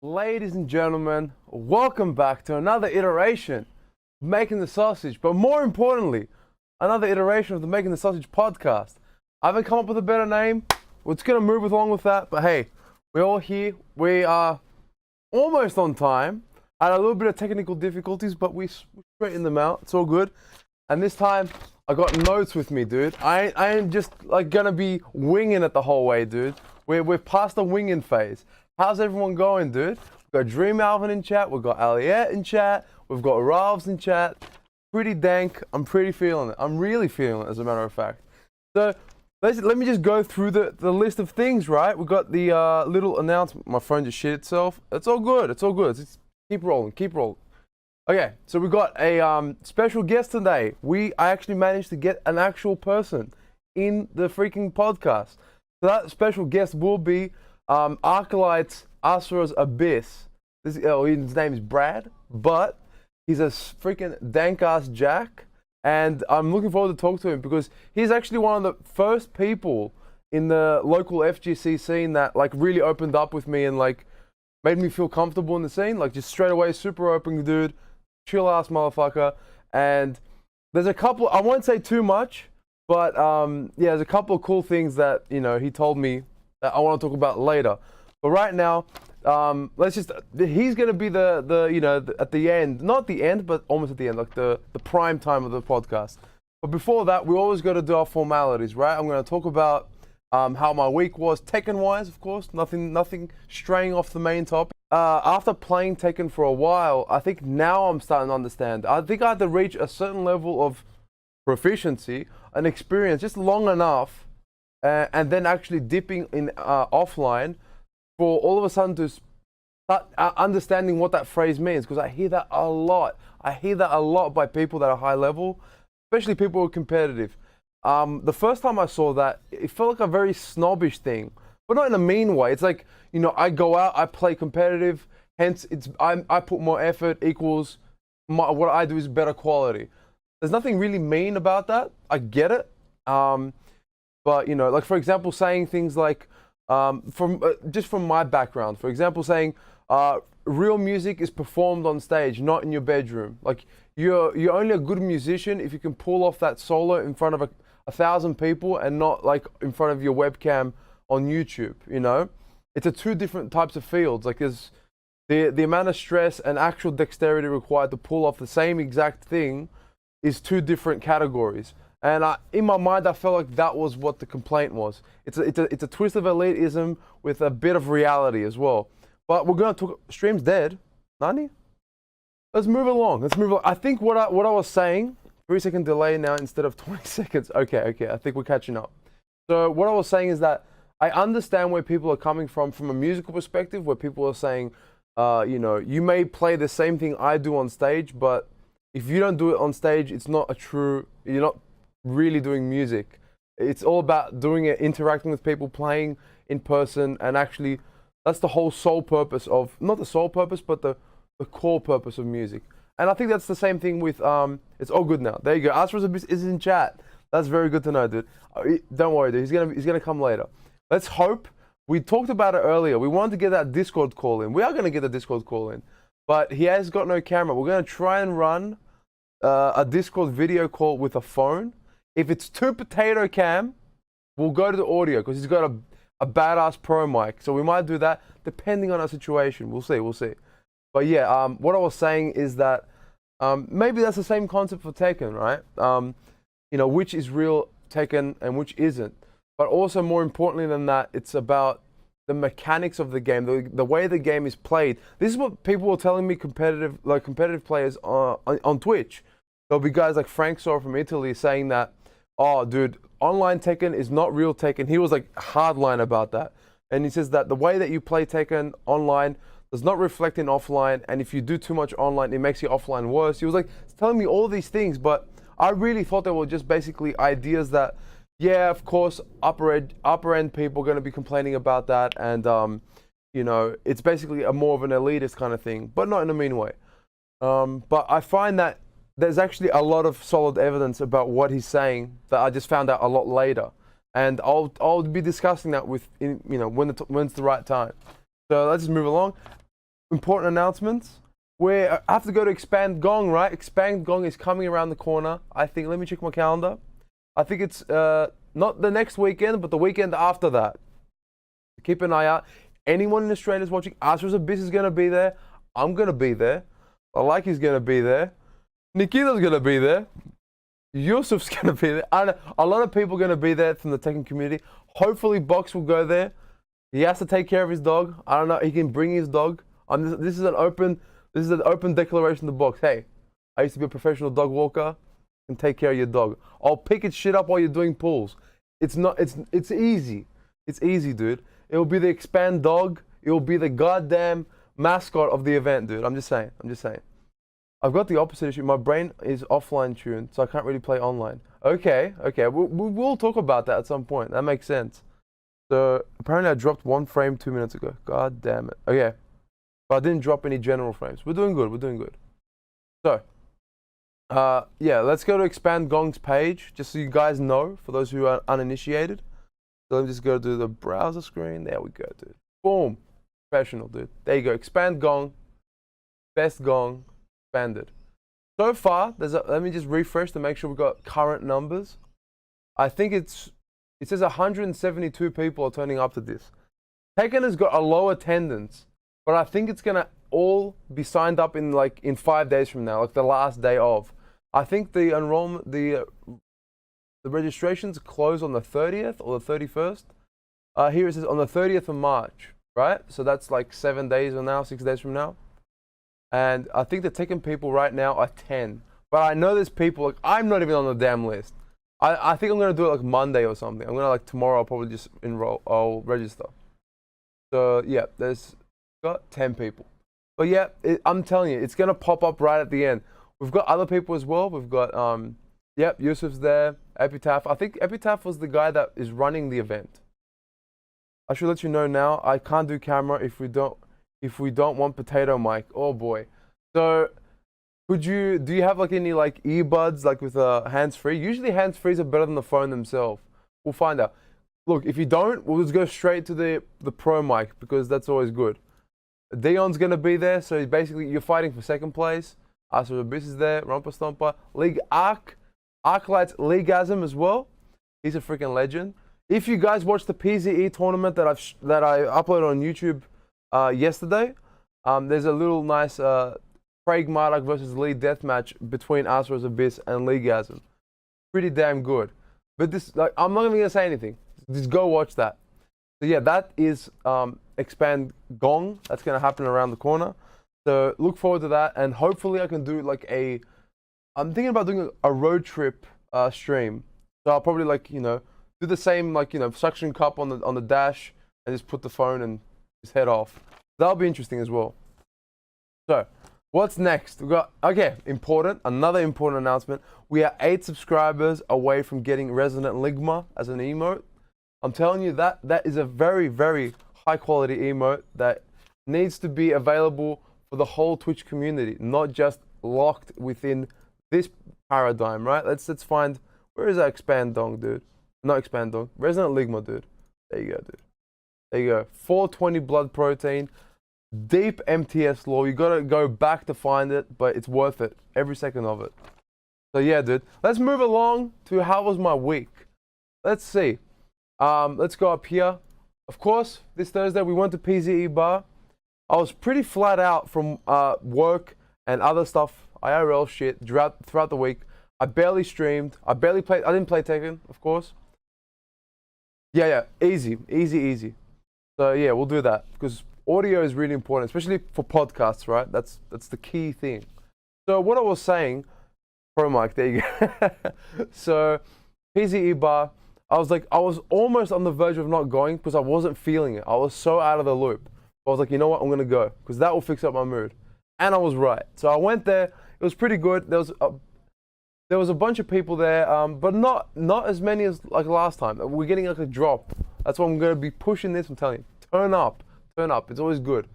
Ladies and gentlemen, welcome back to another iteration of Making the Sausage, but more importantly, another iteration of the Making the Sausage podcast. I haven't come up with a better name. We're just going to move along with that, but hey, we're all here. We are almost on time. I had a little bit of technical difficulties, but we straightened them out. It's all good. And this time, I got notes with me, dude. I ain't just like gonna be winging it the whole way, dude. We're past the winging phase. How's everyone going, dude? We've got Dream Alvin in chat. We've got Aliette in chat. We've got Ralphs in chat. Pretty dank. I'm pretty feeling it. I'm really feeling it, as a matter of fact. So let me just go through the list of things, right? We've got the little announcement. My phone just shit itself. It's all good. It's all good. Keep rolling. Keep rolling. Okay, so we got a special guest today. I actually managed to get an actual person in the freaking podcast. So that special guest will be Arclight's AsurasAbyss. His name is Brad, but he's a freaking dank-ass jack, and I'm looking forward to talk to him because he's actually one of the first people in the local FGC scene that like really opened up with me and like made me feel comfortable in the scene. Like just straight away, super open dude, chill ass motherfucker. And there's a couple, I won't say too much, but yeah, there's a couple of cool things that, you know, he told me that I want to talk about later. But right now, he's going to be at the end, not the end, but almost at the end, like the prime time of the podcast. But before that, we always got to do our formalities, right? I'm going to talk about how my week was, Tekken-wise, of course, nothing straying off the main topic. After playing Tekken for a while, I think now I'm starting to understand. I think I had to reach a certain level of proficiency and experience just long enough, and then actually dipping in offline for all of a sudden to start understanding what that phrase means, because I hear that a lot. I hear that a lot by people that are high level, especially people who are competitive. The first time I saw that, it felt like a very snobbish thing, but not in a mean way. It's like, you know, I go out, I play competitive, hence I put more effort equals what I do is better quality. There's nothing really mean about that. I get it. But, you know, like, for example, saying things like, just from my background, for example, saying real music is performed on stage, not in your bedroom. Like, you're only a good musician if you can pull off that solo in front of 1,000 people and not like in front of your webcam on YouTube, you know? It's two different types of fields. Like, there's the amount of stress and actual dexterity required to pull off the same exact thing is two different categories. And in my mind, I felt like that was what the complaint was. It's a twist of elitism with a bit of reality as well. But we're going to talk. Stream's dead. Nani? Let's move along. I think what I was saying, 3-second delay now instead of 20 seconds. Okay. I think we're catching up. So what I was saying is that I understand where people are coming from a musical perspective, where people are saying, you know, you may play the same thing I do on stage, but if you don't do it on stage, it's not you're not really doing music. It's all about doing it, interacting with people, playing in person, and actually that's the whole sole purpose of, not the sole purpose, but the core purpose of music. And I think that's the same thing with it's all good now. There you go. AsurasAbyss is in chat. That's very good to know, dude. Don't worry, dude. He's gonna come later. Let's hope. We talked about it earlier. We wanted to get that Discord call in. We are gonna get the Discord call in, but he has got no camera. We're gonna try and run a Discord video call with a phone. If it's too potato cam, we'll go to the audio because he's got a badass pro mic. So we might do that depending on our situation. We'll see. But yeah, what I was saying is that maybe that's the same concept for Tekken, right? You know, which is real Tekken and which isn't. But also more importantly than that, it's about the mechanics of the game, the way the game is played. This is what people were telling me competitive players on Twitch. There'll be guys like Frank Sor from Italy saying that, oh, dude, online Tekken is not real Tekken. He was like hardline about that. And he says that the way that you play Tekken online does not reflect in offline. And if you do too much online, it makes your offline worse. He was like telling me all these things, but I really thought they were just basically ideas that, yeah, of course, upper end people are going to be complaining about that. And, you know, it's basically more of an elitist kind of thing, but not in a mean way. But I find that there's actually a lot of solid evidence about what he's saying that I just found out a lot later, and I'll be discussing that with, you know, when it's the right time. So let's just move along. important announcements. We have to go to Expand Gong, right? Expand Gong is coming around the corner. I think, let me check my calendar. I think it's not the next weekend, but the weekend after that. Keep an eye out. Anyone in Australia is watching. AsurasAbyss is going to be there. I'm going to be there. Alike's going to be there. Nikita's going to be there. Yusuf's going to be there. A lot of people are going to be there from the Tekken community. Hopefully Box will go there. He has to take care of his dog. I don't know. He can bring his dog. This is an open declaration to Box. Hey, I used to be a professional dog walker. And take care of your dog. I'll pick its shit up while you're doing pulls. It's easy. It's easy, dude. It'll be the Expand dog. It'll be the goddamn mascot of the event, dude. I'm just saying. I've got the opposite issue. My brain is offline tuned, so I can't really play online. Okay. We'll talk about that at some point. That makes sense. So apparently I dropped 1 frame 2 minutes ago. God damn it. Okay. But I didn't drop any general frames. We're doing good. So, yeah, let's go to Expand Gong's page, just so you guys know, for those who are uninitiated. So let me just go to the browser screen. There we go, dude. Boom. Professional, dude. There you go. Expand Gong. Best Gong. Expanded. So far, let me just refresh to make sure we've got current numbers. I think it says 172 people are turning up to this. Tekken has got a low attendance, but I think it's gonna all be signed up in 5 days from now, like the last day of. I think the enrollment, the registrations close on the 30th or the 31st. Here it says on the 30th of March, right? So that's like 7 days from now, 6 days from now. And I think the Tekken people right now are 10. But I know there's people, like, I'm not even on the damn list. I think I'm going to do it like Monday or something. I'm going to, tomorrow I'll probably just I'll register. So, yeah, there's got 10 people. But yeah, I'm telling you, it's going to pop up right at the end. We've got other people as well. We've got, yep, Yusuf's there, Epitaph. I think Epitaph was the guy that is running the event. I should let you know now, I can't do camera if we don't want potato mic. Oh boy. So do you have any earbuds with hands-free? Usually hands-frees are better than the phone themselves. We'll find out. Look, if you don't, we'll just go straight to the pro mic, because that's always good. Dion's gonna be there, so basically you're fighting for second place. AsurasAbyss is there, Romper Stomper, Arclight's Leagueasm as well. He's a freaking legend. If you guys watched the PZE tournament that I uploaded on YouTube yesterday, there's a little nice Craig Marduk versus Lee deathmatch between AsurasAbyss and Leagueasm. Pretty damn good. But this, I'm not even gonna say anything. Just go watch that. So yeah, that is Expand Gong. That's gonna happen around the corner. So look forward to that, and hopefully I can do I'm thinking about doing a road trip stream. So I'll probably do the same suction cup on the dash and just put the phone and just head off. That'll be interesting as well. So what's next? We got another important announcement. We are 8 subscribers away from getting Resident Ligma as an emote. I'm telling you that is a very, very high quality emote that needs to be available for the whole Twitch community, not just locked within this paradigm, right? Let's find, where is that Expand Dong, dude? Not Expand Dong, Resident Ligma, dude. There you go, dude. There you go. 420 blood protein, deep MTS lore. You gotta go back to find it, but it's worth it, every second of it. So yeah, dude. Let's move along to how was my week. Let's see. Let's go up here. Of course, this Thursday we went to PZE Bar. I was pretty flat out from work and other stuff, IRL shit, throughout the week. I barely streamed. I didn't play Tekken, of course. Yeah, easy. So yeah, we'll do that, because audio is really important, especially for podcasts, right? That's the key thing. So what I was saying, pro mic, there you go. So PZE Bar, I was almost on the verge of not going because I wasn't feeling it. I was so out of the loop. I was like, you know what, I'm gonna go, because that will fix up my mood. And I was right. So I went there. It was pretty good. There was a bunch of people there, but not as many as last time. We're getting a drop. That's why I'm gonna be pushing this. I'm telling you, turn up. It's always good.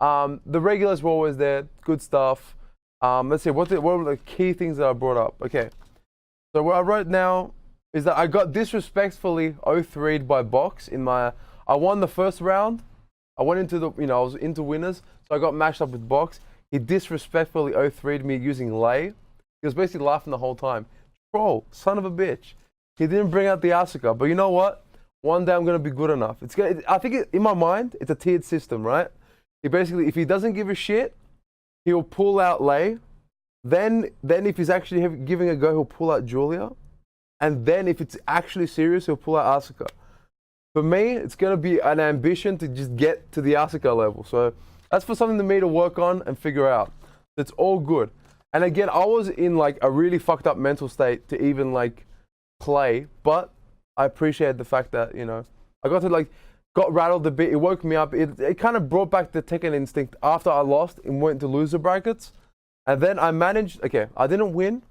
The regulars were always there. Good stuff. Let's see, what were the key things that I brought up? Okay. So what I wrote now is that I got disrespectfully 0-3'd by Box in my. I won the first round. I went into I was into winners, so I got mashed up with Box. He disrespectfully 0-3'd me using Lei. He was basically laughing the whole time. Troll, son of a bitch. He didn't bring out the Asuka, but you know what? One day I'm gonna be good enough. I think in my mind, it's a tiered system, right? He basically, if he doesn't give a shit, he'll pull out Lei. Then if he's actually giving a go, he'll pull out Julia. And then if it's actually serious, he'll pull out Asuka. For me, it's going to be an ambition to just get to the Asuka level. So that's for something to me to work on and figure out. It's all good. And again, I was in like a really fucked up mental state to even like play. But I appreciate the fact that, I got rattled a bit. It woke me up. It kind of brought back the Tekken instinct after I lost and went to loser brackets. And then I managed, I didn't win,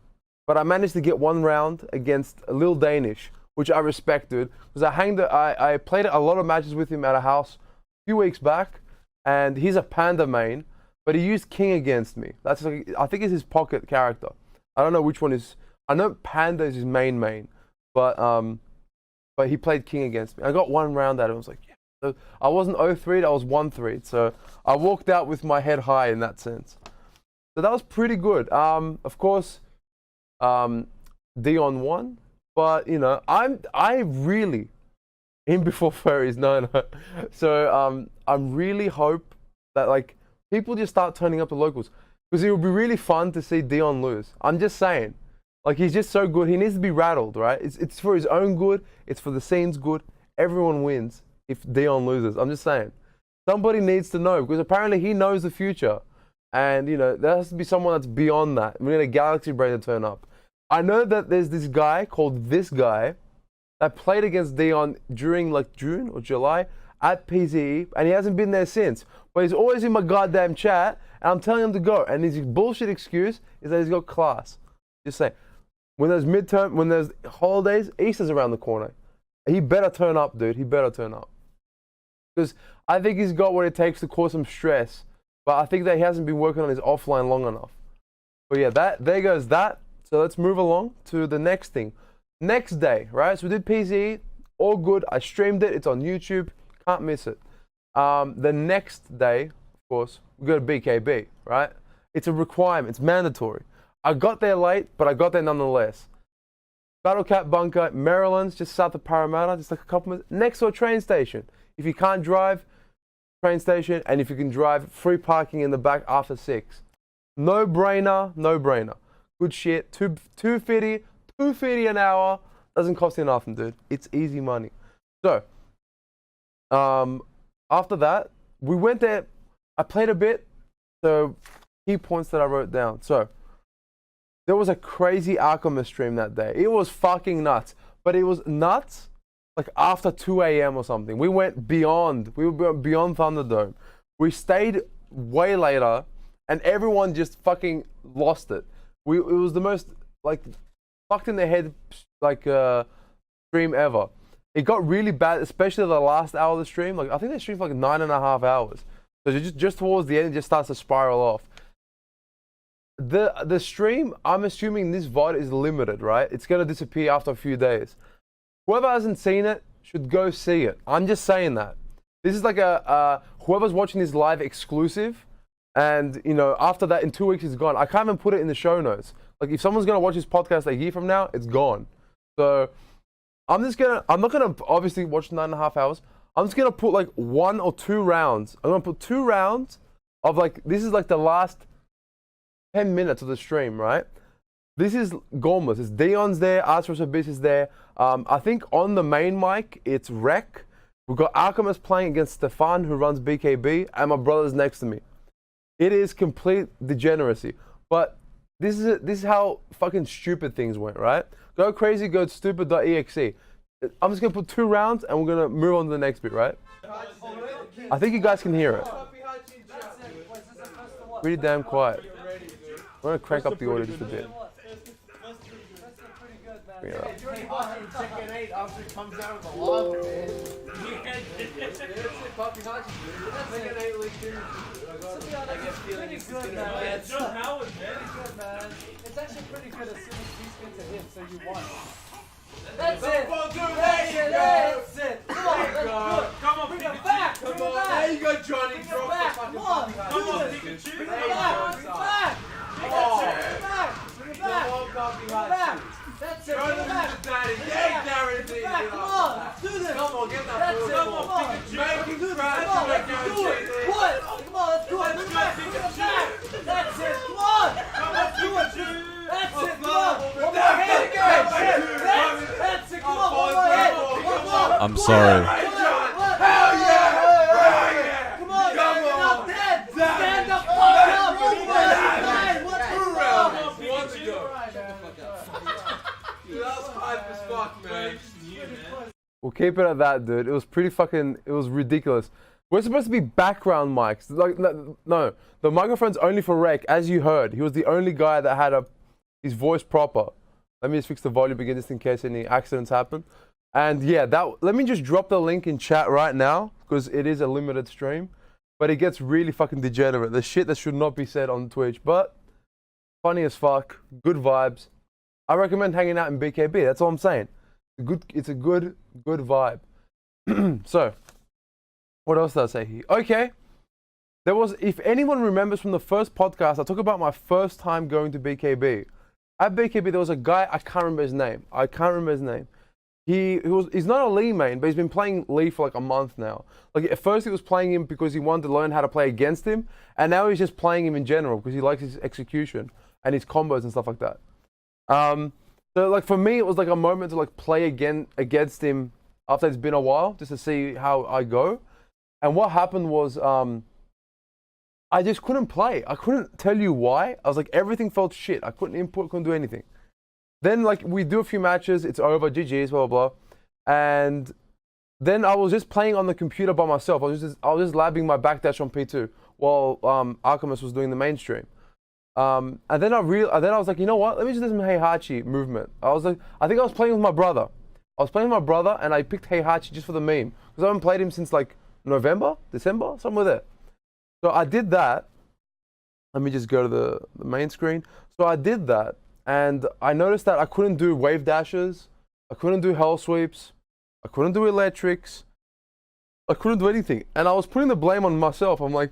but I managed to get one round against a Lil Danish, which I respected, because I played a lot of matches with him at a house a few weeks back, and he's a Panda main, but he used King against me. That's I think it's his pocket character. I don't know which one is. I know Panda is his main, but he played King against me. I got one round at it. I was like, yeah. So I wasn't 0-3'd, I was 1-3'd. So I walked out with my head high in that sense. So that was pretty good. Of course, Dion won, but I really him before furries. No. So I really hope that like people just start turning up the locals, because it would be really fun to see Dion lose. I'm just saying, like he's just so good. He needs to be rattled, right? It's for his own good. It's for the scene's good. Everyone wins if Dion loses. I'm just saying, somebody needs to know, because apparently he knows the future. And, there has to be someone that's beyond that. We need a Galaxy Brain to turn up. I know that there's this guy called This Guy that played against Dion during like June or July at PZE, and he hasn't been there since. But he's always in my goddamn chat, and I'm telling him to go. And his bullshit excuse is that he's got class. Just say, when there's holidays, Easter's around the corner. He better turn up, dude. He better turn up. Because I think he's got what it takes to cause some stress. But I think that he hasn't been working on his offline long enough. But yeah, there goes that. So let's move along to the next thing. Next day, right? So we did PZE, all good. I streamed it. It's on YouTube. Can't miss it. The next day, of course, we go to BKB, right? It's a requirement. It's mandatory. I got there late, but I got there nonetheless. Battle Cat Bunker, Maryland's just south of Parramatta, just like a couple minutes next to a train station. If you can't drive, train station, and if you can drive, free parking in the back after 6. No brainer. Good shit. 250 an hour. Doesn't cost you nothing, dude. It's easy money. So, after that, we went there. I played a bit. So, key points that I wrote down. So, there was a crazy Alchemist stream that day. It was fucking nuts. But it was nuts like after 2 a.m. or something. We went beyond. We were beyond Thunderdome. We stayed way later, and everyone just fucking lost it. It was the most like fucked in the head like stream ever. It got really bad, especially the last hour of the stream. Like I think they streamed for like 9.5 hours. So just towards the end, it just starts to spiral off. The stream, I'm assuming this VOD is limited, right? It's gonna disappear after a few days. Whoever hasn't seen it should go see it. I'm just saying that. This is like whoever's watching this live exclusive, and after that in 2 weeks it's gone. I can't even put it in the show notes. Like if someone's gonna watch this podcast a year from now, it's gone. So I'm not gonna obviously watch 9.5 hours. I'm just gonna put like 1 or 2 rounds. I'm gonna put 2 rounds of like, this is like the last 10 minutes of the stream, right? This is Gormless. It's Dion's there, AsurasAbyss is there. I think on the main mic, it's Rec. We've got Alchemist playing against Stefan, who runs BKB, and my brother's next to me. It is complete degeneracy. But this is how fucking stupid things went, right? Go crazy, go stupid.exe. I'm just going to put 2 rounds, and we're going to move on to the next bit, right? I think you guys can hear it. Really damn quiet. I'm going to crank up the audio just a bit. Bring it up. Tekken 8 after it comes out of the lava, man. Tekken 8 leaked in. It's pretty good, man. It's pretty good, man. It's actually pretty good as soon as we spin to him, so you won. That's it. There you go. That's it. Come on, let's do it. Come on, Bring it Pikachu. back. Come Bring it on, back. there you go, Johnny. Bring it Drop back. the fucking Come on. fucking Come on, Do this. Pikachu. Bring it There you back. go, Bring it son. back. Oh. Bring it back. Bring it Come back. on, Puppy Bring it back. Hutchins. That's it. Go Bring to it back. Mr. Daddy. Bring it Yeah, back. guaranteed. Bring it back. to Come get on. up. Let's do this. Come on, get that That's ball. it. Come Come on. on. Pikachu. Make Do it this. crash. Come on. Make Let's it do it. guaranteed. What? Come on. Let's do it. Bring it back. Bring it back. That's it. Come on. Let's do it. That's it. Come on. One more hit. That's it. Come on. One more hit. One more. I'm sorry. Hell yeah! Hell yeah! Come on, Come man, you're on. not dead. That- Stand the fuck that- up. Move it. that- What's Two the rounds. problem? One to go. Dude, that was hype as fuck, man. We'll keep it at that, dude. It was pretty fucking. It was ridiculous. We're supposed to be background mics. Like, no, the microphone's only for Rek, as you heard. He was the only guy that had his voice proper. Let me just fix the volume again, just in case any accidents happen. And yeah, let me just drop the link in chat right now, because it is a limited stream. But it gets really fucking degenerate. The shit that should not be said on Twitch. But funny as fuck, good vibes. I recommend hanging out in BKB. That's all I'm saying. It's a good vibe. So, what else did I say here? Okay. There was, if anyone remembers from the first podcast, I talk about my first time going to BKB. At BKB, there was a guy, I can't remember his name. He's not a Lee main, but he's been playing Lee for like a month now. Like at first he was playing him because he wanted to learn how to play against him, and now he's just playing him in general because he likes his execution and his combos and stuff like that. So like for me, it was like a moment to like play again against him after it's been a while, just to see how I go. And what happened was, I just couldn't play. I couldn't tell you why. I was like, everything felt shit. I couldn't input, couldn't do anything. Then like we do a few matches, it's over, GG's, blah, blah, blah. And then I was just playing on the computer by myself. I was just labbing my backdash on P2 while Arclight was doing the mainstream. And then I was like, you know what? Let me just do some Heihachi movement. I think I was playing with my brother. And I picked Heihachi just for the meme. Because I haven't played him since like November, December, somewhere there. So I did that. Let me just go to the main screen. So I did that. And I noticed that I couldn't do wave dashes. I couldn't do hell sweeps. I couldn't do electrics. I couldn't do anything. And I was putting the blame on myself. I'm like,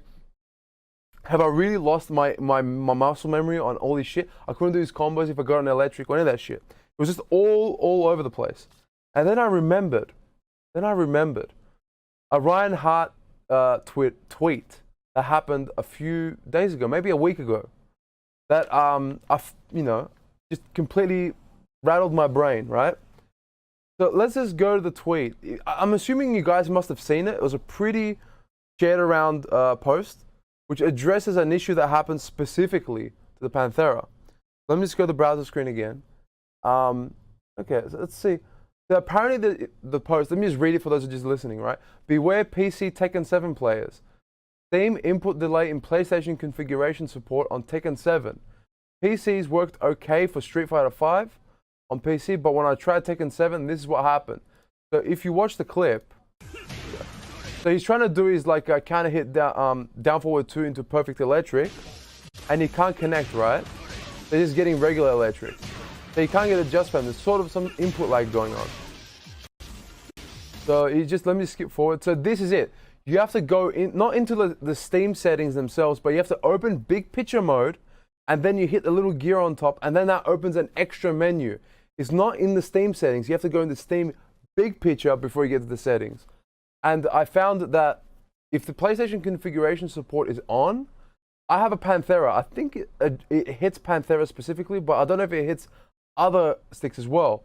have I really lost my muscle memory on all this shit? I couldn't do these combos if I got an electric or any of that shit. It was just all over the place. And then I remembered. A Ryan Hart tweet that happened a few days ago, maybe a week ago, that just completely rattled my brain, right? So let's just go to the tweet. I'm assuming you guys must have seen it. It was a pretty shared around post, which addresses an issue that happens specifically to the Panthera. Let me just go to the browser screen again. Okay, so let's see. So apparently the post, let me just read it for those who are just listening, right? Beware PC Tekken 7 players. Same input delay in PlayStation configuration support on Tekken 7. PCs worked okay for Street Fighter 5 on PC, but when I tried Tekken 7, this is what happened. So if you watch the clip, so he's trying to do his like counter hit down forward 2 into perfect electric, and he can't connect, right? So he's getting regular electric. So he can't get a just spam. There's sort of some input lag going on. So let me skip forward. So this is it. You have to go in, not into the Steam settings themselves, but you have to open big picture mode, and then you hit the little gear on top, and then that opens an extra menu. It's not in the Steam settings. You have to go into Steam big picture before you get to the settings. And I found that if the PlayStation configuration support is on, I have a Panthera. I think it hits Panthera specifically, but I don't know if it hits other sticks as well.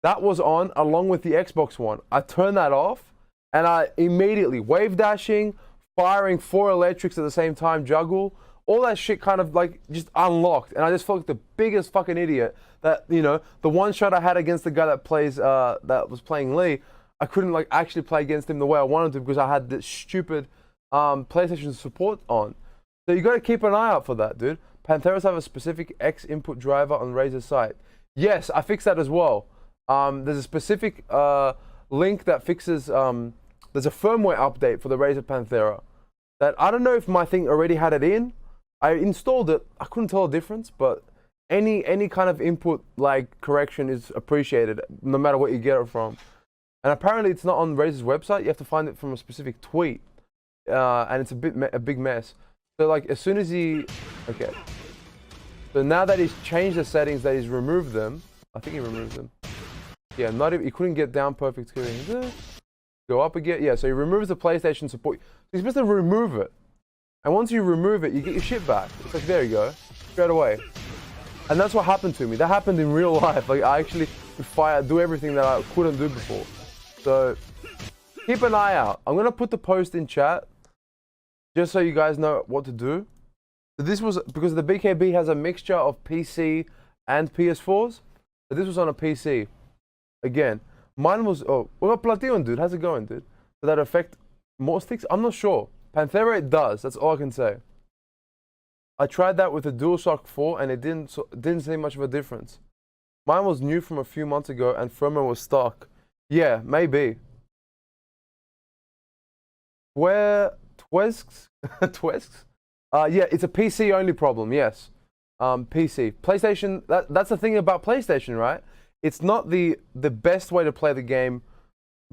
That was on along with the Xbox One. I turned that off, and I immediately wave dashing, firing 4 electrics at the same time, juggle, all that shit kind of like just unlocked. And I just felt like the biggest fucking idiot that, you know, the one shot I had against the guy that was playing Lee, I couldn't like actually play against him the way I wanted to because I had this stupid PlayStation support on. So you got to keep an eye out for that, dude. Pantheras have a specific X input driver on Razer's site. Yes, I fixed that as well. There's a specific link that fixes, there's a firmware update for the Razer Panthera that I don't know if my thing already had it in. I installed it, I couldn't tell a difference, but any kind of input like correction is appreciated, no matter what you get it from. And apparently it's not on Razer's website. You have to find it from a specific tweet, and it's a big mess. So like as soon as okay, so now that he's changed the settings, that he's removed them. I think he removed them. Yeah, not even, he couldn't get down perfect scaling. Go up again. Yeah, so he removes the PlayStation support. He's supposed to remove it, and once you remove it, you get your shit back. It's like, there you go, straight away. And that's what happened to me. That happened in real life. Like I actually could do everything that I couldn't do before. So keep an eye out. I'm gonna put the post in chat just so you guys know what to do. This was because the BKB has a mixture of PC and PS4s. But this was on a PC. Again, mine was, oh, what about Platinum, dude? How's it going, dude? Does that affect more sticks? I'm not sure. Panthera, it does. That's all I can say. I tried that with the DualShock 4 and it didn't seem much of a difference. Mine was new from a few months ago and firmware was stuck. Yeah, maybe. Where Twesks? Twesks? Yeah, it's a PC only problem, yes. PC. PlayStation, that's the thing about PlayStation, right? It's not the best way to play the game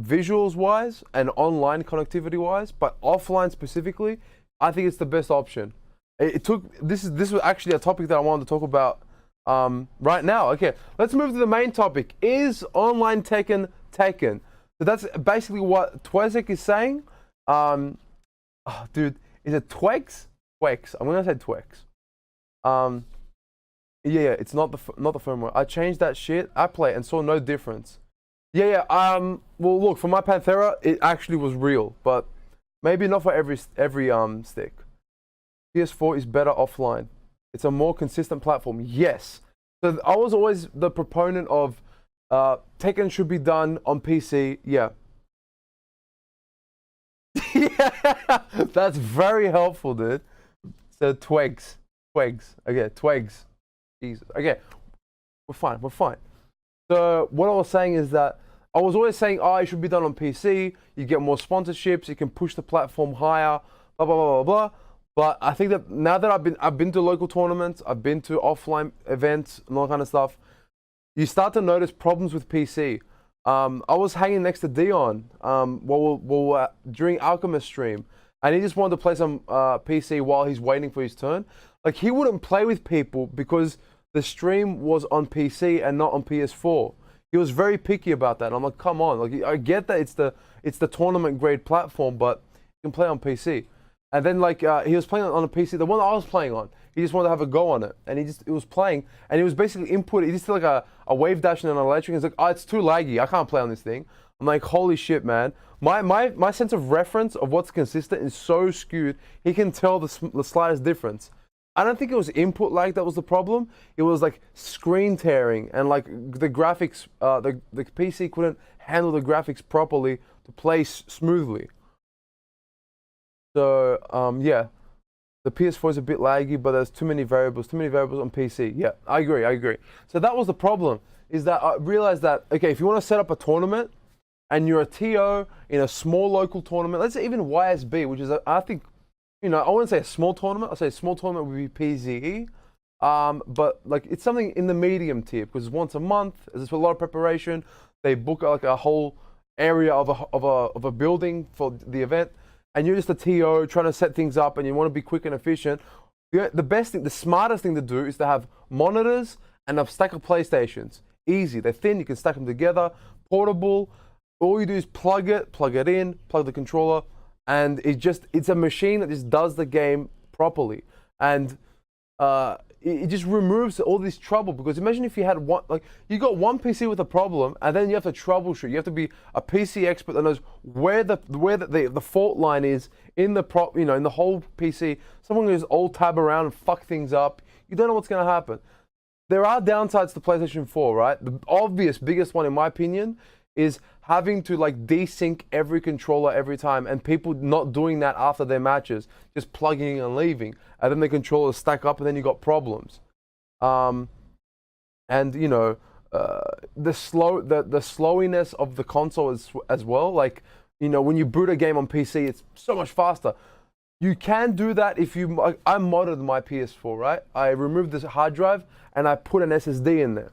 visuals wise and online connectivity wise, but offline specifically, I think it's the best option. This was actually a topic that I wanted to talk about right now. Okay, let's move to the main topic. Is online Tekken Tekken? So that's basically what Twezek is saying. Oh, dude, is it Twex? Twex. I'm gonna say Twex. Yeah, it's not the firmware. I changed that shit. I play and saw no difference. Yeah. Well, look, for my Panthera, it actually was real, but maybe not for every stick. PS4 is better offline. It's a more consistent platform. Yes. So I was always the proponent of Tekken should be done on PC. Yeah. Yeah, that's very helpful, dude. So Twigs. Okay, Twigs. Jesus. Okay, we're fine. So what I was saying is that I was always saying, oh, it should be done on PC. You get more sponsorships. You can push the platform higher. Blah blah blah blah blah. But I think that now that I've been to local tournaments, I've been to offline events and all that kind of stuff, you start to notice problems with PC. I was hanging next to Dion during Alchemist stream, and he just wanted to play some PC while he's waiting for his turn. Like, he wouldn't play with people because the stream was on PC and not on PS4. He was very picky about that. And I'm like, come on, like, I get that it's the tournament grade platform, but you can play on PC. And then like he was playing on a PC, the one I was playing on. He just wanted to have a go on it, and he was playing, and he was basically input. He just did like a wave dash and an electric. He's like, oh, it's too laggy. I can't play on this thing. I'm like, holy shit, man. My sense of reference of what's consistent is so skewed. He can tell the slightest difference. I don't think it was input lag that was the problem. It was like screen tearing and like the graphics. The PC couldn't handle the graphics properly to play smoothly. So yeah, the PS4 is a bit laggy, but there's too many variables on PC. Yeah, I agree. So that was the problem, is that I realized that, okay, if you want to set up a tournament and you're a TO in a small local tournament, let's say even YSB, which is, I think, I wouldn't say a small tournament, I'll say a small tournament would be PZE, but like it's something in the medium tier, because it's once a month, there's a lot of preparation, they book like a whole area of a building for the event, and you're just a TO trying to set things up and you want to be quick and efficient. The smartest thing to do is to have monitors and a stack of PlayStations. Easy, they're thin, you can stack them together, portable. All you do is plug it in, plug the controller, and it's a machine that just does the game properly. And it just removes all this trouble, because imagine if you had you got one PC with a problem and then you have to troubleshoot. You have to be a PC expert that knows where the fault line is in the in the whole PC. Someone can just alt tab around and fuck things up. You don't know what's going to happen. There are downsides to PlayStation 4, right? The obvious biggest one, in my opinion, is having to like desync every controller every time, and people not doing that after their matches, just plugging and leaving, and then the controllers stack up, and then you got problems. And the slowiness of the console as well. Like, when you boot a game on PC, it's so much faster. You can do that if you. I modded my PS4, right? I removed this hard drive and I put an SSD in there,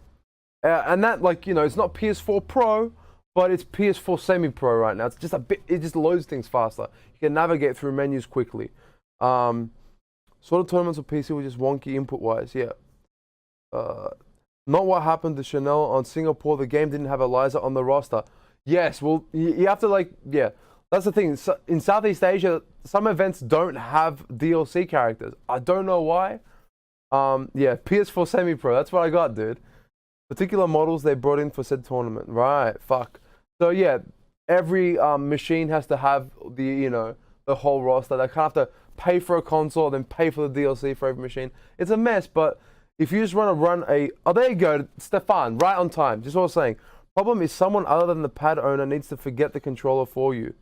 and that, like, you know, it's not PS4 Pro, but it's PS4 Semi-Pro right now. It's just a bit. It just loads things faster. You can navigate through menus quickly. Sort of tournaments on PC were just wonky input-wise. Yeah. Not what happened to Chanel on Singapore. The game didn't have Eliza on the roster. Yes. Well, you have to, like, yeah. That's the thing. So in Southeast Asia, some events don't have DLC characters. I don't know why. Yeah, PS4 Semi-Pro. That's what I got, dude. Particular models they brought in for said tournament. Right. Fuck. So yeah, every machine has to have the, you know, the whole roster. They kind of have to pay for a console, then pay for the DLC for every machine. It's a mess. But if you just want to run a, oh, there you go, Stefan. Right on time. Just what I was saying. Problem is someone other than the pad owner needs to forget the controller for you.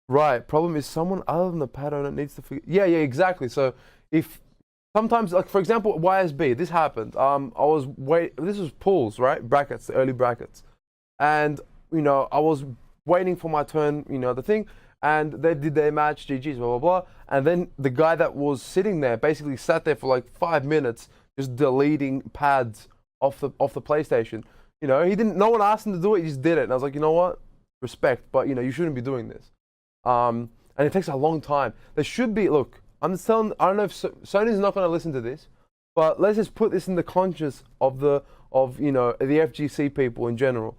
Right. Problem is someone other than the pad owner needs to forget. Yeah, exactly. So if sometimes, like, for example, YSB, this happened. This was pools, right? Brackets, the early brackets. And, you know, I was waiting for my turn, you know, the thing, and they did their match, GG's, blah, blah, blah. And then the guy that was sitting there basically sat there for like 5 minutes just deleting pads off the PlayStation. You know, no one asked him to do it, he just did it. And I was like, you know what? Respect, but, you know, you shouldn't be doing this. And it takes a long time. There should be, look, I'm just telling, I don't know if Sony's not going to listen to this, but let's just put this in the conscience of you know, the FGC people in general.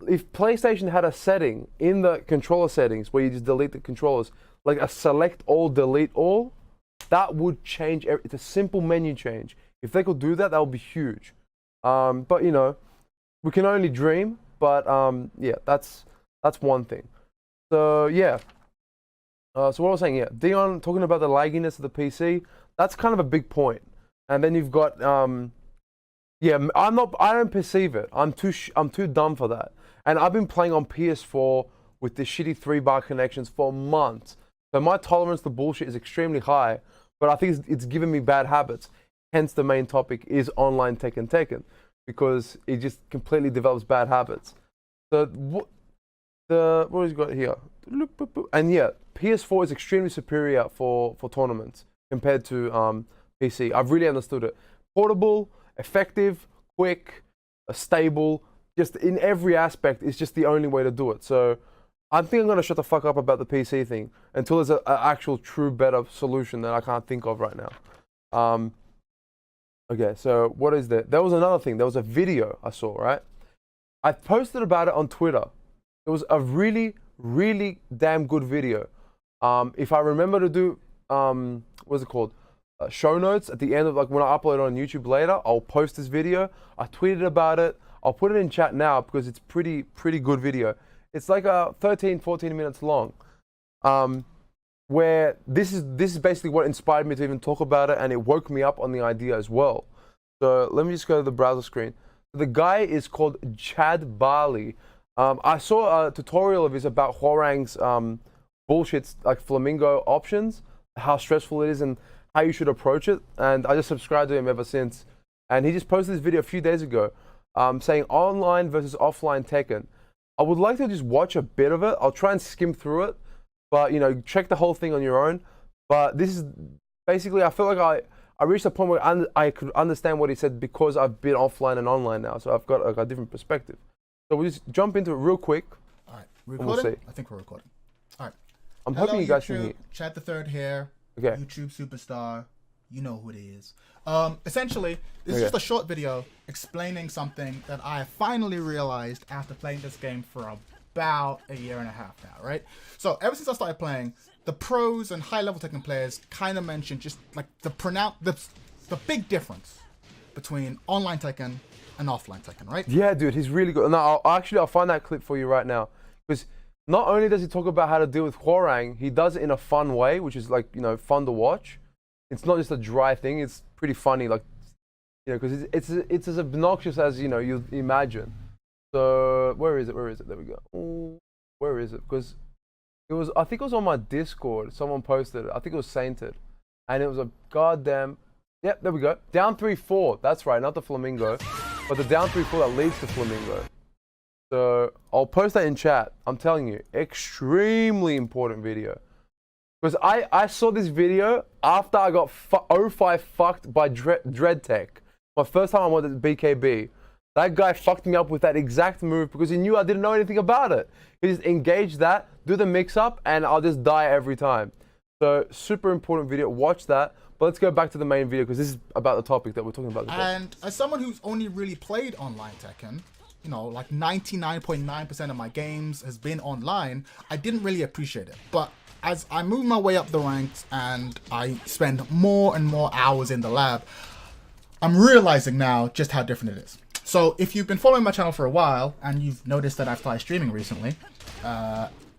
If PlayStation had a setting in the controller settings where you just delete the controllers, like a select all, delete all, that would change. It's a simple menu change. If they could do that, that would be huge. But, you know, we can only dream. But yeah, that's one thing. So yeah. So what I was saying, yeah, Dion talking about the lagginess of the PC. That's kind of a big point. And then you've got yeah, I don't perceive it. I'm too dumb for that. And I've been playing on PS4 with the shitty 3-bar connections for months. So my tolerance to bullshit is extremely high, but I think it's given me bad habits. Hence the main topic is online Tekken, because it just completely develops bad habits. So what has he got here? And yeah, PS4 is extremely superior for tournaments compared to PC. I've really understood it. Portable, effective, quick, stable, just in every aspect, it's just the only way to do it. So I think I'm going to shut the fuck up about the PC thing until there's an actual true better solution that I can't think of right now. Okay, so what is there? There was another thing. There was a video I saw, right? I posted about it on Twitter. It was a really, really damn good video. If I remember to do, what's it called? Show notes at the end of, like, when I upload it on YouTube later, I'll post this video. I tweeted about it. I'll put it in chat now because it's pretty good video. It's like 13, 14 minutes long. Where this is basically what inspired me to even talk about it, and it woke me up on the idea as well. So let me just go to the browser screen. The guy is called Chad Barley. I saw a tutorial of his about Hwoarang's bullshit, like flamingo options, how stressful it is and how you should approach it. And I just subscribed to him ever since. And he just posted this video a few days ago saying online versus offline Tekken. I would like to just watch a bit of it. I'll try and skim through it. But, you know, check the whole thing on your own. But this is basically, I feel like I reached a point where I could understand what he said because I've been offline and online now. So I've got like a different perspective. So we'll just jump into it real quick. All right. Recording? We'll see. I think we're recording. All right. I'm hoping you guys can hear. Chad the Third here. Okay. YouTube superstar. You know who it is. Essentially, this is just a short video explaining something that I finally realized after playing this game for about a year and a half now, right? So ever since I started playing, the pros and high-level Tekken players kind of mentioned just like the big difference between online Tekken and offline Tekken, right? Yeah, dude, he's really good. Now, I'll find that clip for you right now, because not only does he talk about how to deal with Hwoarang, he does it in a fun way, which is, like, you know, fun to watch. It's not just a dry thing. It's pretty funny, like, you know, because it's as obnoxious as, you know, you imagine. So where is it? There we go. Ooh, where is it? Because it was, I think it was on my Discord. Someone posted it. I think it was Sainted, and it was a goddamn. Yep, there we go. Down 3-4. That's right, not the flamingo, but the down 3-4 that leads to flamingo. So I'll post that in chat. I'm telling you, extremely important video. Because I saw this video after I got 05 fucked by DreadTech. My first time I went to BKB. That guy fucked me up with that exact move because he knew I didn't know anything about it. He just engaged that, do the mix up, and I'll just die every time. So super important video, watch that. But let's go back to the main video because this is about the topic that we're talking about today. And as someone who's only really played online Tekken, you know, like 99.9% of my games has been online, I didn't really appreciate it. But as I move my way up the ranks and I spend more and more hours in the lab, I'm realizing now just how different it is. So if you've been following my channel for a while and you've noticed that I've started streaming recently,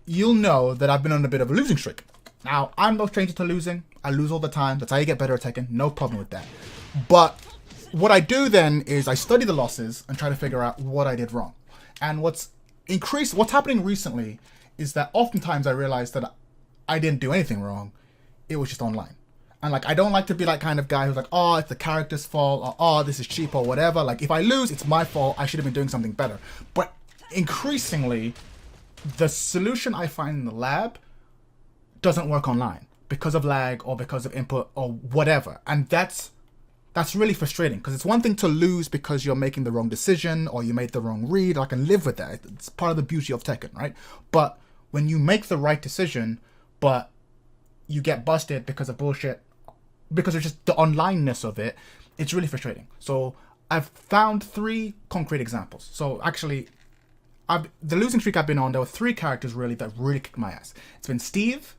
you'll know that I've been on a bit of a losing streak. Now, I'm no stranger to losing. I lose all the time. That's how you get better at Tekken. No problem with that. But what I do then is I study the losses and try to figure out what I did wrong. And what's happening recently is that oftentimes I realize that I didn't do anything wrong. It was just online. And like, I don't like to be that kind of guy who's like, oh, it's the character's fault, or oh, this is cheap or whatever. Like, if I lose, it's my fault. I should have been doing something better. But increasingly, the solution I find in the lab doesn't work online because of lag or because of input or whatever. And that's really frustrating because it's one thing to lose because you're making the wrong decision or you made the wrong read. I can live with that. It's part of the beauty of Tekken, right? But when you make the right decision, but you get busted because of bullshit, because of just the onlineness of it, it's really frustrating. So I've found 3 concrete examples. So actually, the losing streak I've been on, there were 3 characters really that really kicked my ass. It's been Steve,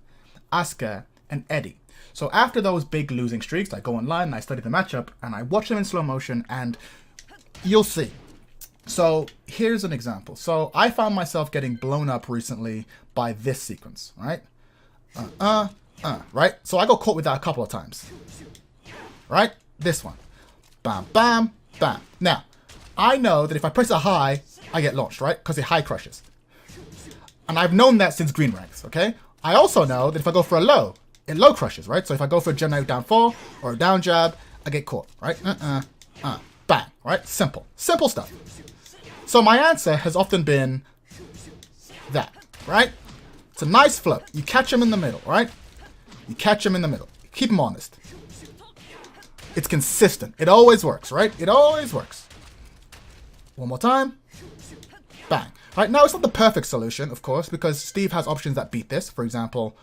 Asuka, and Eddie. So after those big losing streaks, I go online and I study the matchup and I watch them in slow motion and you'll see. So here's an example. So I found myself getting blown up recently by this sequence, right? Right? So I got caught with that a couple of times. Right? This one. Bam, bam, bam. Now, I know that if I press a high, I get launched, right? Because it high crushes. And I've known that since green ranks, okay? I also know that if I go for a low, it low crushes, right? So if I go for a generic down 4 or a down jab, I get caught, right? Bang, right? Simple. Simple stuff. So my answer has often been that, right? It's a nice flow. You catch him in the middle, right? You catch him in the middle. Keep him honest. It's consistent. It always works, right? It always works. One more time. Bang. Right, now it's not the perfect solution, of course, because Steve has options that beat this. For example,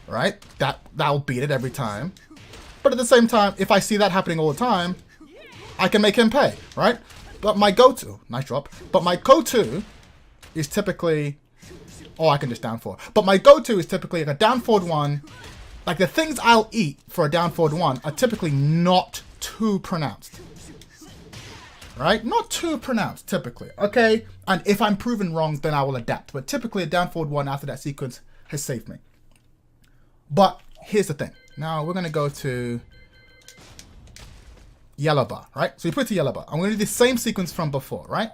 right? That'll beat it every time. But at the same time, if I see that happening all the time, I can make him pay, right? But my go-to, nice drop, but my go-to is typically, oh, I can just down forward. But my go-to is typically like a down forward 1. Like the things I'll eat for a down forward 1 are typically not too pronounced. Right? Not too pronounced, typically. Okay? And if I'm proven wrong, then I will adapt. But typically a down forward 1 after that sequence has saved me. But here's the thing. Now we're going to go to yellow bar, right? So you put it to yellow bar. I'm going to do the same sequence from before, right?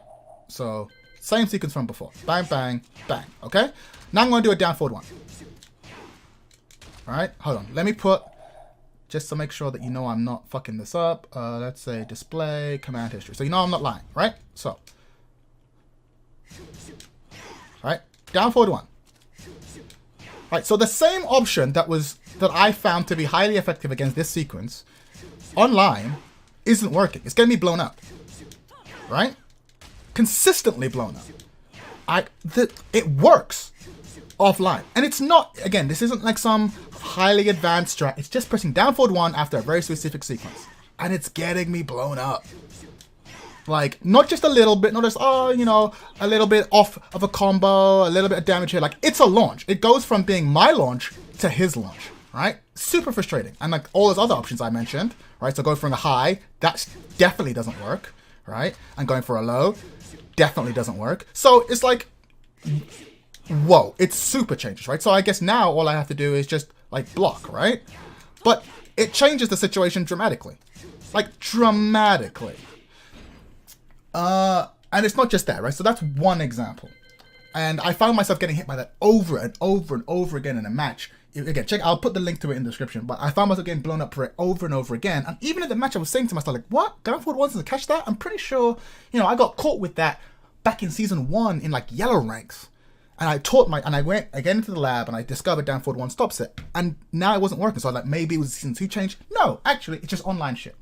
So same sequence from before. Bang, bang, bang. Okay? Now I'm going to do a down forward 1. All right? Hold on. Let me put, just to make sure that you know I'm not fucking this up, let's say display command history. So you know I'm not lying, right? So, right, down forward 1. Right, so the same option that I found to be highly effective against this sequence, online, isn't working. It's getting me blown up, right? Consistently blown up. It works offline. And it's not, again, this isn't like some highly advanced strat. It's just pressing down forward 1 after a very specific sequence. And it's getting me blown up. Like, not just a little bit, not just, oh, you know, a little bit off of a combo, a little bit of damage here. Like, it's a launch. It goes from being my launch to his launch, right? Super frustrating. And like all those other options I mentioned, right? So going from a high, that definitely doesn't work, right? And going for a low, definitely doesn't work. So it's like, whoa, it's super changes, right? So I guess now all I have to do is just like block, right? But it changes the situation dramatically. Like dramatically. And it's not just that, right? So that's one example. And I found myself getting hit by that over and over and over again in a match. Again, check, I'll put the link to it in the description, but I found myself getting blown up for it over and over again. And even at the match, I was saying to myself, like, what? Down forward 1 to catch that? I'm pretty sure, you know, I got caught with that back in season 1 in like yellow ranks. And I went again into the lab and I discovered down forward 1 stops it. And now it wasn't working. So I was like, maybe it was season 2 change. No, actually, it's just online shit.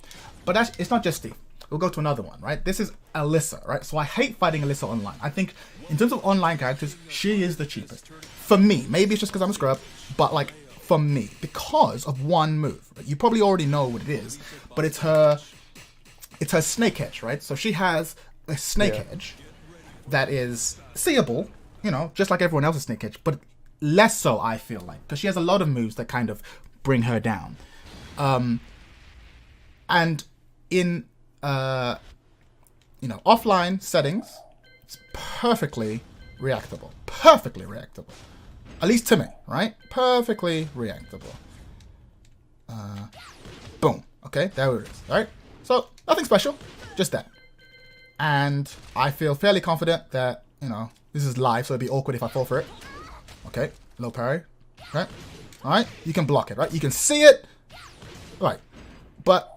But it's not just Steve. We'll go to another one, right? This is Alyssa, right? So I hate fighting Alyssa online. I think in terms of online characters, she is the cheapest. For me, maybe it's just because I'm a scrub, but like for me, because of one move. You probably already know what it is, but it's her snake edge, right? So she has a snake edge that is seeable, you know, just like everyone else's snake edge, but less so, I feel like, because she has a lot of moves that kind of bring her down. And in offline settings, it's perfectly reactable. Perfectly reactable. At least to me, right? Perfectly reactable. Boom. Okay, there it is, right? So, nothing special, just that. And I feel fairly confident that, you know, this is live, so it'd be awkward if I fall for it. Okay, low parry. Okay, alright, you can block it, right? You can see it. Right, but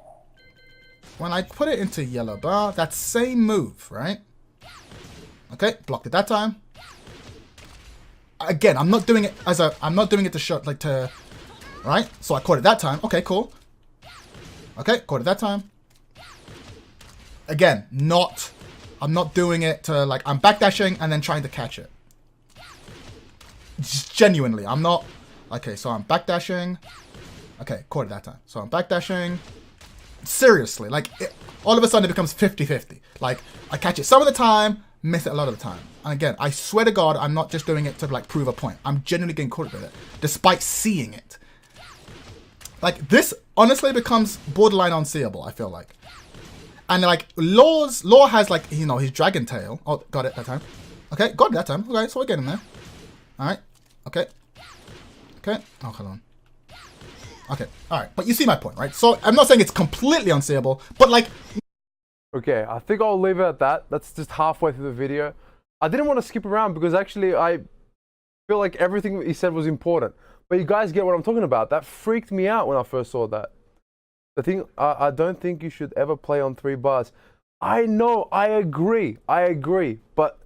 when I put it into yellow bar, that same move, right? Okay, blocked it that time. Again, I'm not doing it to show, like to, right? So I caught it that time. Okay, cool. Okay, caught it that time. Again, I'm not doing it to, like, I'm backdashing and then trying to catch it. Just genuinely, I'm not. Okay, so I'm backdashing. Okay, caught it that time. So I'm backdashing. Seriously, like, all of a sudden it becomes 50-50. Like, I catch it some of the time, miss it a lot of the time. And again, I swear to God, I'm not just doing it to, like, prove a point. I'm genuinely getting caught with it, despite seeing it. Like, this honestly becomes borderline unseeable, I feel like. And, like, Law has, like, you know, his dragon tail. Oh, got it that time. Okay, got it that time. Okay, so we're getting there. Alright. Okay. Okay. Oh, hold on. Okay, alright. But you see my point, right? So, I'm not saying it's completely unseeable, but, like... Okay, I think I'll leave it at that. That's just halfway through the video. I didn't want to skip around because actually I feel like everything that he said was important. But you guys get what I'm talking about. That freaked me out when I first saw that. The thing, I don't think you should ever play on 3 bars. I know, I agree. But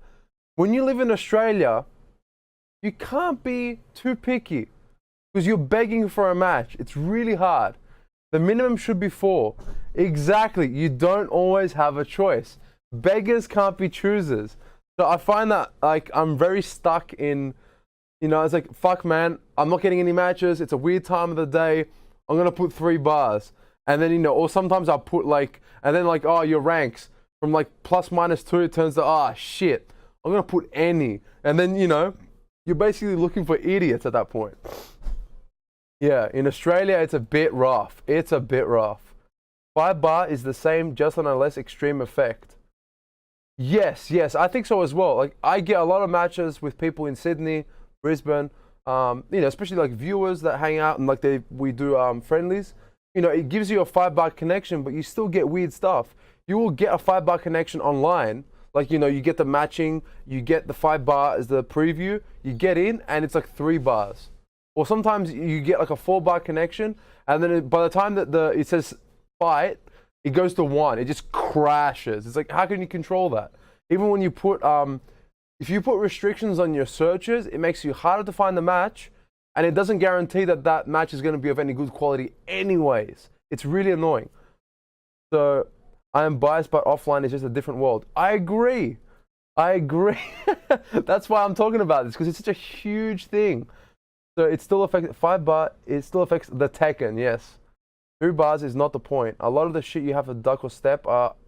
when you live in Australia, you can't be too picky because you're begging for a match. It's really hard. The minimum should be 4. Exactly. You don't always have a choice. Beggars can't be choosers. So I find that, like, I'm very stuck in, you know, it's like, fuck man, I'm not getting any matches. It's a weird time of the day. I'm going to put 3 bars. And then, you know, or sometimes I'll put like, and then like, oh, your ranks from like +/-2, it turns to, ah, shit, I'm going to put any. And then, you know, you're basically looking for idiots at that point. Yeah, in Australia, it's a bit rough. 5 bar is the same, just on a less extreme effect. Yes, I think so as well. Like, I get a lot of matches with people in Sydney, Brisbane, you know, especially like viewers that hang out and like we do friendlies. You know, it gives you a 5 bar connection, but you still get weird stuff. You will get a 5 bar connection online. Like, you know, you get the matching, you get the 5 bar as the preview, you get in and it's like 3 bars. Or sometimes you get like a 4 bar connection and then by the time that it says fight, it goes to 1. It just crashes. It's like, how can you control that? Even when you put, if you put restrictions on your searches, it makes you harder to find the match. And it doesn't guarantee that that match is going to be of any good quality anyways. It's really annoying. So I am biased, but offline is just a different world. I agree. That's why I'm talking about this, because it's such a huge thing. So it still affects 5 bar. It still affects the Tekken. Yes, 2 bars is not the point. A lot of the shit you have to duck or step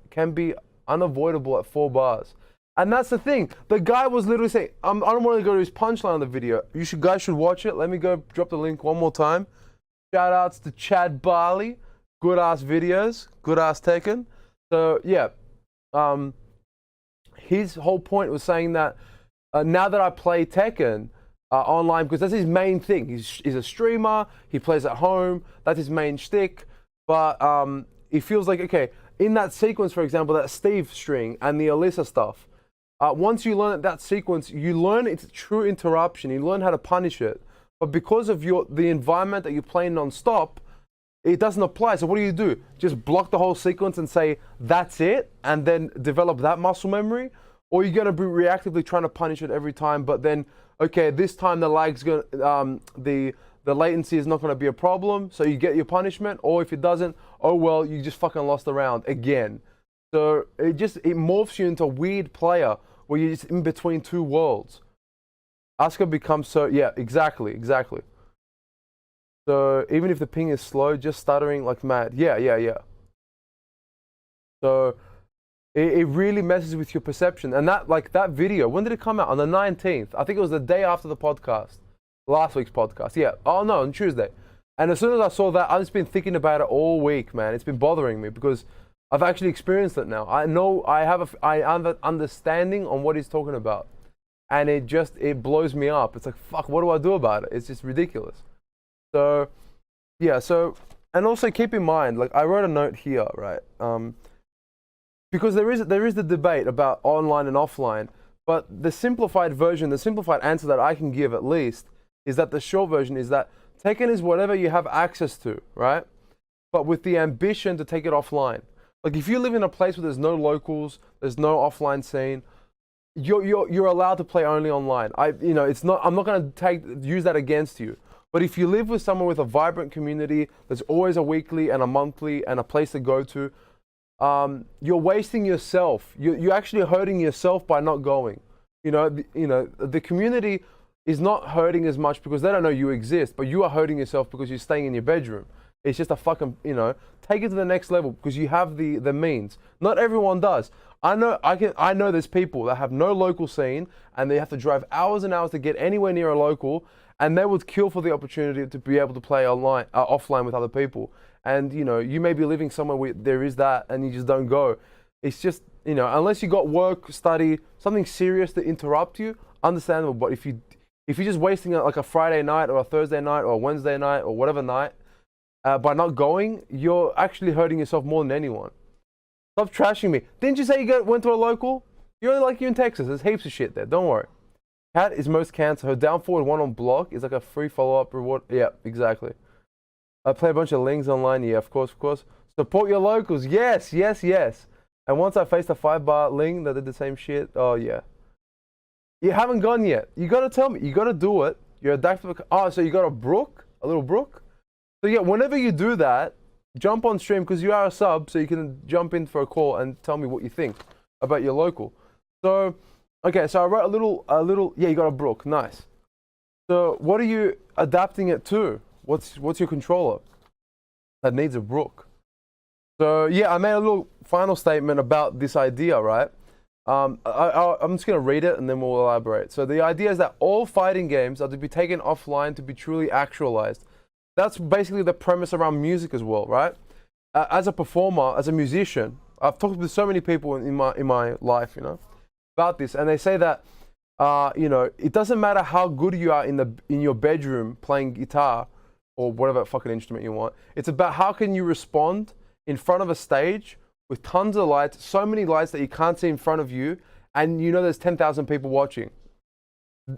can be unavoidable at 4 bars. And that's the thing. The guy was literally saying, I don't want to go to his punchline on the video. Guys should watch it. Let me go drop the link one more time. Shout outs to Chad Barley. Good ass videos. Good ass Tekken. So yeah, his whole point was saying that now that I play Tekken online, because that's his main thing. He's a streamer. He plays at home. That's his main shtick. But he feels like, okay, in that sequence, for example, that Steve string and the Alyssa stuff, once you learn that sequence, you learn its true interruption. You learn how to punish it. But because of the environment that you're playing non-stop, it doesn't apply. So what do? Just block the whole sequence and say, that's it? And then develop that muscle memory? or you're gonna be reactively trying to punish it every time. But then, okay, this time the lag's gonna the latency is not gonna be a problem, so you get your punishment. Or if it doesn't, oh well, you just fucking lost the round again. So it morphs you into a weird player where you're just in between two worlds. Asuka becomes so, yeah, exactly. So even if the ping is slow, just stuttering like mad. Yeah. So it really messes with your perception. And that video, when did it come out? On the 19th. I think it was the day after the podcast. Last week's podcast. Yeah. Oh no, on Tuesday. And as soon as I saw that, I've just been thinking about it all week, man. It's been bothering me because I've actually experienced it now. I know I have an understanding on what he's talking about. And it blows me up. It's like, fuck, what do I do about it? It's just ridiculous. So, yeah, and also keep in mind, like I wrote a note here, right? Because there is the debate about online and offline, but the simplified version, the simplified answer that I can give at least, is that the short version is that Tekken is whatever you have access to, right? But with the ambition to take it offline. Like if you live in a place where there's no locals, there's no offline scene, you're allowed to play only online. I'm not going to use that against you. But if you live with someone with a vibrant community, there's always a weekly and a monthly and a place to go to, you're wasting yourself. You're actually hurting yourself by not going. The community is not hurting as much because they don't know you exist, but you are hurting yourself because you're staying in your bedroom. It's just a fucking, take it to the next level because you have the means. Not everyone does. I know there's people that have no local scene and they have to drive hours and hours to get anywhere near a local, and they would kill for the opportunity to be able to play offline with other people. And you may be living somewhere where there is that and you just don't go. It's just, unless you got work, study, something serious to interrupt you, understandable. But if you're just wasting like a Friday night or a Thursday night or a Wednesday night or whatever night by not going, you're actually hurting yourself more than anyone. Stop trashing me. Didn't you say you went to a local? You're in Texas. There's heaps of shit there. Don't worry. Cat is most cancer. Her down forward one on block is like a free follow-up reward. Yeah, exactly. I play a bunch of lings online. Yeah, of course. Support your locals. Yes. And once I faced a 5-bar ling that did the same shit, oh yeah. You haven't gone yet. You gotta tell me. You gotta do it. You're adaptable. Oh, so you got a little brook? So yeah, whenever you do that, jump on stream because you are a sub, so you can jump in for a call and tell me what you think about your local. So, okay, so I wrote a little. Yeah, you got a brook. Nice. So, what are you adapting it to? What's your controller that needs a brook? So yeah, I made a little final statement about this idea, right? I'm just gonna read it and then we'll elaborate. So the idea is that all fighting games are to be taken offline to be truly actualized. That's basically the premise around music as well, right? As a performer, as a musician, I've talked with so many people in my life, about this, and they say that, it doesn't matter how good you are in your bedroom playing guitar or whatever fucking instrument you want. It's about how can you respond in front of a stage with tons of lights, so many lights that you can't see in front of you, and there's 10,000 people watching.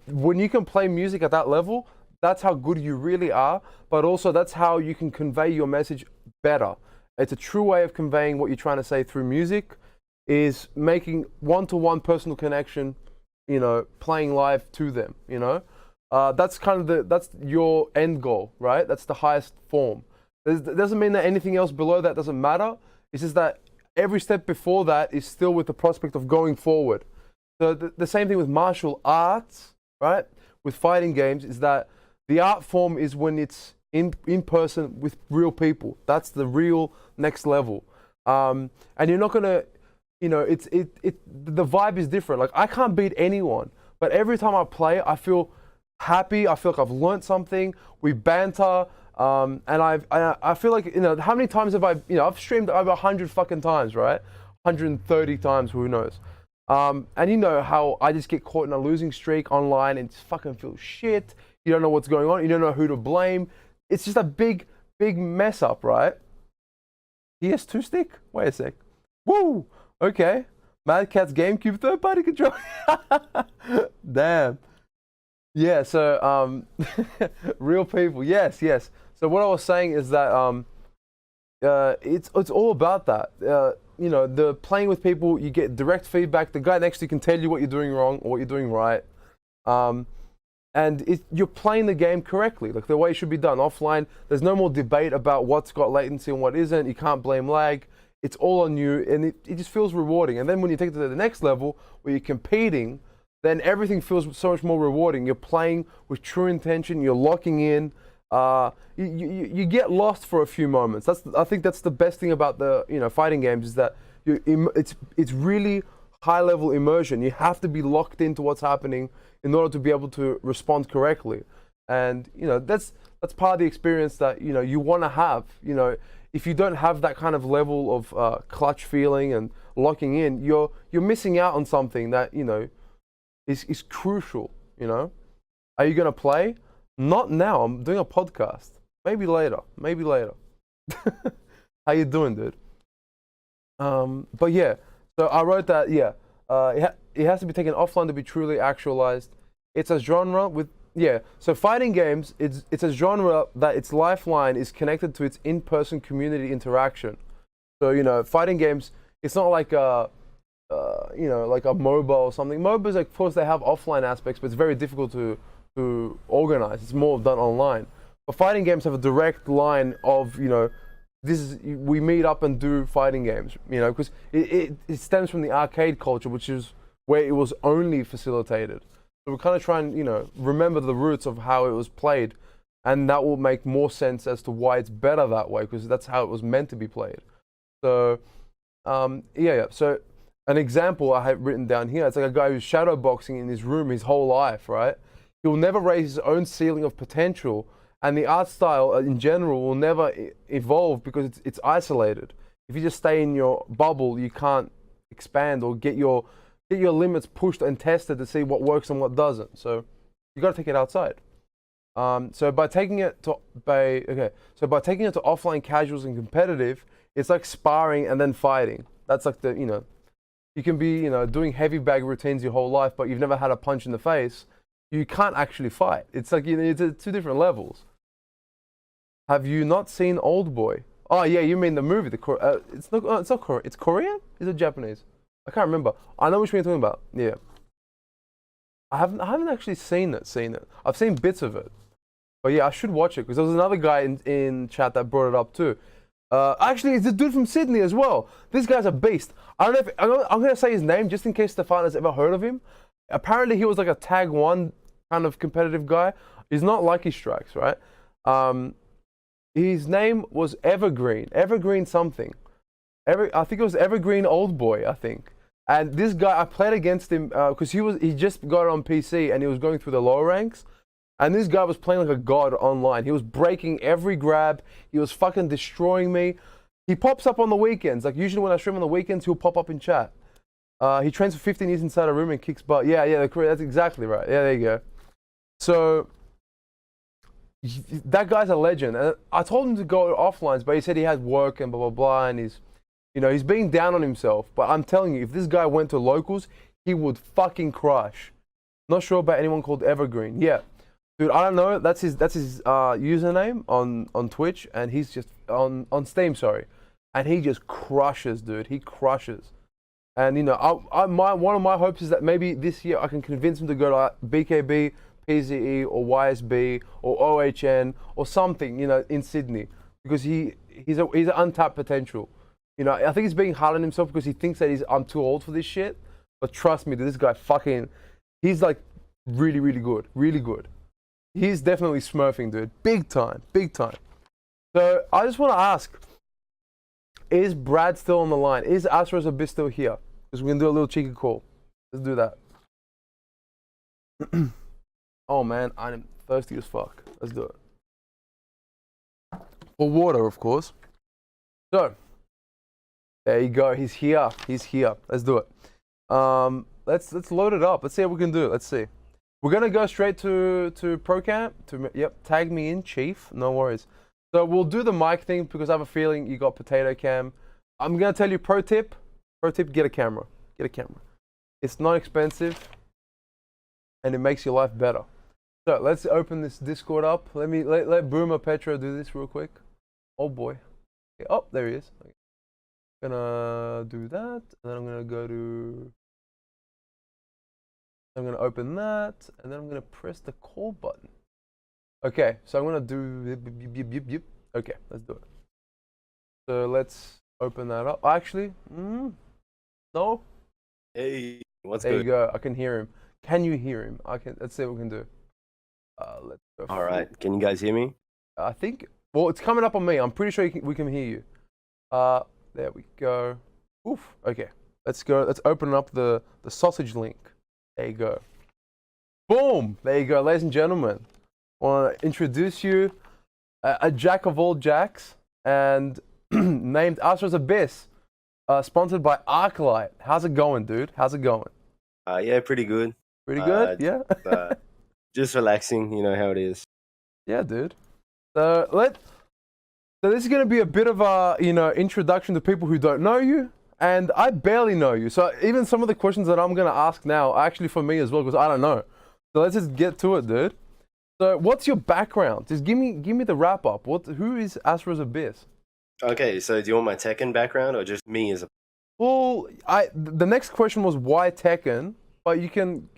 When you can play music at that level, that's how good you really are, but also that's how you can convey your message better. It's a true way of conveying what you're trying to say through music, is making one-to-one personal connection, playing live to them, That's that's your end goal, right? That's the highest form. It doesn't mean that anything else below that doesn't matter. It's just that every step before that is still with the prospect of going forward. So the same thing with martial arts, right? With fighting games is that the art form is when it's in person with real people. That's the real next level. And you're not gonna, the vibe is different. Like I can't beat anyone, but every time I play, I feel happy. I feel like I've learned something. We banter, and I feel like how many times have I've streamed over 100 fucking times, right? 130 times, who knows? And how I just get caught in a losing streak online and just fucking feel shit. You don't know what's going on. You don't know who to blame. It's just a big mess up, right? PS2 stick? Wait a sec. Woo! Okay. Mad Cat's GameCube third-party controller. Damn. Yeah, so, real people. Yes. So what I was saying is that it's all about that. you know, the playing with people, you get direct feedback. The guy next to you can tell you what you're doing wrong or what you're doing right. And you're playing the game correctly, like the way it should be done. Offline, there's no more debate about what's got latency and what isn't. You can't blame lag. It's all on you, and it just feels rewarding. And then when you take it to the next level, where you're competing, then everything feels so much more rewarding. You're playing with true intention. You're locking in. You get lost for a few moments. I think that's the best thing about the fighting games, is that it's really high level immersion. You have to be locked into what's happening in order to be able to respond correctly. And that's part of the experience that you want to have. If you don't have that kind of level of clutch feeling and locking in, you're missing out on something that is crucial. Are you gonna play? Not now. I'm doing a podcast. Maybe later. How you doing, dude? But yeah. So I wrote that. Yeah. It has to be taken offline to be truly actualized. It's a genre with So fighting games, it's a genre that its lifeline is connected to its in-person community interaction. So fighting games, it's not like like a MOBA or something. MOBAs, of course, they have offline aspects, but it's very difficult to organize. It's more done online. But fighting games have a direct line of we meet up and do fighting games. Because it stems from the arcade culture, which is where it was only facilitated. So we're kind of trying, remember the roots of how it was played, and that will make more sense as to why it's better that way, because that's how it was meant to be played. So, So an example I have written down here, it's like a guy who's shadowboxing in his room his whole life, right? He will never raise his own ceiling of potential, and the art style in general will never evolve because it's isolated. If you just stay in your bubble, you can't expand or get your limits pushed and tested to see what works and what doesn't. So you got to take it outside. So by taking it to offline casuals and competitive, it's like sparring and then fighting. That's like you can be doing heavy bag routines your whole life, but you've never had a punch in the face. You can't actually fight. It's like it's at two different levels. Have you not seen Old Boy? Oh yeah, you mean the movie? It's not Korean. It's Korean? Is it Japanese? I can't remember. I know which one you're talking about. Yeah. I haven't actually seen it. I've seen bits of it. But yeah, I should watch it, because there was another guy in chat that brought it up too. Actually, it's a dude from Sydney as well. This guy's a beast. I don't know if I'm gonna say his name just in case Stefan has ever heard of him. Apparently, he was like a tag 1 kind of competitive guy. He's not Lucky Strikes, right? His name was Evergreen something. I think it was Evergreen Old Boy, I think. And this guy, I played against him because he just got it on PC and he was going through the lower ranks. And this guy was playing like a god online. He was breaking every grab. He was fucking destroying me. He pops up on the weekends. Like usually when I stream on the weekends, he'll pop up in chat. He trains for 15 years inside a room and kicks butt. Yeah, that's exactly right. Yeah, there you go. So that guy's a legend. And I told him to go offlines, but he said he had work and blah, blah, blah. And he's being down on himself. But I'm telling you, if this guy went to locals, he would fucking crush. Not sure about anyone called Evergreen. Yeah. Dude, I don't know. That's his username on Twitch, and he's just on Steam, sorry. And he just crushes, dude. He crushes. And one of my hopes is that maybe this year I can convince him to go to BKB, PZE, or YSB, or OHN, or something, in Sydney, because he's an untapped potential. I think he's being hard on himself because he thinks that I'm too old for this shit. But trust me, this guy he's like really, really good, really good. He's definitely smurfing, dude. Big time, big time. So I just want to ask, is Brad still on the line? Is AsurasAbyss still here? Because we're going to do a little cheeky call. Let's do that. Oh man, I'm thirsty as fuck. Let's do it. For water, of course. So, there you go. He's here. He's here. Let's do it. Let's load it up. Let's see what we can do. Let's see. We're gonna go straight to ProCamp. Tag me in, Chief. No worries. So we'll do the mic thing because I have a feeling you got potato cam. I'm gonna tell you pro tip. Get a camera. Get a camera. It's not expensive, and it makes your life better. So let's open this Discord up. Let Boomer Petro do this real quick. Oh boy. Oh, there he is. Gonna do that, and then I'm gonna go to. I'm gonna open that, and then I'm gonna press the call button. Okay, so I'm gonna do. Okay, let's do it. So let's open that up. Actually, no. Hey, what's There you good? go. I can hear him. Can you hear him? I can. Let's see what we can do. Let's go. All right, can you guys hear me? I think. Well, it's coming up on me. I'm pretty sure we can hear you. There we go. Oof. Okay. Let's go. Let's open up the sausage link. There you go. Boom. There you go, ladies and gentlemen. I want to introduce you a jack of all jacks and named AsurasAbyss, sponsored by Arclight. How's it going, dude? How's it going? Yeah, pretty good. Pretty good. Yeah. Just relaxing, you know how it is. Yeah, dude. So this is going to be a bit of a introduction to people who don't know you, and I barely know you. So even some of the questions that I'm going to ask now are actually for me as well, because I don't know. So let's just get to it, dude. So what's your background? Just give me the wrap up. Who is AsurasAbyss? Okay, so do you want my Tekken background or just me as a... Well, the next question was why Tekken, but you can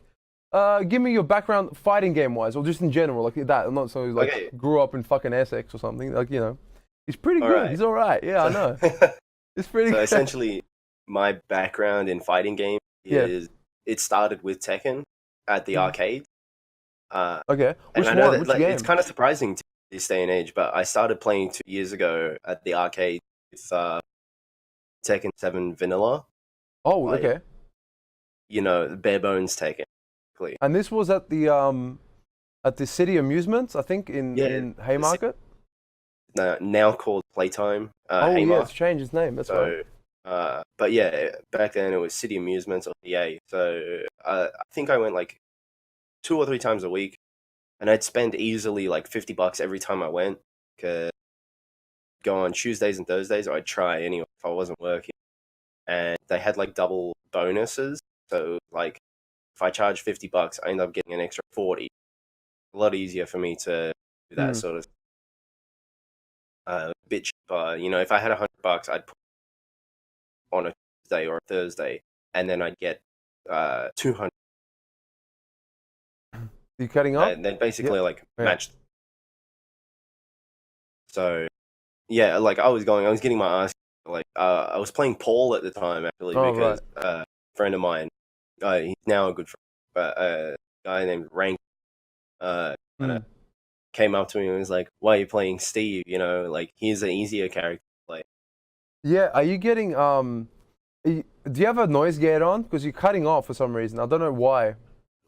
give me your background fighting game wise, or just in general, like that. I'm not so like Okay. grew up in fucking Essex or something, like He's pretty All good. right. He's all right. Yeah, I know. It's pretty So good. essentially, my background in fighting games is it started with Tekken at the arcade. Okay. And Which I know one? that Which like, game? it's kind of surprising to this day and age, but I started playing 2 years ago at the arcade with Tekken 7 Vanilla. Oh, like, okay. You know, bare bones Tekken. basically. And this was at the City Amusements, I think, in Haymarket. Now called Playtime. Oh yeah, Haymarket. it's changed its name. That's right. So, but yeah, back then it was City Amusements or EA. So I think I went like 2 or 3 times a week, and I'd spend easily like $50 every time I went. Cause go on Tuesdays and Thursdays, or I'd try anyway if I wasn't working, and they had like double bonuses. So like if I charge $50, I end up getting an extra 40. A lot easier for me to do that sort of bit cheaper. You know, if I had $100, I'd put on a Tuesday or a Thursday, and then I'd get 200. You cutting up? And then basically like Yeah. matched. So yeah, like I was getting my ass like I was playing Paul at the time actually Oh, because a friend of mine, he's now a good friend, but a guy named Rank kinda came up to me and was like, "Why are you playing Steve? You know, like he's an easier character to play." Yeah. Are you getting do you have a noise gate on? Because you're cutting off for some reason. I don't know why.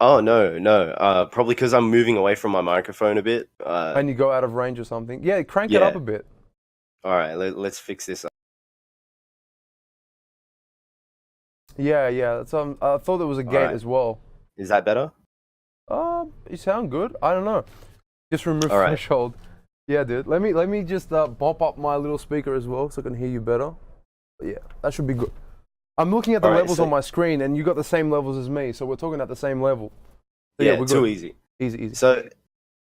Oh no, probably because I'm moving away from my microphone a bit. And you go out of range or something. Yeah, crank it Yeah. up a bit. All right, let's fix this up. Yeah. That's, I thought there was a gate Alright. as well. Is that better? You sound good. I don't know. Just remove Alright. threshold. Yeah, dude. Let me just bump up my little speaker as well so I can hear you better. But yeah, that should be good. I'm looking at the Alright, levels so- on my screen, and you got the same levels as me, so we're talking at the same level. So Yeah, we're too good. easy. Easy. So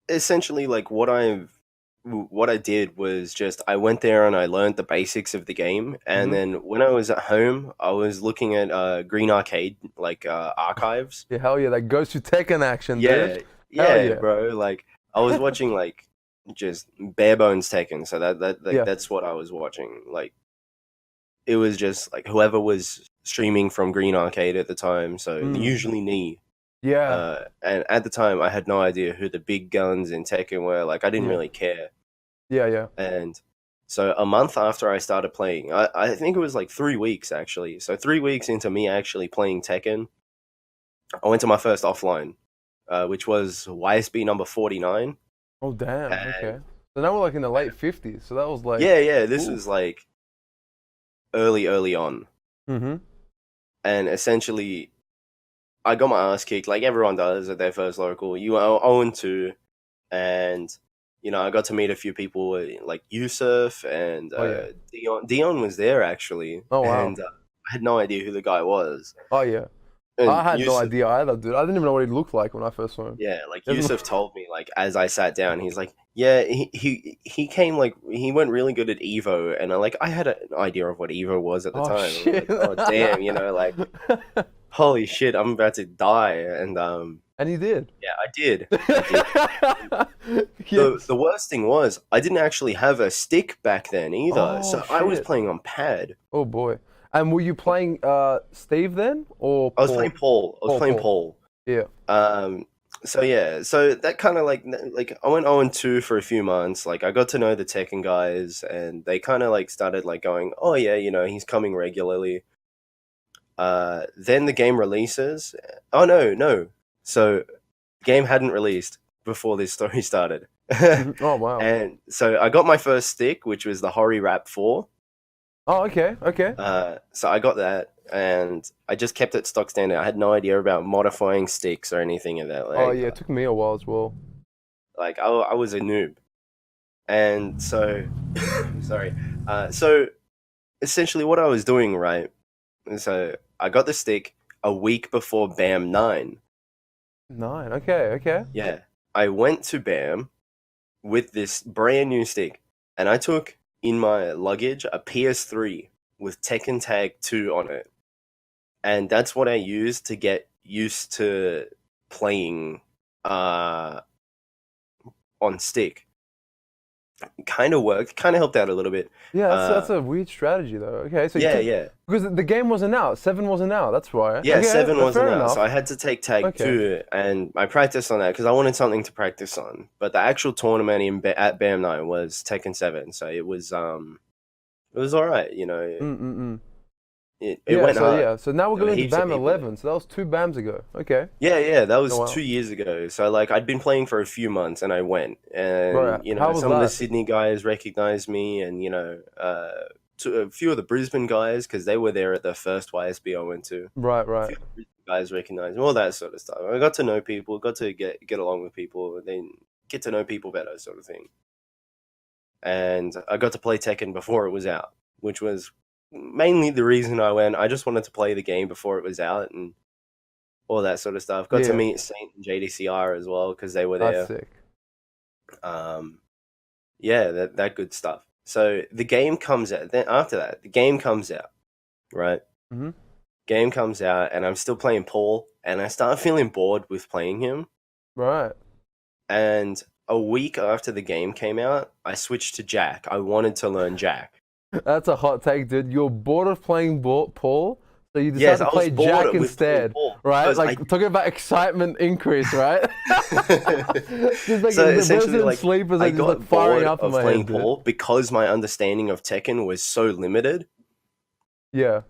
essentially, like what I did was just I went there and I learned the basics of the game, and Mhm. then when I was at home, I was looking at Green Arcade like archives. Yeah, hell yeah, that goes to Tekken action, Yeah, dude. yeah, Hell yeah. bro. Like I was watching like just bare bones Tekken, so Yeah. that's what I was watching. Like it was just like whoever was streaming from Green Arcade at the time, so usually me. Yeah. And at the time, I had no idea who the big guns in Tekken were. Like, I didn't Yeah. really care. Yeah. And so a month after I started playing, I think it was like 3 weeks actually. So 3 weeks into me actually playing Tekken, I went to my first offline, which was YSB number 49. Oh damn. And- Okay. So now we're like in the late 50s. So that was like. Yeah. This Ooh. was like early on. Mm-hmm. And essentially, I got my ass kicked like everyone does at their first local. You are 0-2, and you know I got to meet a few people like Yusuf and Oh, yeah. Dion. Dion was there actually. Oh, wow. And I had no idea who the guy was. Oh yeah. And I had no Yusuf- idea either, dude. I didn't even know what he looked like when I first saw him. Yeah, like Doesn't- Yusuf told me, like as I sat down, he's like, yeah, he came like he went really good at Evo, and I had an idea of what Evo was at the Oh, time. I was shit. like, oh damn, like holy shit, I'm about to die, and And he did. yeah, I did. Yes. The worst thing was I didn't actually have a stick back then either, Oh, so I was shit. playing on pad. Oh boy. And were you playing Steve then, or I was Paul? playing Paul. I was playing Paul. Yeah. So yeah, so that kind of like I went 0-2 for a few months. Like I got to know the Tekken guys, and they kind of like started like going, oh yeah, he's coming regularly. Then the game releases. Oh no. So game hadn't released before this story started. Oh wow. And so I got my first stick, which was the Hori Rap 4. Oh okay. So I got that, and I just kept it stock standard. I had no idea about modifying sticks or anything of that. Oh yeah, it took me a while as well. Like I was a noob, and so sorry. So essentially, what I was doing, right? So I got the stick a week before BAM 9. 9. Okay. Yeah, I went to BAM with this brand new stick, and I took in my luggage a PS3 with Tekken Tag 2 on it, and that's what I used to get used to playing on stick. Kind of worked, kind of helped out a little bit. Yeah, that's a weird strategy though. Okay, so Yeah. because the game wasn't out, 7 wasn't out. That's why. Yeah, Okay, 7 wasn't fair out, enough. so I had to take Tag Okay. 2, and I practiced on that because I wanted something to practice on. But the actual tournament at BAM 9 was Tekken 7, so it was alright, It Yeah, went so hard. yeah, so now we're There were going to heaps of BAM people 11. So that was 2 BAMs ago. Okay. Yeah, that was Oh, wow. 2 years ago. So like I'd been playing for a few months, and I went, and Right. How was some of the that? Sydney guys recognized me, and a few of the Brisbane guys because they were there at the first YSB I went to. Right. A few of the Brisbane guys recognized me, all that sort of stuff. I got to know people, got to get along with people, and then get to know people better, sort of thing. And I got to play Tekken before it was out, which was mainly the reason I went. I just wanted to play the game before it was out and all that sort of stuff. Got to Yeah. meet Saint and JDCR as well because they were there. That's sick. Yeah, that good stuff. So the game comes out. Then after that, the game comes out, right? Mhm. Game comes out, and I'm still playing Paul, and I start feeling bored with playing him. Right. And a week after the game came out, I switched to Jack. I wanted to learn Jack. That's a hot take, dude. You're bored of playing Paul, so you Yes, decided I to play was bored Jack with playing instead, Paul, right? because Like talking about excitement increase, right? Just like So the essentially, Resident like, Sleepers I are just got like firing bored up in of my playing head, dude. Paul because my understanding of Tekken was so limited. Yeah.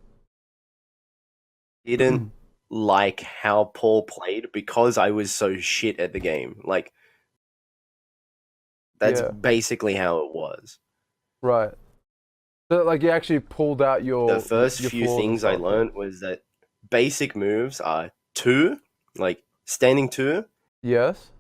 Didn't like how Paul played because I was so shit at the game. Like, that's Yeah. basically how it was. Right. So like you actually pulled out your The first your few flaws and things I stuff, yeah. learned was that basic moves are 2, like standing 2, Yes.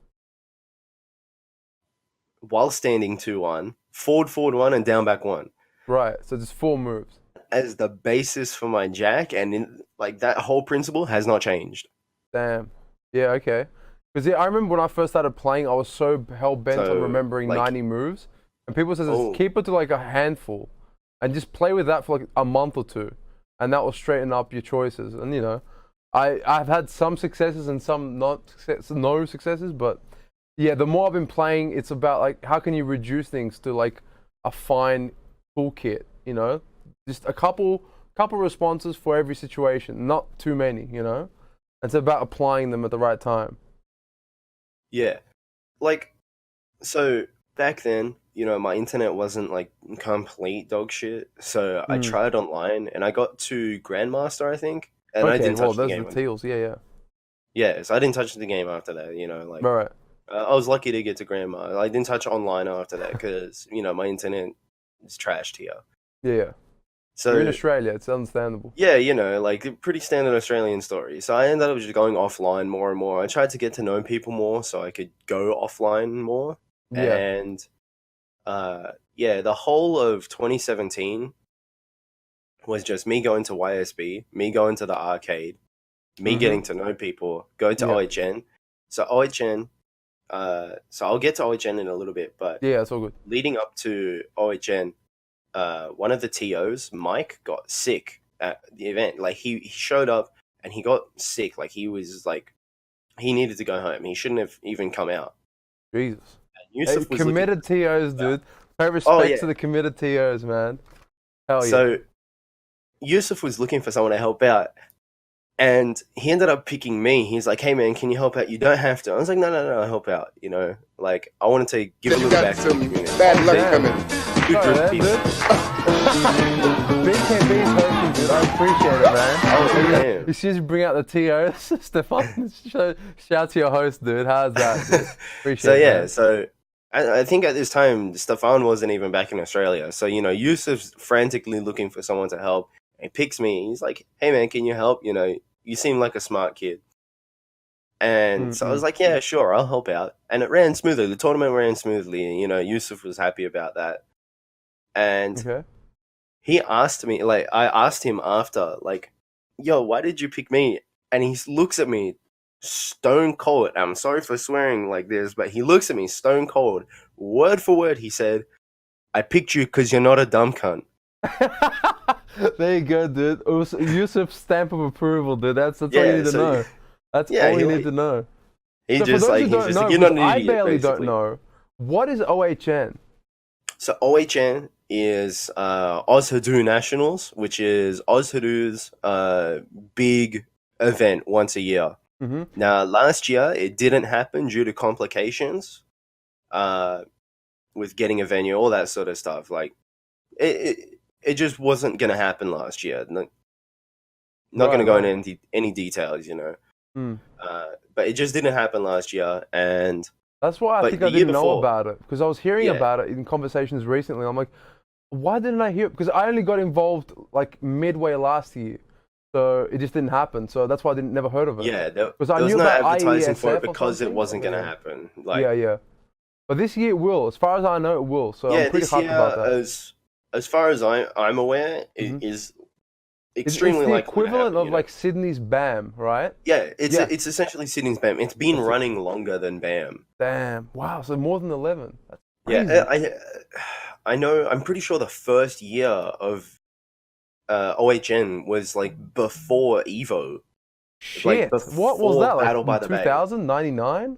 while standing 2-1, forward 1, and down back 1. Right. So just 4 moves. As the basis for my Jack, and that whole principle has not changed. Damn. Yeah, okay. Because I remember when I first started playing, I was so hell bent on So, remembering like- 90 moves, and people said Oh. just keep it to like a handful, and just play with that for like a month or 2, and that will straighten up your choices. And I've had some successes and some no successes, but yeah, the more I've been playing, it's about like how can you reduce things to like a fine toolkit, just a couple responses for every situation, not too many, It's about applying them at the right time. Yeah. Like, so back then, my internet wasn't like complete dog shit. So I tried online, and I got to Grandmaster, I think, and I didn't touch the those game. are the teals. Yeah. Yeah, so I didn't touch the game after that. Right. I was lucky to get to Grandma. I didn't touch online after that because my internet is trashed here. Yeah. So You're in Australia. It's understandable. yeah, like a pretty standard Australian story. So I ended up just going offline more and more. I tried to get to know people more so I could go offline more. Yeah. And the whole of 2017 was just me going to YSB, me going to the arcade, me getting to know people, go to OHN. So OHN, so I'll get to OHN in a little bit, but Yeah, it's all good. leading up to OHN, one of the TOs, Mike, got sick at the event. Like he showed up and he got sick. Like he was like, he needed to go home. He shouldn't have even come out. Jesus. And Hey, Yusuf was committed TOs, dude. Pay respect Oh, yeah. to the committed TOs, man. Hell yeah. So Yusuf was looking for someone to help out, and he ended up picking me. He's like, "Hey man, can you help out? You don't have to." I was like, "No, I'll help out." You know, like I wanted to give a You little got back to the some community. bad luck Damn. coming. Good Oh, group yeah, of people. dude. BKB's hosting, dude. I appreciate it, man. Oh, damn. As soon as you bring out the TOs, Stefan, shout to your host, dude. How's that, dude? Appreciate So it, yeah, man. so I think at this time Stefan wasn't even back in Australia. So you know, Yusuf's frantically looking for someone to help. He picks me. He's like, "Hey man, can you help? You know, you seem like a smart kid." And so I was like, "Yeah, sure, I'll help out." And it ran smoothly. The tournament ran smoothly. And, you know, Yusuf was happy about that. And Okay. he asked me, like, I asked him after, like, "Yo, why did you pick me?" And he looks at me stone cold. I'm sorry for swearing like this, but he looks at me stone cold. Word for word, he said, "I picked you because you're not a dumb cunt." There you go, dude. Yusuf's stamp of approval, dude. That's all Yeah, you need to so- know. That's yeah, all he you like- need to know. He So just for those like, who he's don't just know, like, "You're not an 'cause I idiot," barely basically. don't know. What is OHN? So OHN is Oz Hadoop Nationals, which is Oz Hadoop's big event once a year. Mm-hmm. Now, last year it didn't happen due to complications with getting a venue, all that sort of stuff. Like it just wasn't gonna happen last year. Not Right, gonna go right. into any details, you know. Mm. But it just didn't happen last year, and That's why I But think the I year didn't know before- about it, because I was hearing Yeah. about it in conversations recently. I'm like, why didn't I hear it? Because I only got involved like midway last year, so it just didn't happen. So that's why I never heard of it. yeah, there Because I was knew no about advertising for IESF it or because it something, wasn't or- gonna happen. Like, yeah. But this year it will. As far as I know, it will. So yeah, I'm pretty this hyped year, about that. as far as I'm aware, it Mhm. is It's extremely the likely to equivalent happen, of you know? like Sydney's BAM, right? Yeah, it's Yeah. it's essentially Sydney's BAM. It's been That's it. running longer than BAM. Damn. Wow. So more than 11. That's crazy. Yeah, I know. I'm pretty sure the first year of OHN was like before Evo. Shit. What was before that? Like Battle by the Bay. 2099?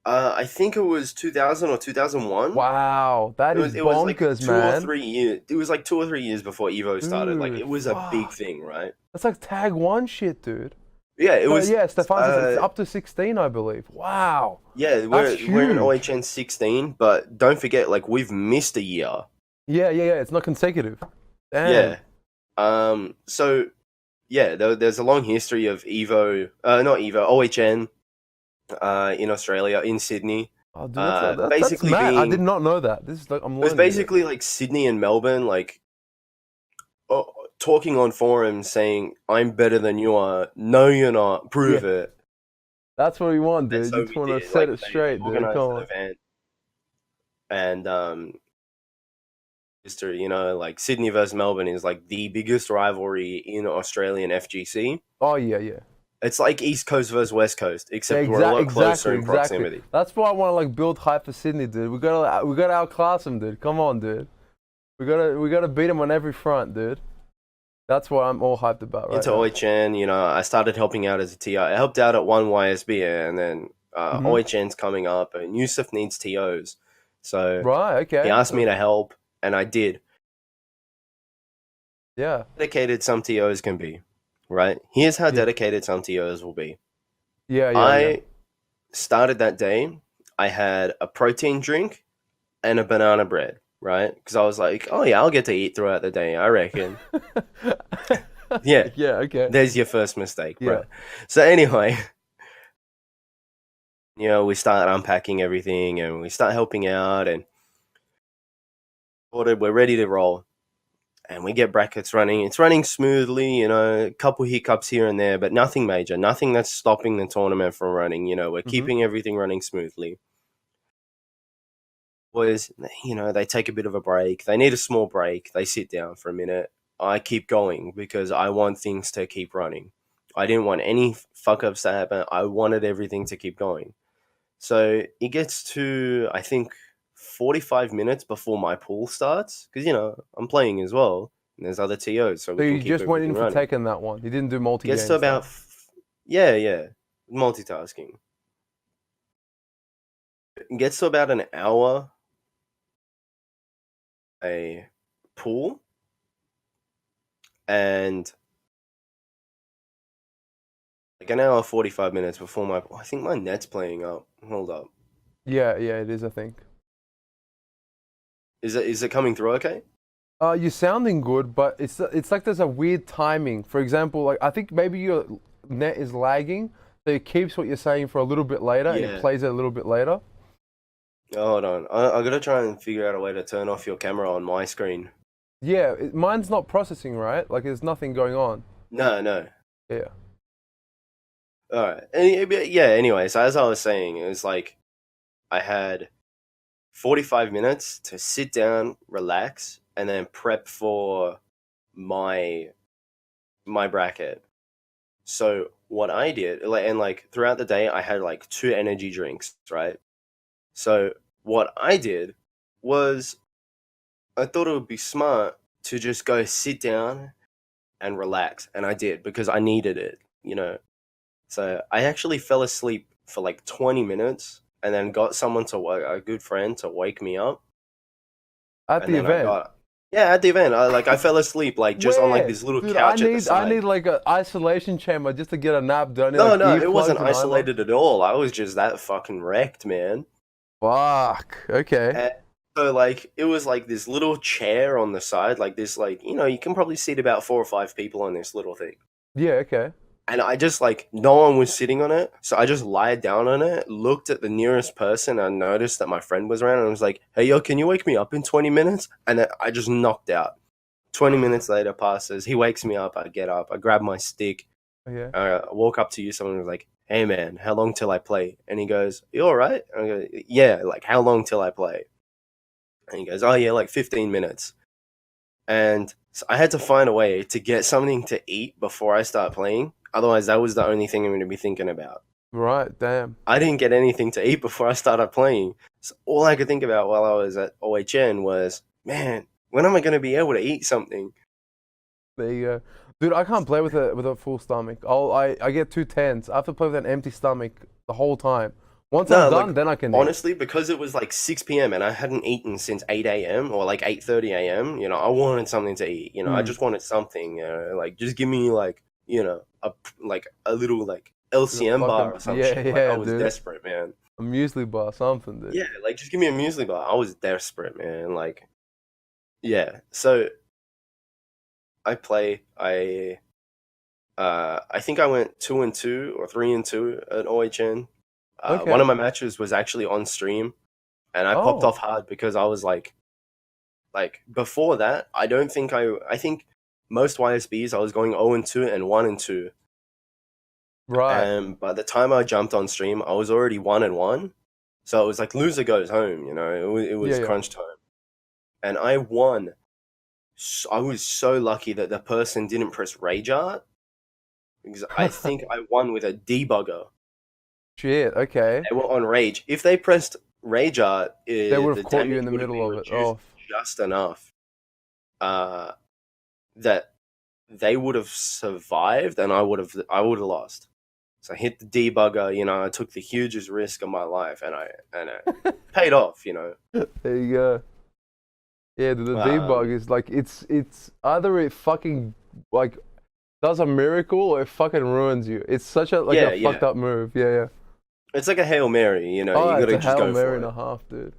I think it was 2000 or 2001. Wow. That is It was like bonkers, 2 or man. 3 years. It was like 2 or 3 years before Evo started. Like Dude, it was a big fuck. thing, right? That's like tag one shit, dude. Yeah, it was. Yeah, Stefan says it's uh, up to 16, I believe. Wow. Yeah, we're That's in huge. OHN 16, but don't forget, like we've missed a year. Yeah. It's not consecutive. Damn. Yeah. So yeah, there's a long history of Evo, not Evo, OHN, in Australia, in Sydney. Oh, dude, that's basically mad. I being- did not know that. This is like I'm It was learning. basically like Sydney and Melbourne, like talking on forums saying, "I'm better than you are." No, you're not. Prove it. That's what we want, And dude. so You just we want to did. set Like, it they straight, dude. organised Come an on. event, and history, you know, like Sydney versus Melbourne is like the biggest rivalry in Australian FGC. Oh yeah. It's like East Coast versus West Coast, except we're a lot closer in proximity. That's why I want to like build hype for Sydney, dude. We gotta outclass them, dude. Come on, dude. We gotta beat them on every front, dude. That's what I'm all hyped about right Into now. OHN, you know, I started helping out as a TO. I helped out at one YSB, and then Mhm. OHN's coming up, and Yusuf needs TOs. So Right. Okay. he asked me to help, and I did. Yeah. Dedicated some TOs can be, right? Here's how Yeah. dedicated some TOs will be. Yeah. I started that day. I had a protein drink and a banana bread, right? Because I was like, oh yeah, I'll get to eat throughout the day, I reckon. Yeah, Yeah. Okay. there's your first mistake, bro. Yeah. So anyway, you know, we start unpacking everything and we start helping out, and we're ready to roll. And we get brackets running. It's running smoothly, you know, a couple hiccups here and there, but nothing major, nothing that's stopping the tournament from running. You know, we're Mhm. keeping everything running smoothly. Boys, you know, they take a bit of a break. They need a small break. They sit down for a minute. I keep going because I want things to keep running. I didn't want any fuck ups to happen. I wanted everything to keep going. So it gets to, I think, 45 minutes before my pool starts. Because, I'm playing as well. And there's other TOs, so So we can you keep just went everything in for running. Tekken that one. You didn't do multi-game Gets to about, stuff. yeah, multitasking. It gets to about an hour, a pool, and like an hour 45 minutes before I think my net's playing up. Hold up. Yeah, it is, I think. Is it coming through okay? You're sounding good, but it's like there's a weird timing. For example, like I think maybe your net is lagging, so it keeps what you're saying for a little bit later, and it Yeah. plays it a little bit later. Hold on. I gotta try and figure out a way to turn off your camera on my screen. Yeah, mine's not processing, right? Like there's nothing going on. No. Yeah. Alright. Yeah, anyway, so as I was saying, it was like I had 45 minutes to sit down, relax, and then prep for my bracket. So what I did, like throughout the day, I had like 2 energy drinks, right? So what I did was I thought it would be smart to just go sit down and relax, and I did because I needed it, So I actually fell asleep for like 20 minutes, and then got someone a good friend to wake me up. At And the then event. at the event, I fell asleep like just on like this little Dude, couch at the side. I need like an isolation chamber just to get a nap done. No, like, it wasn't earplugs and eye isolated at all. I was just that fucking wrecked, man. Fuck. Okay. And so like it was like this little chair on the side, like this, like you can probably seat about 4 or 5 people on this little thing. Yeah. Okay. And I just like no one was sitting on it, so I just lied down on it, looked at the nearest person, and noticed that my friend was around, and I was like, "Hey, yo, can you wake me up in 20 minutes?" And then I just knocked out. 20 minutes later passes. He wakes me up. I get up. I grab my stick. Okay. I walk up to you. Someone was like, "Hey, man, how long till I play?" And he goes, "You all right?" And I go, "Yeah, like how long till I play?" And he goes, "Oh yeah, like 15 minutes." And so I had to find a way to get something to eat before I start playing. Otherwise, that was the only thing I'm going to be thinking about. Right. Damn. I didn't get anything to eat before I started playing. So all I could think about while I was at OHN was, man, when am I going to be able to eat something? There you go. Dude, I can't play with a full stomach. I get too tense. I have to play with an empty stomach the whole time. Once I'm done, then I can eat. Honestly, because it was like 6 p.m. and I hadn't eaten since 8 a.m. or like 8:30 a.m., I wanted something to eat. I just wanted something, like just give me like, a little like LCM bar or some shit. Like, I was dude. desperate, man. A muesli bar, something, dude. Yeah, like just give me a muesli bar. I was desperate, man. Like, yeah. So I play. I think I went 2-2 or 3-2 at OHN. Okay. One of my matches was actually on stream, and I popped off hard because I was like before that, I think most YSBs I was going 0-2 and 1-2. Right. And by the time I jumped on stream, I was already 1-1. So it was like loser goes home, It was crunch time. And I won. I was so lucky that the person didn't press Rage Art, because I think I won with a debugger. Shit, okay. They were on Rage. If they pressed Rage Art, They would have caught you in the middle of it. Oh. Just enough that they would have survived, and I would have lost. So I hit the debugger. I took the hugest risk of my life, and I paid off. There you go. Yeah, the debug is like it's either it fucking like does a miracle or it fucking ruins you. It's such a fucked up move. Yeah. It's like a Hail Mary, you Oh, gotta it's a just go Hail Mary for and it. a half, dude.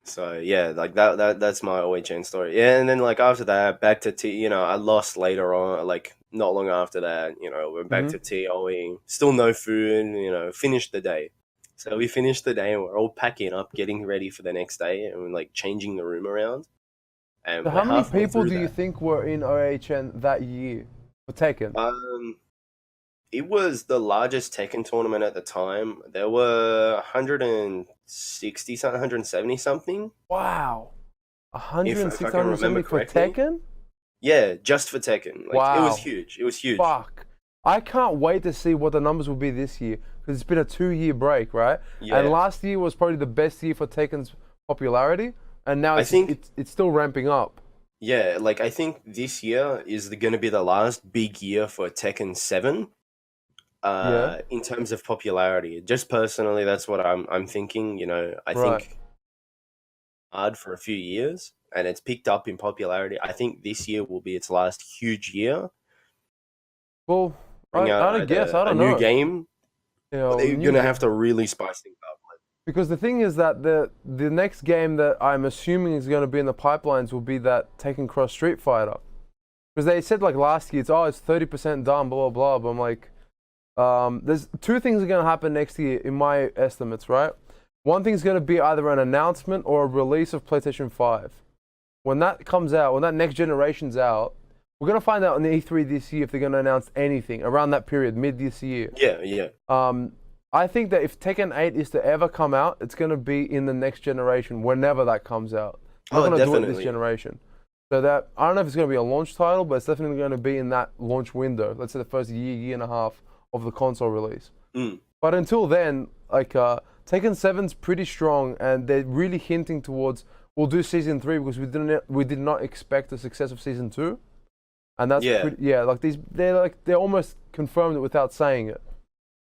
So yeah, like that's my OHN story. Yeah, and then like after that, back to T. I lost later on, like not long after that. We're back to TOing. Still no food. Finished the day. So we finished the day, and we're all packing up, getting ready for the next day, and we're like changing the room around. And So how many people do you think were in OHN that year for Tekken? It was the largest Tekken tournament at the time. There were 160 something, 170 something. Wow. 160, if I can remember 170 for correctly. Tekken? Yeah, just for Tekken. Like, Wow. It was huge. It was huge. Fuck. I can't wait to see what the numbers will be this year because it's been a 2-year break, right? Yeah. And last year was probably the best year for Tekken's popularity, and now I it's, think- it's still ramping up. Yeah, like I think this year is going to be the last big year for Tekken 7. In terms of popularity. Just personally, that's what I'm thinking. You know, I Right. think hard for a few years, and it's picked up in popularity. I think this year will be its last huge year. Well, Bring out I guess I a don't new know. game. You know, They're new gonna game. have to really spice things up. Because the thing is that the next game that I'm assuming is going to be in the pipelines will be that Tekken Cross Street Fighter. Because they said like last year, it's 30% done, blah, blah, blah. But I'm like, there's two things are going to happen next year in my estimates, right? One thing's going to be either an announcement or a release of PlayStation 5. When that comes out, when that next generation's out, we're going to find out on the E3 this year if they're going to announce anything around that period, mid this year. Yeah. I think that if Tekken 8 is to ever come out, it's going to be in the next generation, whenever that comes out. They're not going to do it this definitely. generation. So that, I don't know if it's going to be a launch title, but it's definitely going to be in that launch window. Let's say the first year and a half of the console release. But until then, like Tekken 7's pretty strong, and they're really hinting towards we'll do season 3 because we did not expect the success of season 2, and that's they're almost confirmed it without saying it.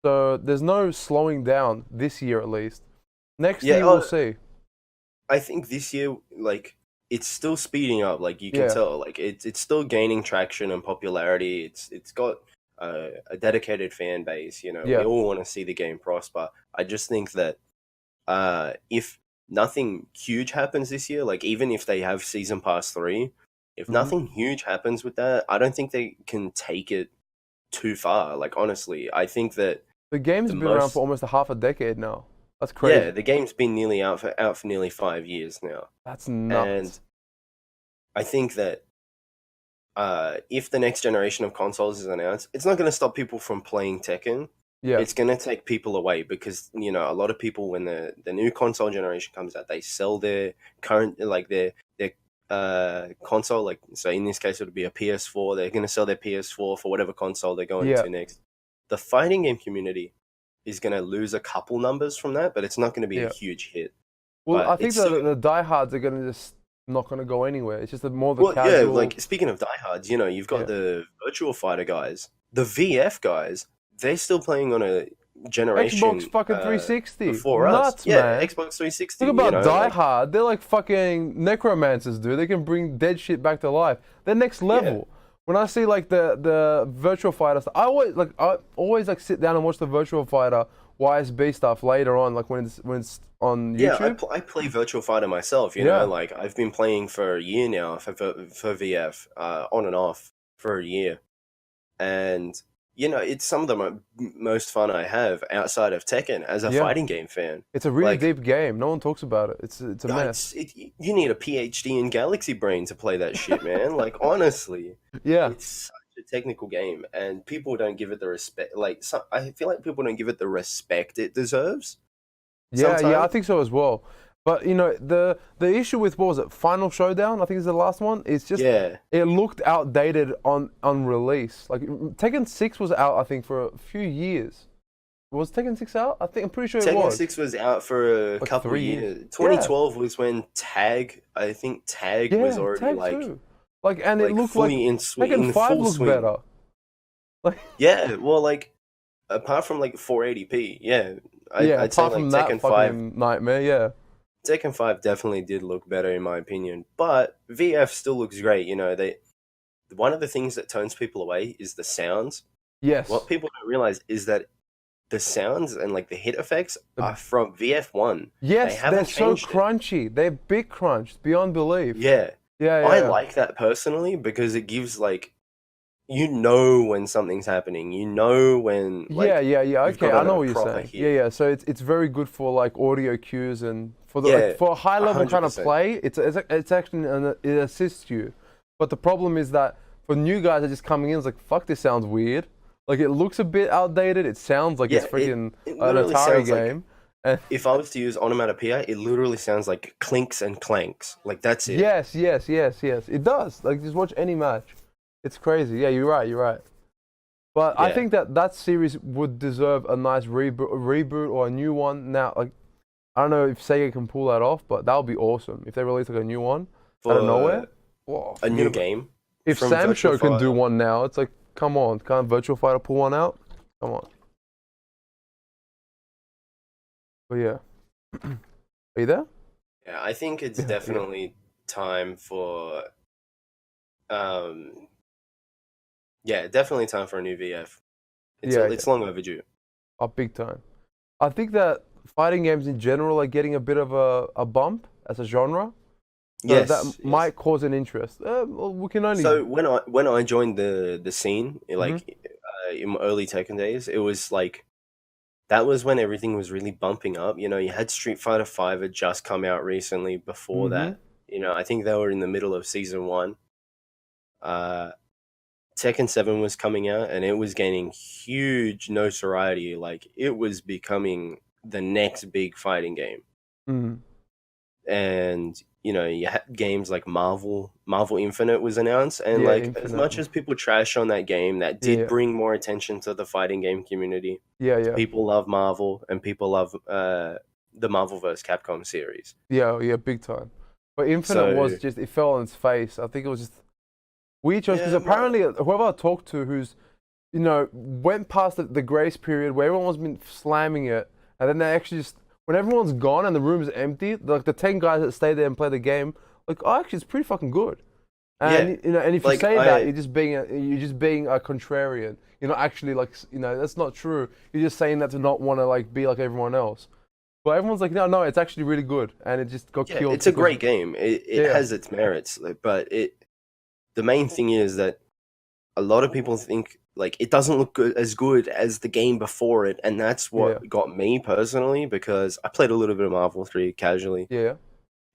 So there's no slowing down this year, at least. Next year we'll see. I think this year, like, it's still speeding up. Like you can tell, like it's still gaining traction and popularity. It's got a dedicated fan base. You know, we all want to see the game prosper. I just think that if nothing huge happens this year, like even if they have Season Pass 3, if nothing huge happens with that, I don't think they can take it too far. Like honestly, I think that the game's been around for almost a half a decade now. That's crazy. Yeah, the game's been nearly out for nearly 5 years now. That's nuts. And I think that if the next generation of consoles is announced, it's not going to stop people from playing Tekken. Yeah. It's going to take people away because, you know, a lot of people, when the new console generation comes out, they sell their current, like their console. Like, so in this case, it would be a PS4. They're going to sell their PS4 for whatever console they're going to next. The fighting game community is going to lose a couple numbers from that, but it's not going to be a huge hit. Well, But I think it's still- the diehards are going to just not going to go anywhere. It's just more the casual. Yeah, like speaking of diehards, you know, you've got the Virtual Fighter guys, the VF guys. They're still playing on a generation Xbox fucking 360. before Nuts, us. Yeah, man. Xbox 360. Talk about you know, Die Hard. They're like fucking necromancers, dude. They can bring dead shit back to life. They're next level. When I see like the Virtual Fighter stuff, I always sit down and watch the Virtual Fighter YSB stuff later on, like when it's on YouTube. Yeah, I play Virtual Fighter myself. You know, like I've been playing for a year now for VF, on and off for a year, and you know, it's some of the most fun I have outside of Tekken as a fighting game fan. It's a really Like, deep game. No one talks about it. It's a mess. You need a PhD in Galaxy Brain to play that shit, man. Like honestly, it's such a technical game, and people don't give it the respect. Like I feel like people don't give it the respect it deserves. Yeah, sometimes. I think so as well. But you know, the issue with, what was it, Final Showdown, I think is the last one. It's just it looked outdated on release. Like Tekken 6 was out, I think, for a few years. Was Tekken 6 out? I'm pretty sure it was. Tekken 6 was out for a couple 3 years. years. 2012 was when Tag was already Tag like too. Like, and it looked fully like in swing. Tekken 5 full looks swing. better. Like, Yeah, well, like apart from like 480p, I'd say apart like from Tekken that 5. fucking nightmare, Tekken 5 definitely did look better in my opinion, but VF still looks great. You know, one of the things that turns people away is the sounds. Yes. What people don't realize is that the sounds and like the hit effects are from VF1. Yes, they they're so changed it. crunchy. They're big crunched beyond belief. Yeah. Yeah. I like that personally because it gives like, you know when something's happening. You know when like yeah. you've Okay, got I know a what you're proper saying. hit. Yeah. So it's very good for like audio cues and for the for a high level kind of 100%. play. It's actually it assists you. But the problem is that for new guys that are just coming in, it's like, fuck, this sounds weird. Like it looks a bit outdated. It sounds like it's freaking it an literally Atari sounds like game. if I was to use onomatopoeia, it literally sounds like clinks and clanks. Like that's it. Yes, yes, yes, yes. It does. Like just watch any match. It's crazy. Yeah, you're right. You're right. But I Yeah. think that series would deserve a nice reboot or a new one. Now, like I don't know if Sega can pull that off, but that would be awesome if they release like a new one out of For nowhere. Whoa, a new game. If from Sam Virtua Show can do Fighter. one now, it's like, come on, can't Virtual Fighter pull one out? Come on. But yeah, are you there? Yeah, I think it's Yeah, yeah. definitely time for definitely time for a new VF. It's long overdue. Oh, big time. I think that fighting games in general are getting a bit of a bump as a genre. So Yes. that yes. might cause an interest. Well, we can only. So when I joined the scene, like Mm-hmm. in my early Tekken days, it was like that was when everything was really bumping up. You know, you had Street Fighter V had just come out recently. Before Mm-hmm. that, you know, I think they were in the middle of season 1. Tekken 7 was coming out, and it was gaining huge notoriety. Like it was becoming the next big fighting game. Mm-hmm. And you know, you had games like Marvel Infinite was announced, and Yeah, like as Infinite. much as people trash on that game, that did Yeah. bring more attention to the fighting game community. Yeah. People love Marvel, and people love the Marvel vs. Capcom series. Yeah, big time. But Infinite was So just, it fell on its face. I think it was just weird choice because yeah, apparently whoever I talked to who's, went past the grace period where everyone was been slamming it, and then they actually just, when everyone's gone and the room's empty, like the 10 guys that stay there and play the game, like, oh, actually, it's pretty fucking good. And and if you like say that, you're just being a contrarian. You're not actually like, that's not true. You're just saying that to not want to like be like everyone else. But everyone's like, no, it's actually really good, and it just got killed. it's a because- great game. It has its merits, but the main thing is that a lot of people think like it doesn't look as good as the game before it, and that's what got me personally, because I played a little bit of Marvel 3 casually. Yeah.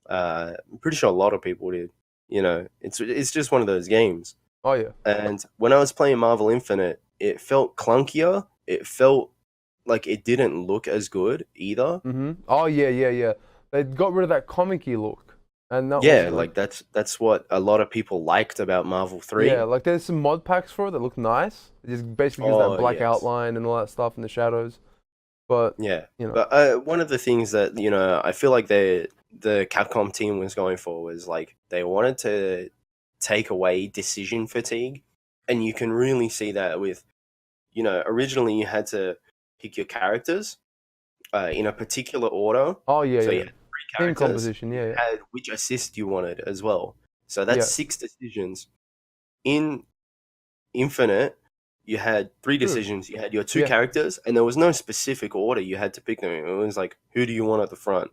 I'm pretty sure a lot of people did. You know, it's just one of those games. Oh yeah. And when I was playing Marvel Infinite, it felt clunkier. It felt like it didn't look as good either. Mm-hmm. Oh yeah. They got rid of that comic-y look, and that Yeah, was, like that's what a lot of people liked about Marvel 3. Yeah, like there's some mod packs for it that look nice. It just basically gives that Oh, black yes. outline and all that stuff in the shadows. But Yeah, you know. but one of the things that I feel like the Capcom team was going for was like they wanted to take away decision fatigue, and you can really see that with originally you had to pick your characters in a particular order. Oh yeah, So yeah. you had 3 Team characters. composition, yeah. You had which assist you wanted as well. So that's 6 decisions. In Infinite, you had 3 decisions. You had your 2 Yeah. characters, and there was no specific order you had to pick them in. It was like, who do you want at the front?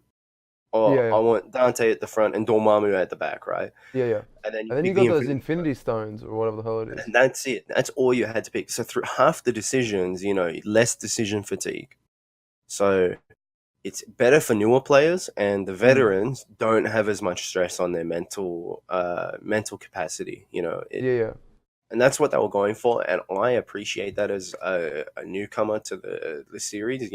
Oh, Yeah. I want Dante at the front and Dormammu at the back, right? Yeah. And then And then you pick got the those Infinity Stones or whatever the hell it is. and that's it. That's all you had to pick. So through half the decisions, less decision fatigue. So it's better for newer players, and the veterans don't have as much stress on their mental capacity. Yeah. And that's what they were going for, and I appreciate that as a newcomer to the series.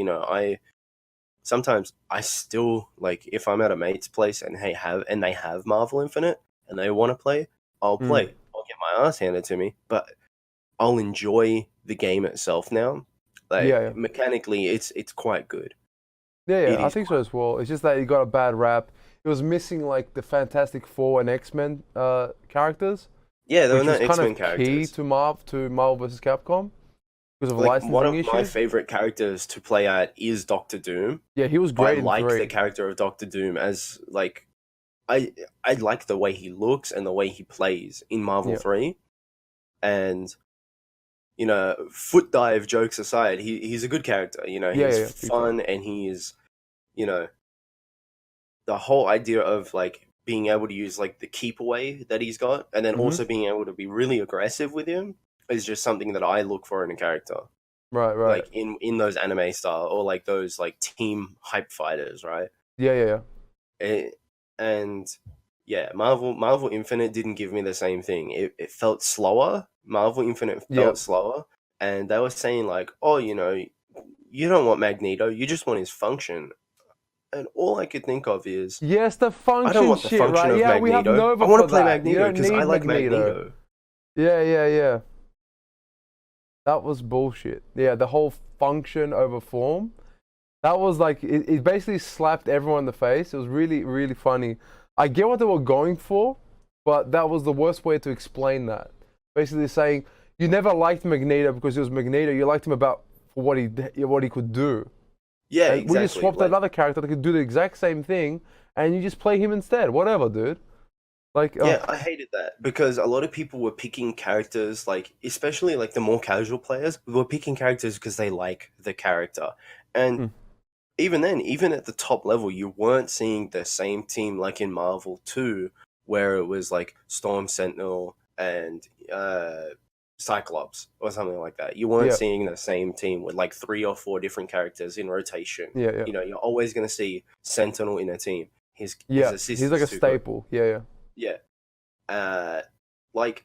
Sometimes I still like, if I'm at a mate's place and they have Marvel Infinite and they want to play, I'll play. I'll get my ass handed to me, but I'll enjoy the game itself now. Like Yeah. mechanically, it's quite good. Yeah, It I is think so as well. It's just that it got a bad rap. It was missing like the Fantastic Four and X-Men characters, Yeah, there were which no was kind X-Men of key characters. to Marvel vs. Capcom because of Like licensing one of issues. my favorite characters to play at is Doctor Doom. Yeah, he was I great in like 3. the character of Doctor Doom as like I like the way he looks and the way he plays in Marvel Yeah. 3. And foot dive jokes aside, he's a good character. He's Yeah, big fun, and he is, the whole idea of like being able to use like the keep away that he's got, and then Mhm. also being able to be really aggressive with him is just something that I look for in a character. Right. Like in those anime style, or like those like team hype fighters, right? Yeah. And yeah, Marvel Infinite didn't give me the same thing. It felt slower. Marvel Infinite felt Yep. slower, and they were saying like, oh, you don't want Magneto, you just want his function. And all I could think of is, Yes, the I don't function want the shit, function right? of Yeah, we have Magneto. Nova I want for to play that. You Magneto don't because I need like Magneto. Yeah. That was bullshit. Yeah, the whole function over form. That was like, it basically slapped everyone in the face. It was really, really funny. I get what they were going for, but that was the worst way to explain that. Basically saying, you never liked Magneto because he was Magneto. You liked him about for what he could do. Yeah, And we just exactly. swapped Like, another character that could do the exact same thing, and you just play him instead. Whatever, dude. Like, yeah, I hated that because a lot of people were picking characters, like especially like the more casual players were picking characters because they like the character, and Hmm. even then, even at the top level, you weren't seeing the same team like in Marvel 2, where it was like Storm Sentinel and Cyclops or something like that. You weren't Yeah. seeing the same team with like 3 or 4 different characters in rotation. Yeah. You know, you're always going to see Sentinel in a team. His Yeah, assist he's like a is too good. staple. Yeah. Yeah. Like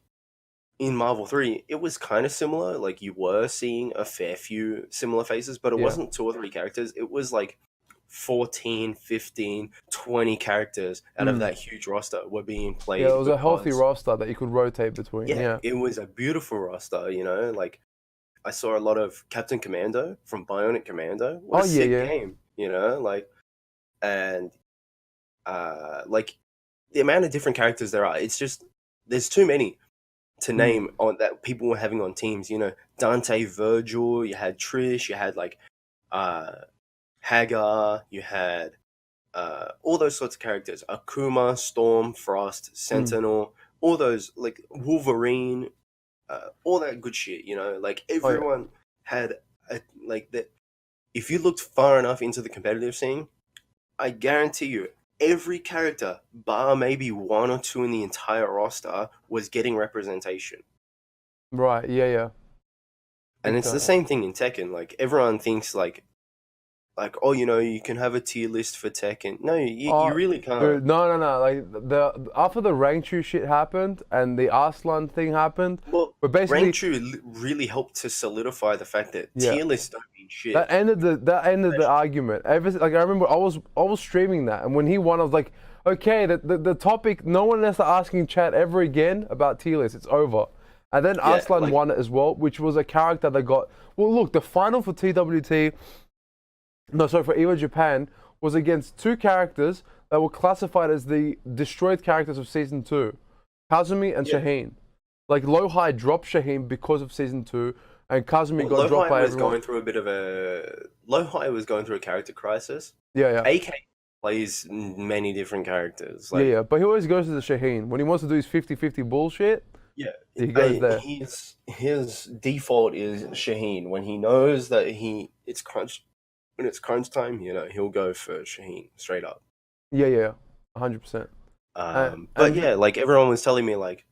in Marvel 3, it was kind of similar. Like you were seeing a fair few similar faces, but it Yeah. wasn't 2 or 3 characters. It was like 14, 15, 20 characters out of that huge roster were being played. Yeah, it was a healthy because- roster that you could rotate between. Yeah. it was a beautiful roster, you know. Like I saw a lot of Captain Commando from Bionic Commando. What a sick game, you know, like, and like the amount of different characters there are, it's just there's too many to name on that people were having on teams. You know, Dante, Virgil, you had Trish, you had like Hagar, you had all those sorts of characters. Akuma, Storm, Frost, Sentinel, all those, like Wolverine, all that good shit, you know? Like everyone had like that. If you looked far enough into the competitive scene, I guarantee you every character, bar maybe 1 or 2 in the entire roster, was getting representation. Right. Yeah. And it's the same thing in Tekken. Like everyone thinks like, oh, you know, you can have a tier list for Tekken. No, you really can't. Dude, no. Like after the Rangchu shit happened and the Arslan thing happened, Well, but basically Rangchu really helped to solidify the fact that tier lists don't mean shit. that ended the argument. Like I remember I was streaming that, and when he won, I was like, okay, the topic, no one has to asking chat ever again about tier lists. It's over. And then Arslan won it as well, which was a character that got. Well, look, the final for TWT. No, sorry, for EVO Japan was against 2 characters that were classified as the destroyed characters of Season 2. Kazumi and Shaheen. Like, Lohai dropped Shaheen because of Season 2, and Kazumi got dropped by everyone. Lohai was going through a character crisis. Yeah. AK plays many different characters. Like, Yeah, but he always goes to the Shaheen. When he wants to do his 50-50 bullshit, he goes there. His default is Shaheen. When he knows that when it's crunch time, you know, he'll go for Shaheen straight up. Yeah, 100%. But yeah, like everyone was telling me, like,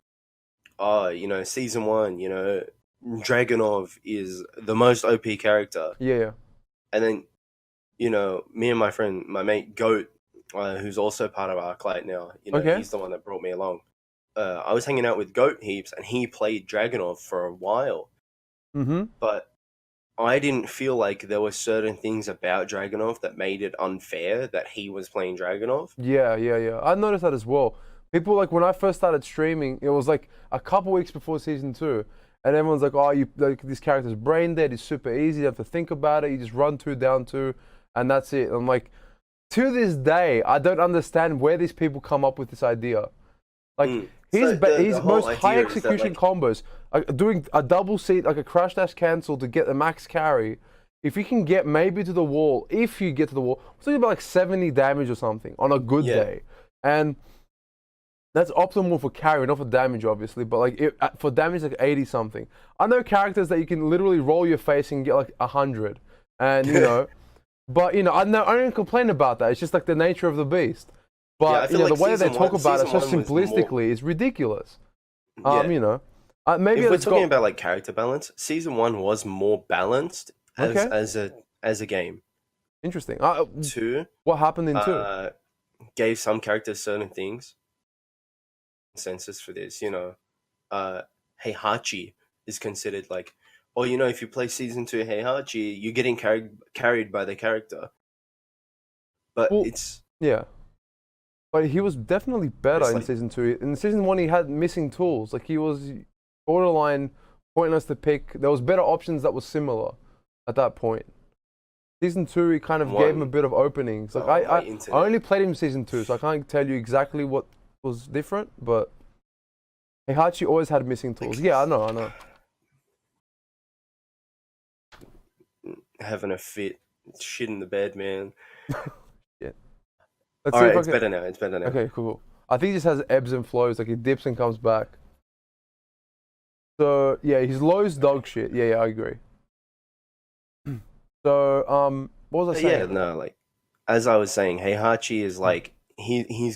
oh, you know, Season 1, you know, Dragunov is the most OP character. Yeah. And then, you know, me and my mate Goat, who's also part of Arclight now, you know, he's the one that brought me along. I was hanging out with Goat heaps, and he played Dragunov for a while. But I didn't feel like there were certain things about Dragunov that made it unfair that he was playing Dragunov. Yeah. I noticed that as well. People, like, when I first started streaming, it was like a couple weeks before Season 2, and everyone's like, oh, this character's brain dead, it's super easy, you have to think about it, you just run 2, down 2, and that's it. I'm like, to this day, I don't understand where these people come up with this idea. Like, his most high execution combos, doing a double seat, like a crash dash cancel to get the max carry. If you can get maybe to the wall, we're talking about like 70 damage or something on a good day. And that's optimal for carry, not for damage, obviously. But like for damage, like 80 something. I know characters that you can literally roll your face and get like 100, and you know. But you know, I don't complain about that. It's just like the nature of the beast. But you know, the way they talk about it so simplistically is ridiculous. You know, maybe if we're talking about like character balance, Season 1 was more balanced as a game. Interesting. 2. What happened in 2? Gave some characters certain things. Consensus for this, you know, Heihachi is considered like, oh, you know, if you play Season 2 Heihachi, you're getting carried by the character. but Well, it's Yeah. But he was definitely better It's in like- season 2. In season 1, he had missing tools. Like, he was borderline pointless to pick. There was better options that were similar at that point. Season 2, he kind of gave him a bit of openings. Like, Oh, my I internet. only played him season 2, so I can't tell you exactly what was different, but Heihachi always had missing tools. Yeah, I know. having a fit, shit in the bed, man. Let's All see right, if I it's can... better now. It's better now. Okay, cool. I think he just has ebbs and flows. Like, he dips and comes back. So, yeah, his low's dog shit. Yeah, I agree. So, what was I Yeah, saying? no, like as I was saying, Heihachi is like he's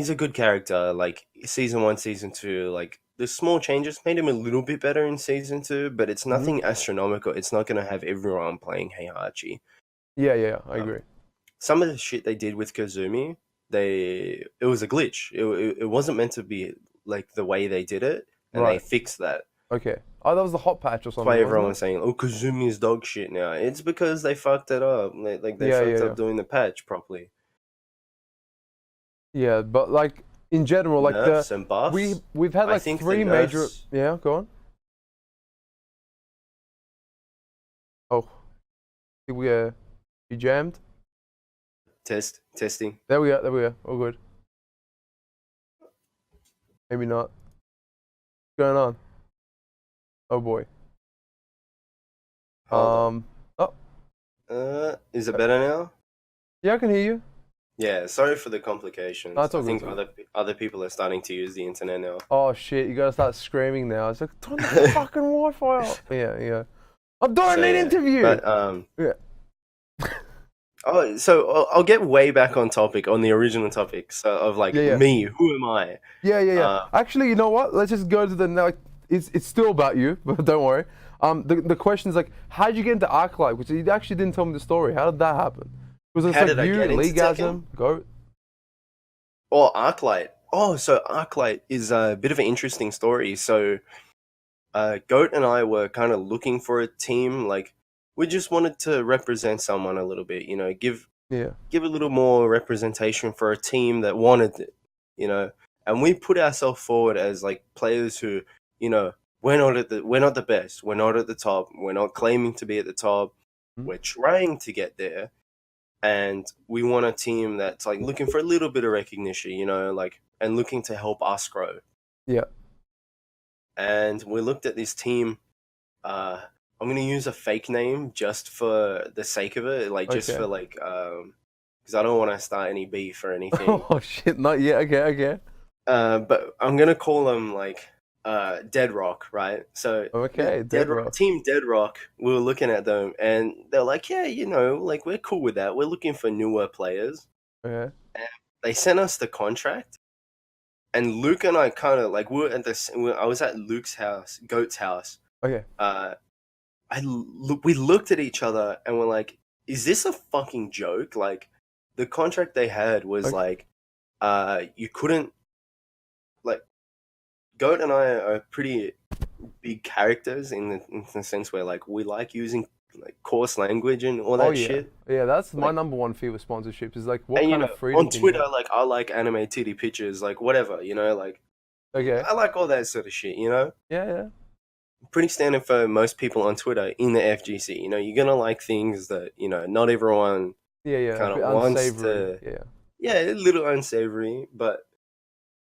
a good character. Like season 1, season 2, like the small changes made him a little bit better in season 2, but it's nothing astronomical. It's not gonna have everyone playing Heihachi. Yeah, I agree. Some of the shit they did with Kazumi, it was a glitch. It wasn't meant to be like the way they did it, and they Right. fixed that. Okay. Oh, that was the hot patch or That's something. why wasn't everyone it? was saying, "Oh, Kazumi is dog shit now." It's because they fucked it up. They Yeah, fucked yeah. up doing the patch properly. Yeah, but like in general, like Nerfs and buffs. we've had I like think the 3 major. nerfs- Yeah, go on. Oh, you jammed. Testing. There we are. All good. Maybe not. What's going on? Oh boy. Hold Oh, is it better now? yeah, I can hear you. Yeah. Sorry for the complications. No, it's all I think good. other people are starting to use the internet now. Oh shit, you gotta start screaming now. It's like turn the fucking Wi-Fi off. Yeah. I don't need interview. But Yeah. Oh, so I'll get way back on topic, on the original topic, so of like Yeah. me. Who am I? Yeah. Actually, you know what? Let's just go to the like. It's still about you, but don't worry. The question is like, how did you get into Arclight? Which you actually didn't tell me the story. How did that happen? Was it How like did I you, get into Leagueasm, Goat? Oh, Arclight. Oh, so Arclight is a bit of an interesting story. So, Goat and I were kind of looking for a team. Like, we just wanted to represent someone a little bit. You know, give Yeah. a little more representation for a team that wanted it. You know, and we put ourselves forward as like players who, you know, we're not the best. We're not at the top. We're not claiming to be at the top. Mhm. We're trying to get there. And we want a team that's like looking for a little bit of recognition, you know, like and looking to help us grow. Yeah. And we looked at this team. I'm gonna use a fake name just for the sake of it, like just Okay. for like because I don't want to start any beef or anything. Oh shit! Not yet. Okay. But I'm gonna call them like Dead Rock, right? So Okay, Dead Rock. Team Dead Rock. We were looking at them, and they're like, yeah, you know, like we're cool with that. We're looking for newer players. Okay. They sent us the contract, and Luke and I kind of like I was at Luke's house, Goat's house. Okay. We looked at each other and we're like, is this a fucking joke? Like, the contract they had was Okay. like, you couldn't like. Goat and I are pretty big characters in the sense where like we like using like coarse language and all that Oh yeah. shit. Yeah, that's my Like- number one fear with sponsorships is like what And you kind know, of freedom on can you Twitter, have? like I like anime titty pictures, like whatever, you know, like Okay. I like all that sort of shit, you know. Yeah. Pretty standard for most people on Twitter in the FGC. You know, you're gonna like things that you know not everyone Yeah. A kind bit of wants unsavory. to. Yeah. Yeah, a little unsavory, but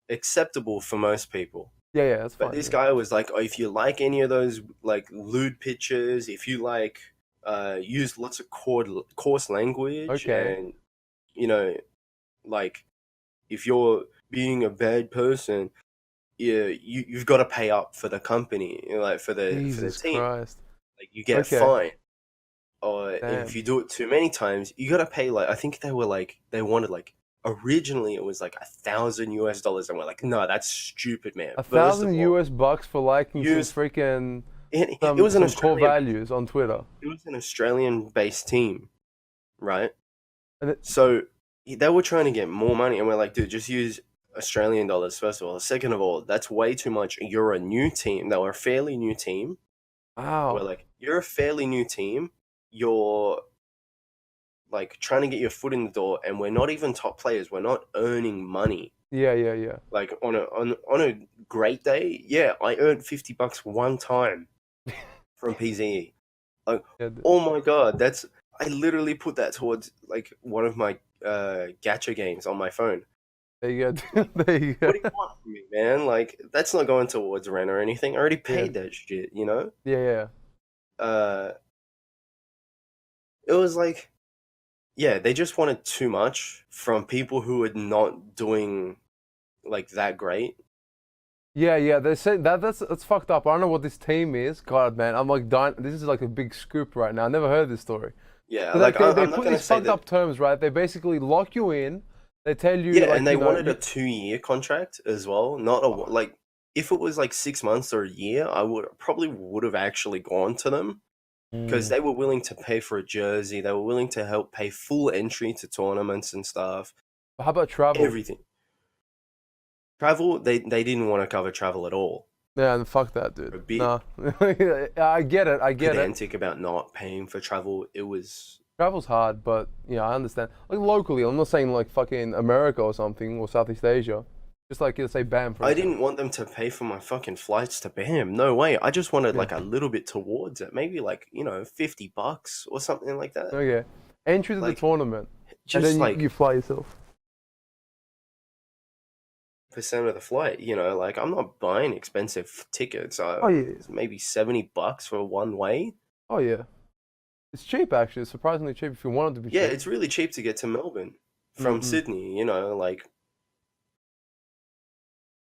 acceptable for most people. Yeah. That's fine. But this yeah. guy was like, oh, if you like any of those like lewd pictures, if you like use lots of coarse language, Okay. and you know, like if you're being a bad person, yeah, you've got to pay up for the company, you know, like for the Jesus team. Christ. Like you get Okay. a fine, or Damn. if you do it too many times, you got to pay. Like I think they wanted like originally it was like $1,000 and we're like, no, that's stupid, man. First of all, $1,000 for liking some use- freaking it some, was an some core Australian, values on Twitter. it was an Australian-based team, right? And it, So they were trying to get more money, and we're like, dude, just use Australian dollars first of all. Second of all, that's way too much. You're a new team. They were a fairly new team. wow. We're like, you're a fairly new team. You're like trying to get your foot in the door, and we're not even top players. We're not earning money. Yeah. Like on a great day, yeah, I earned $50 one time from PZE. Like, Yeah, oh my god, I literally put that towards like one of my gacha games on my phone. there you go. There you go. What do you want from me, man? Like, that's not going towards rent or anything. I already paid that shit, you know? Yeah. It was like, yeah, they just wanted too much from people who were not doing like that great. Yeah. They say that's fucked up. I don't know what this team is. God, man, I'm like dying. This is like a big scoop right now. I never heard this story. Yeah, So like they I'm not put gonna these say fucked that. up terms, right? They basically lock you in. They tell you, Yeah, like, and they you know, wanted a 2-year contract as well. Not a like if it was like 6 months or a year, I would have actually gone to them because they were willing to pay for a jersey. They were willing to help pay full entry to tournaments and stuff. How about travel? Everything. Travel, they didn't want to cover travel at all. Yeah, and fuck that, dude. A bit Nah, I get it. pedantic about not paying for travel. It was Travel's hard, but yeah, I understand. Like locally, I'm not saying like fucking America or something or Southeast Asia. Just like let's say BAM. For I example. didn't want them to pay for my fucking flights to BAM. No way. I just wanted like a little bit towards it. Maybe like, $50 or something like that. Okay, entry to the Like, tournament, and Just then like you fly yourself. percent of the flight, like I'm not buying expensive tickets. Oh yeah. It's maybe $70 for one way. Oh yeah. It's cheap actually. It's surprisingly cheap if you want it to be Yeah, cheap. it's really cheap to get to Melbourne from Sydney, like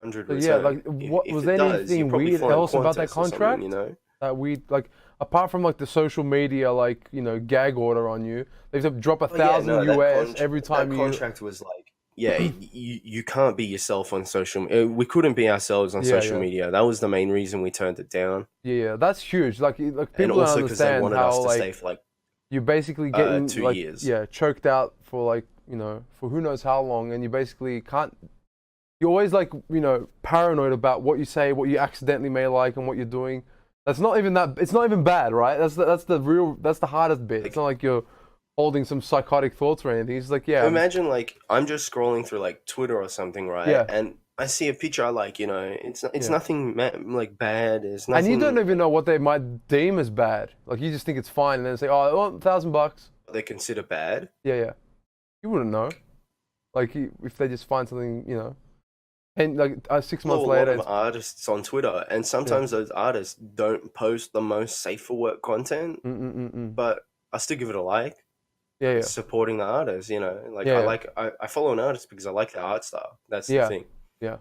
100 So return. yeah, like what If was it there does, anything you're probably weird flying else about Qantas that or something, contract? That we like apart from like the social media like gag order on you, they have to drop Oh, yeah, 1,000 no, that US every time that you. contract was like, yeah, you can't be yourself on social. We couldn't be ourselves on social media. That was the main reason we turned it down. Yeah, that's huge. Like And people don't also because they understand wanted how us to like stay for like you're basically getting 2 like years. choked out for like for who knows how long, and you basically can't. You're always like paranoid about what you say, what you accidentally may like, and what you're doing. That's not even that. It's not even bad, right? That's the hardest bit. It's not like you're holding some psychotic thoughts or anything. It's like Imagine like I'm just scrolling through like Twitter or something, right? Yeah. And I see a picture I like, it's nothing like bad. It's nothing. And you don't even know what they might deem as bad. Like you just think it's fine, and then say, "Oh, well, $1,000." They consider bad. Yeah. You wouldn't know. Like if they just find something, and like 6 months A later. lot of artists on Twitter, and sometimes those artists don't post the most safe for work content, but I still give it a like. Yeah. Supporting the artist, like Yeah. I follow an artist because I like the art style. That's the thing. Yeah.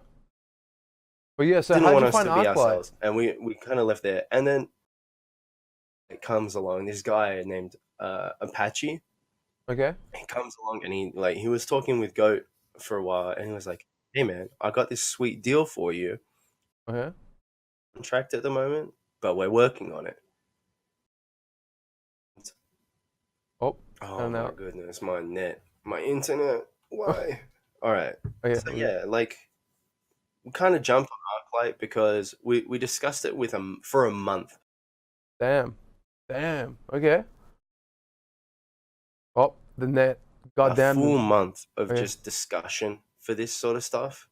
But yeah, so Didn't how'd want you us find to be Arclight? ourselves, and we kind of left there. And then it comes along this guy named Apache. Okay. He comes along and he was talking with Goat for a while, and he was like, "Hey man, I got this sweet deal for you. Okay. Contract at the moment, but we're working on it." Oh my no. goodness, my internet. Why? All right. Okay. So yeah, like we kind of jumped on Arclight because we discussed it with him for a month. Damn. Okay. Oh, the net. Goddamn. A full month of Okay. just discussion for this sort of stuff.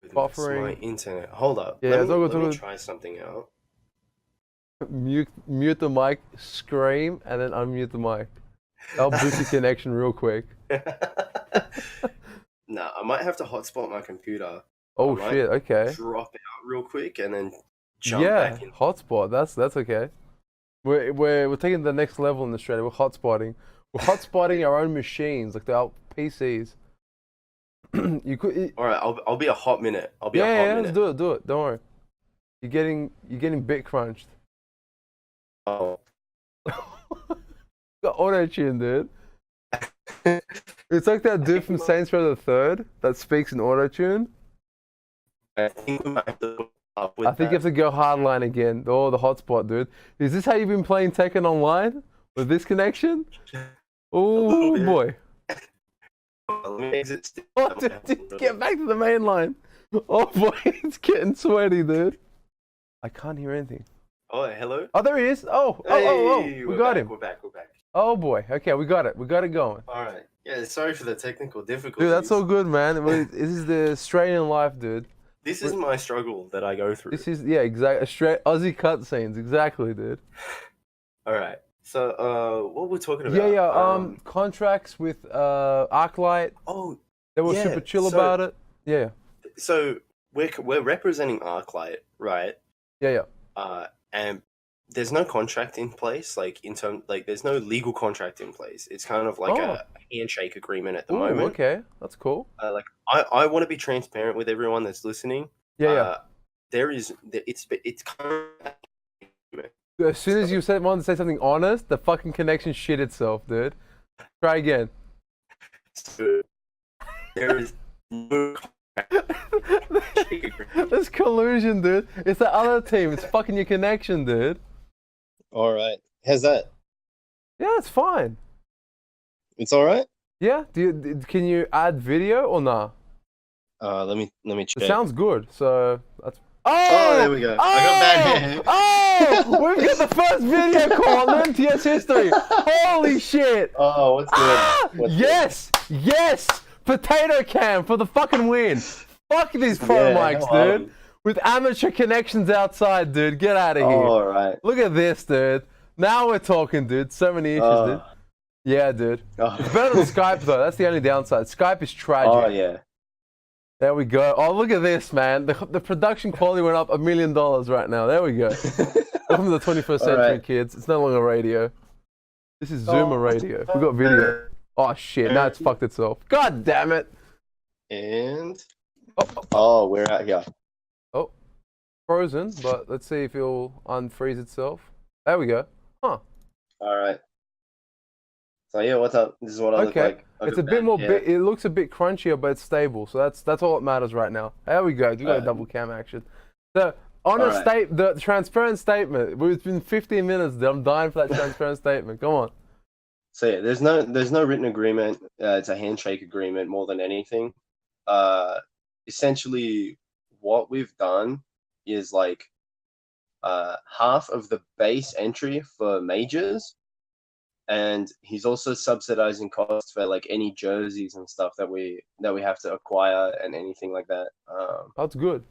Goodness, my Buffering. internet. Hold up. Yeah, let it's all me, good, let me it's all try something out. Mute the mic, scream, and then unmute the mic. That'll boost your connection real quick. Nah, I might have to hotspot my computer. Oh I might shit. Okay. Drop out real quick and then jump Yeah. back in. Hotspot. That's okay. We're taking the next level in Australia. We're hotspotting. We're hotspotting our own machines, like our PCs. You could. All right, I'll be a hot minute. I'll be a hot Yeah. minute. Let's do it. Don't worry. You're getting bit crunched. Oh. Got auto tune, dude. It's like that dude from Saints Row the Third that speaks in auto tune. I think we might have to put up with I think you have to go hardline again. Oh, the hotspot, dude. Is this how you've been playing Tekken online with this connection? Oh bit. boy. Let me exit. Oh, dude, get back to the main line. Oh boy, it's getting sweaty, dude. I can't hear anything. Oh, hello. Oh, there he is. Oh, Hey, we we're got back. him. We're back. We're back. Oh boy. Okay, we got it. We got it going. All right. Yeah. Sorry for the technical difficulties. Dude, that's all good, man. This is the Australian life, dude. This is my struggle that I go through. This is, yeah, exactly. Straight Aussie cutscenes, exactly, dude. All right. So, what we're talking about? Yeah. Contracts with Arclight. Oh, They were yeah, super chill so- about it. Yeah. so we're representing Arclight, right? Yeah. And there's no contract in place, there's no legal contract in place. It's kind of like Oh. a handshake agreement at the Oh, moment. okay. That's cool. I want to be transparent with everyone that's listening. Yeah. It's kind of As soon as you wanted to say something honest, the fucking connection shit itself, dude. Try again. so there is no handshake agreement. That's collusion, dude. It's the other team. It's fucking your connection, dude. All right, how's that? Yeah, it's fine. It's all right. Yeah. Can you add video or nah? Let me It check. sounds good. So that's. Oh, there we go. I got bad hair. Oh, we've got the first video call in MTS history. Holy shit. Oh, what's good? What's Yes. Potato cam for the fucking win. Fuck these pro Yeah, mics, no dude. With amateur connections outside, dude. Get out of here. all right. Look at this, dude. Now we're talking, dude. So many issues, dude. Yeah, dude. Oh. It's better than Skype, though. That's the only downside. Skype is tragic. Oh yeah. There we go. Oh, look at this, man. The production quality went up $1 million right now. There we go. Welcome to the 21st century, Alright. kids. It's no longer radio. This is Zoomer radio. We got video. Oh, shit. Now it's fucked itself. God damn it. And Oh, we're out here. frozen, but let's see if it'll unfreeze itself. There we go. Huh. All right. So yeah, what's up? This is what I look Okay. like. I It's got a bit bad more. hair. It looks a bit crunchier, but it's stable. So that's all that matters right now. There we go. We got a Alright. double cam action. So on Alright. the transparent statement. It's been 15 minutes. Dude. I'm dying for that transparent statement. Come on. So yeah, there's no written agreement. It's a handshake agreement more than anything. Essentially, what we've done is half of the base entry for majors, and he's also subsidizing costs for any jerseys and stuff that we have to acquire and anything like that. That's good.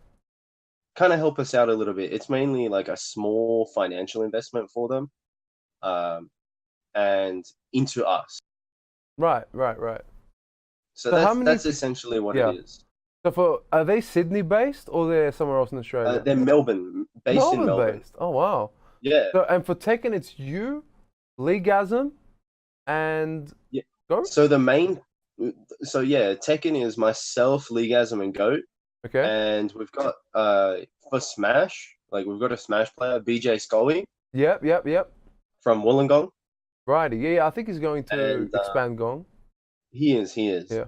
Kind of help us out a little bit. It's mainly a small financial investment for them, and into us. Right. So So how many that's pe- essentially what yeah. it is. So are they Sydney based or they're somewhere else in Australia? They're Melbourne, based in Melbourne. based. Oh wow. Yeah. So and for Tekken, it's you, Leagasm, and Yeah. Go. So Tekken is myself, Leagasm, and Goat, Okay. and we've got for Smash, we've got a Smash player, BJ Scully Yep. from Wollongong. Righty. Yeah. I think he's going to And, expand Gong. He is. Yeah.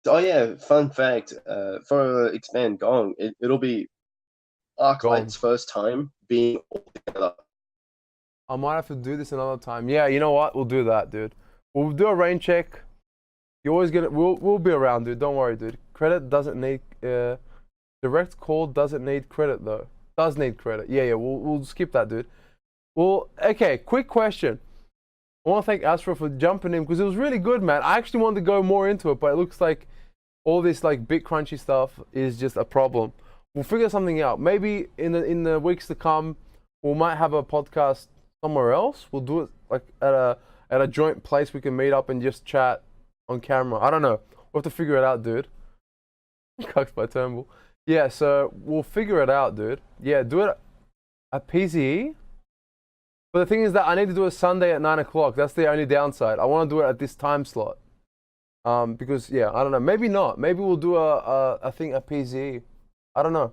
Oh yeah, fun fact. For Expand Gong, it'll be Arclight's first time being all together. I might have to do this another time. Yeah, you know what? We'll do that, dude. We'll do a rain check. You're always gonna. We'll be around, dude. Don't worry, dude. Credit doesn't need. Direct call doesn't need credit though. Does need credit. Yeah. We'll skip that, dude. Well, okay. Quick question. I want to thank Astro for jumping in because it was really good, man. I actually wanted to go more into it, but it looks like all this bit crunchy stuff is just a problem. We'll figure something out. Maybe in the weeks to come, we might have a podcast somewhere else. We'll do it at a joint place we can meet up and just chat on camera. I don't know. We'll have to figure it out, dude. Cucked by Turnbull. Yeah, so we'll figure it out, dude. Yeah, do it at PZE. But the thing is that I need to do it Sunday at 9 o'clock. That's the only downside. I want to do it at this time slot. Because yeah, I don't know. Maybe not. Maybe we'll do a thing at PZE. I don't know.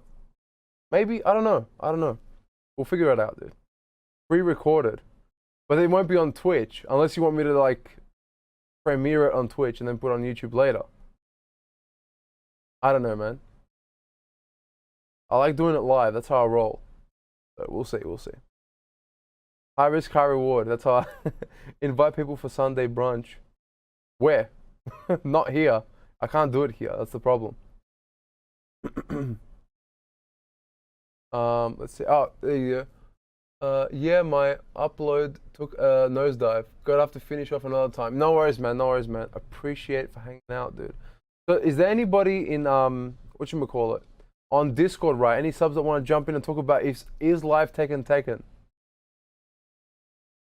Maybe I don't know. We'll figure it out, dude. Pre-recorded, but it won't be on Twitch unless you want me to premiere it on Twitch and then put it on YouTube later. I don't know, man. I like doing it live. That's how I roll. So we'll see. High risk, high reward. That's how I invite people for Sunday brunch. Where? Not here. I can't do it here. That's the problem. Let's see. Oh, there you go. Yeah, my upload took a nosedive. Gotta have to finish off another time. No worries, man. No worries, man. Appreciate for hanging out, dude. So, is there anybody in whatchamacallit on Discord, right? Any subs that want to jump in and talk about is live Tekken?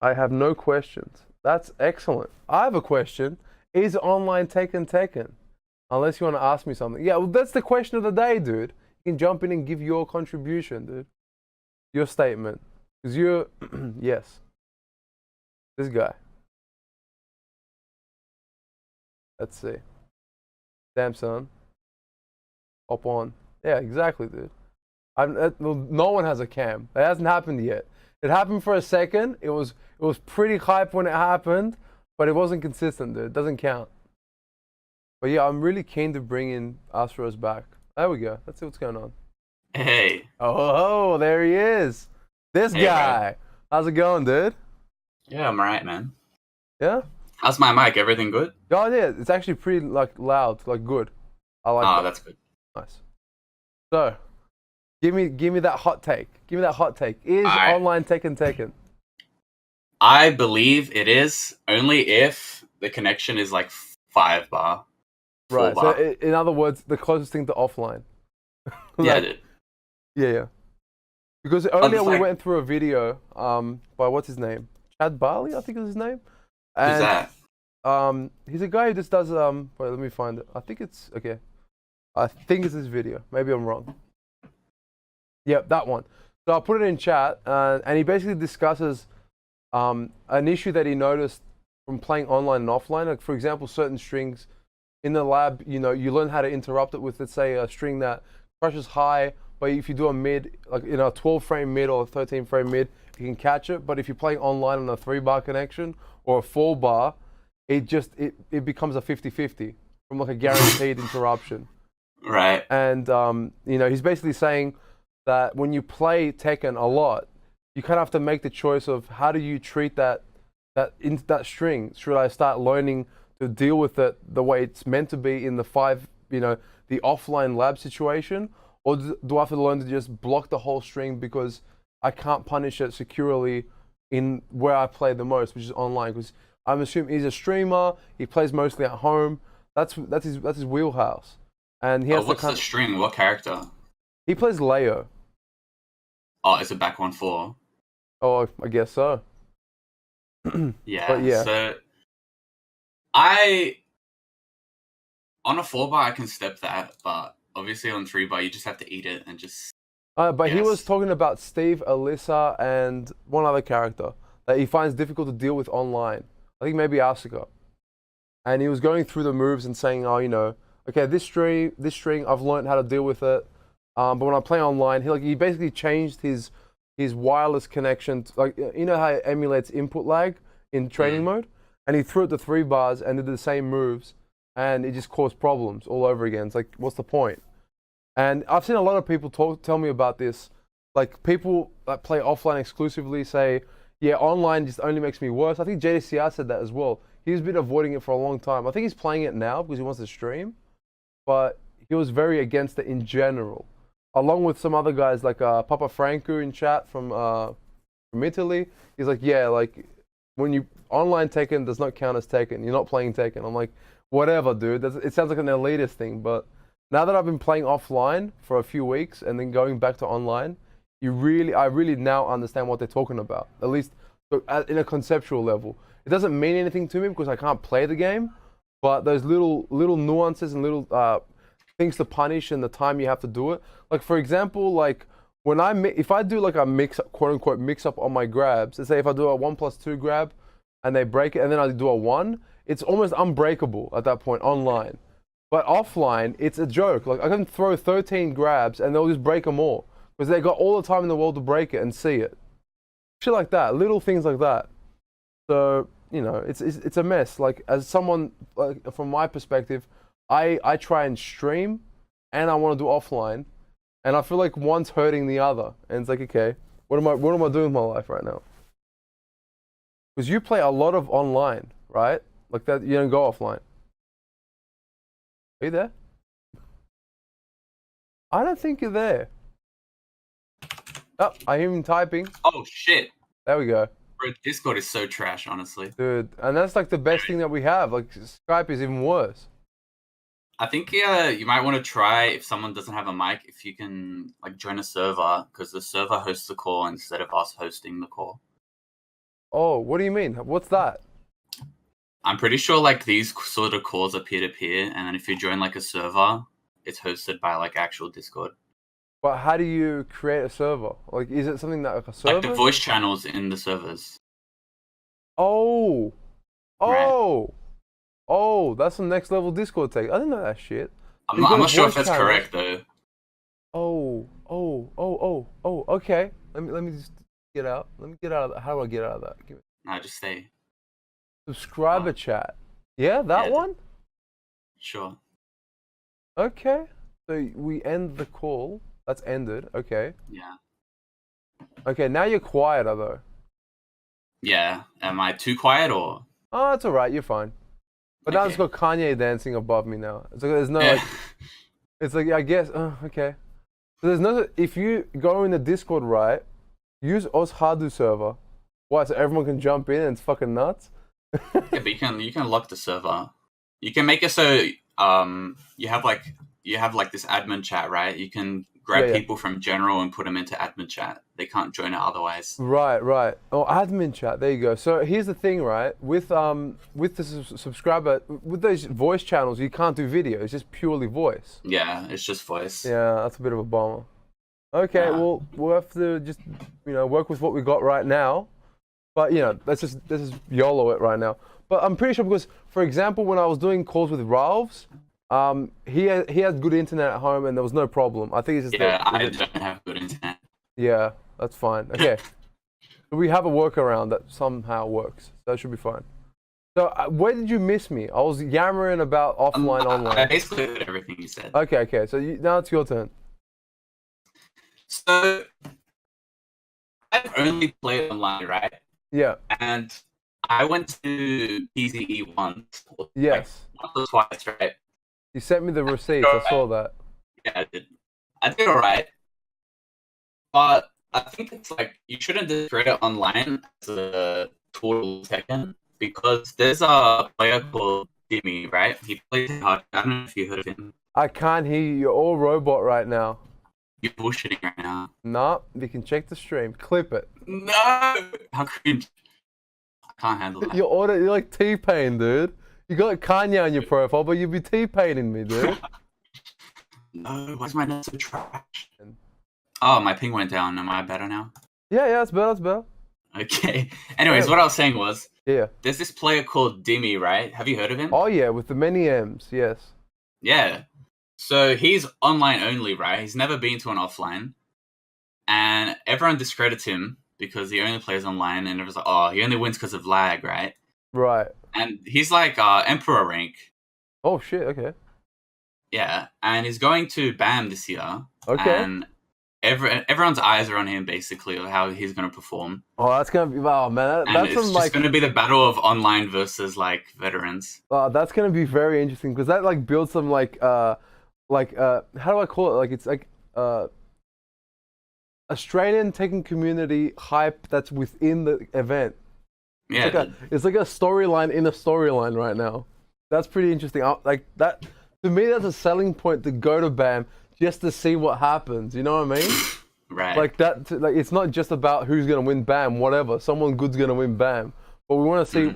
I have no questions. That's excellent. I have a question. Is online Tekken? Unless you want to ask me something. Yeah, well, that's the question of the day, dude. You can jump in and give your contribution, dude. Your statement. Because you're, yes. This guy. Let's see. Damn, son. Hop on. Yeah, exactly, dude. No one has a cam. It hasn't happened yet. It happened for a second. It was pretty hype when it happened, but it wasn't consistent, dude. It doesn't count. But yeah, I'm really keen to bring in Astros back. There we go. Let's see what's going on. Hey. Oh, there he is. This Hey, guy. How's it going, dude? Yeah, I'm alright, man. Yeah? How's my mic? Everything good? Oh, yeah. It's actually pretty like loud, like good. I like that. That's good. Nice. So, give me that hot take. Give me that hot take. Is Alright. online Tekken? I believe it is only if the connection is like 5 bar. 4 Right. bar. So, in other words, the closest thing to offline. Yeah, Like, dude. yeah. Because earlier we like- went through a video by what's his name? Chad Barley, I think is his name. Who's that? He's a guy who just does wait, let me find it. I think it's okay. I think it's this video. Maybe I'm wrong. Yep, that one. So I'll put it in chat, and he basically discusses an issue that he noticed from playing online and offline. Like for example, certain strings in the lab, you learn how to interrupt it with, let's say, a string that crushes high, but if you do a mid, like in a 12 frame mid or a 13 frame mid, you can catch it. But if you're playing online on a 3 bar connection or a 4 bar, it becomes a 50-50 from like a guaranteed interruption. Right. And he's basically saying that when you play Tekken a lot, you kind of have to make the choice of how do you treat that string. Should I start learning to deal with it the way it's meant to be in the the offline lab situation, or do I have to learn to just block the whole string because I can't punish it securely in where I play the most, which is online? Because I'm assuming he's a streamer. He plays mostly at home. That's his wheelhouse. And he has What's the string? What character? He plays Leo. Oh, it's a back 1-4. Oh, I guess so. Yeah. But yeah. So on a 4 bar I can step that, but obviously on 3 bar you just have to eat it and just. But he Yes. was talking about Steve, Alyssa, and one other character that he finds difficult to deal with online. I think maybe Asuka. And he was going through the moves and saying, okay, this string, I've learned how to deal with it. But when I play online, he basically changed his wireless connection. Like, you know how it emulates input lag in training mode? And he threw it to 3 bars and did the same moves. And it just caused problems all over again. It's like, what's the point? And I've seen a lot of people tell me about this. Like, people that play offline exclusively say, yeah, online just only makes me worse. I think JDCR said that as well. He's been avoiding it for a long time. I think he's playing it now because he wants to stream. But he was very against it in general. Along with some other guys like Papa Franco in chat from Italy. He's like, yeah, like when you online Tekken does not count as Tekken. You're not playing Tekken. I'm like, whatever, dude. It sounds like an elitist thing. But now that I've been playing offline for a few weeks and then going back to online, I really now understand what they're talking about. At least in a conceptual level. It doesn't mean anything to me because I can't play the game. But those little nuances and little things to punish and the time you have to do it. Like for example, like if I do like a quote unquote mix up on my grabs, let's say if I do a 1+2 grab and they break it and then I do a 1, it's almost unbreakable at that point online. But offline, it's a joke. Like I can throw 13 grabs and they'll just break them all because they got all the time in the world to break it and see it. Shit like that, little things like that. So it's a mess. Like as someone, like from my perspective, I try and stream, and I want to do offline, and I feel like one's hurting the other, and it's like, okay, what am I doing with my life right now? Because you play a lot of online, right? Like that, you don't go offline. Are you there? I don't think you're there. Oh, I hear him typing. Oh shit, There we go. bro! Discord is so trash, honestly. Dude, and that's like the best thing that we have. Like Skype is even worse. I think you might want to try if someone doesn't have a mic, if you can like join a server because the server hosts the call instead of us hosting the call. Oh, what do you mean? What's that? I'm pretty sure like these sort of calls are peer to peer, and then if you join like a server, it's hosted by like actual Discord. But how do you create a server? Like, is it something that like a server? Like the voice channels in the servers. Oh, Right. oh, that's some next level Discord tech. I didn't know that shit. I'm You not, got I'm not sure if voice that's channels. correct though. Oh. Okay. Let me just get out. Let me get out of that. How do I get out of that? Give me No, just stay. subscriber chat. Yeah, that Yeah. one. Sure. Okay. So we end the call. That's ended. Okay. Yeah. Okay. Now you're quieter though. Yeah. Am I too quiet or? Oh, it's alright. You're fine. But now it's Okay. got Kanye dancing above me now. It's like there's no like. It's like I guess. Okay. So there's no. If you go in the Discord, right? Use Oshadu server. Why? So everyone can jump in and it's fucking nuts. Yeah, but you can lock the server. You can make it so you have like this admin chat, right? You can grab Yeah. people from general and put them into admin chat. They can't join it otherwise. Right. Oh, admin chat. There you go. So here's the thing, right? With the subscriber, with those voice channels, you can't do video. It's just purely voice. Yeah, it's just voice. Yeah, that's a bit of a bummer. Okay, Yeah. well, we'll have to just work with what we got right now. But let's just YOLO it right now. But I'm pretty sure because, for example, when I was doing calls with Ralphs, he had good internet at home and there was no problem. I think it's just Yeah, I don't have good internet. yeah, that's fine. Okay, so we have a workaround that somehow works. That should be fine. So where did you miss me? I was yammering about offline, I online. basically heard everything you said. Okay. So now it's your turn. So I've only played online, right? Yeah. And I went to PZE once. Yes. Like, once or twice, right? You sent me the receipts. I saw that. Yeah, I did alright. But I think it's like you shouldn't just create it online as a total Tekken because there's a player called Dimmy, right? He plays hard. I don't know if you heard of him. I can't hear you. You're all robot right now. You're bullshitting right now. Nah, you can check the stream. Clip it. No! How cringe. I can't handle that. You're like T-Pain, dude. You got Kanye on your profile, but you'd be T-Paining me, dude. No, why's my net so trash? Oh, my ping went down. Am I better now? Yeah, that's better. Okay. Anyways, Yeah. what I was saying was, Yeah. there's this player called Dimmy, right? Have you heard of him? Oh yeah, with the many M's, yes. Yeah. So he's online only, right? He's never been to an offline. And everyone discredits him because he only plays online and everyone's like, oh, he only wins because of lag, right? Right. And he's like Emperor rank. Oh shit, okay. Yeah. And he's going to BAM this year. Okay. And everyone's eyes are on him basically of how he's going to perform. Oh, that's gonna be, wow, man. And That's it's some just like, going to be the battle of online versus like veterans. that's gonna be very interesting because that like builds some how do I call it? Like it's like Australian Tekken community hype that's within the event. Yeah. It's like a storyline in a storyline right now. That's pretty interesting. Like that, to me, that's a selling point to go to BAM just to see what happens. You know what I mean? Right. Like that. Like it's not just about who's gonna win BAM. Whatever, someone good's gonna win BAM. But we want to see,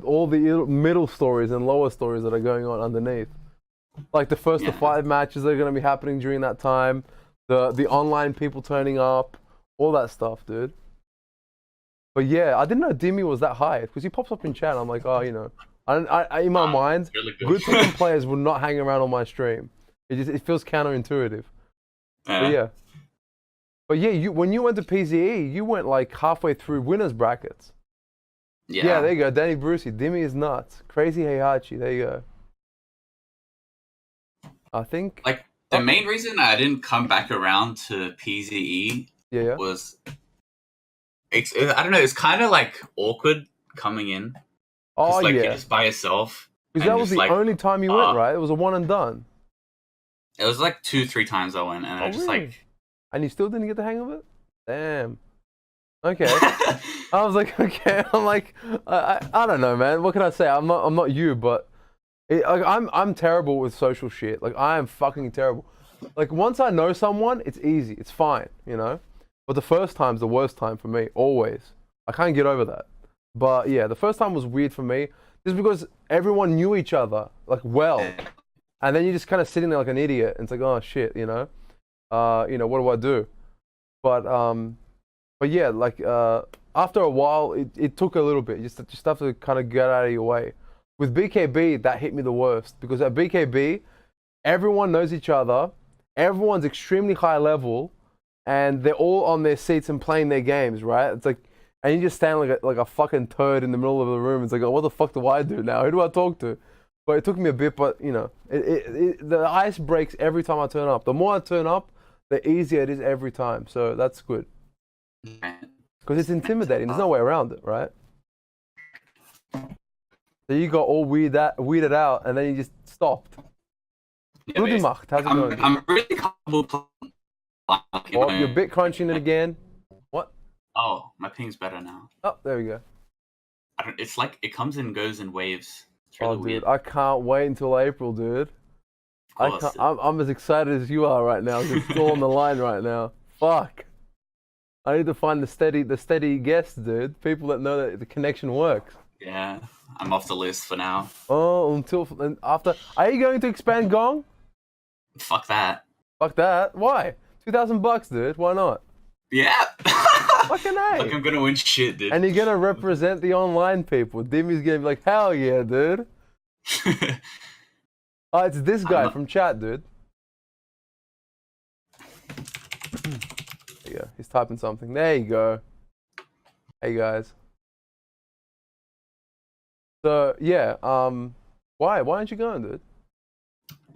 all the middle stories and lower stories that are going on underneath. Like the first to 5 matches that are gonna be happening during that time. The online people turning up, all that stuff, dude. But yeah, I didn't know Dimmy was that high because he pops up in chat. And I'm like, oh, I in my mind, really good Tekken players would not hang around on my stream. It feels counterintuitive. But yeah, when you went to PZE, you went like halfway through winners brackets. Yeah, there you go, Danny Brucey. Dimmy is nuts. Crazy Heihachi. There you go. I think. Like the main reason I didn't come back around to PZE Yeah. was, I don't know, it's kind of like awkward coming in. Oh Like yeah. you're just by yourself. Because and that was just, the like, only time you went, right? It was a one and done. It was like 2-3 times I went, and I just really? like, And you still didn't get the hang of it? Damn. Okay. I was like, okay. I'm like, I don't know, man. What can I say? I'm not you, but I'm terrible with social shit. Like, I am fucking terrible. Like, once I know someone, it's easy. It's fine, you know? But the first time's the worst time for me, always. I can't get over that. But yeah, the first time was weird for me, just because everyone knew each other, like, well. And then you're just kind of sitting there like an idiot, and it's like, oh shit, you know? What do I do? But yeah, like, after a while, it took a little bit. You just have to kind of get out of your way. With BKB, that hit me the worst, because at BKB, everyone knows each other, everyone's extremely high level, and they're all on their seats and playing their games, right? It's like, and you just stand like a fucking turd in the middle of the room. It's like, oh, what the fuck do I do now? Who do I talk to? But it took me a bit, but you know, the ice breaks every time I turn up. The more I turn up, the easier it is every time. So that's good. Because it's intimidating. There's no way around it, right? So you got all weirded out, and then you just stopped. Yeah, How's it going? I'm really comfortable. Oh, you're bit crunching it again. What? Oh, my ping's better now. Oh, there we go. It's like it comes and goes in waves. It's Oh, really dude, weird. I can't wait until April, dude. Of course. I'm as excited as you are right now. It's still on the line right now. Fuck. I need to find the steady guests, dude. People that know that the connection works. Yeah, I'm off the list for now. Oh, after. Are you going to expand Gong? Fuck that. Fuck that. Why? $2,000, dude. Why not? Yeah. Fucking A. Like I'm gonna win shit, dude. And you're gonna represent the online people. Dimmy's gonna be like, hell yeah, dude. Oh, it's this guy from chat, dude. There you go. He's typing something. There you go. Hey guys. So yeah, why aren't you going, dude?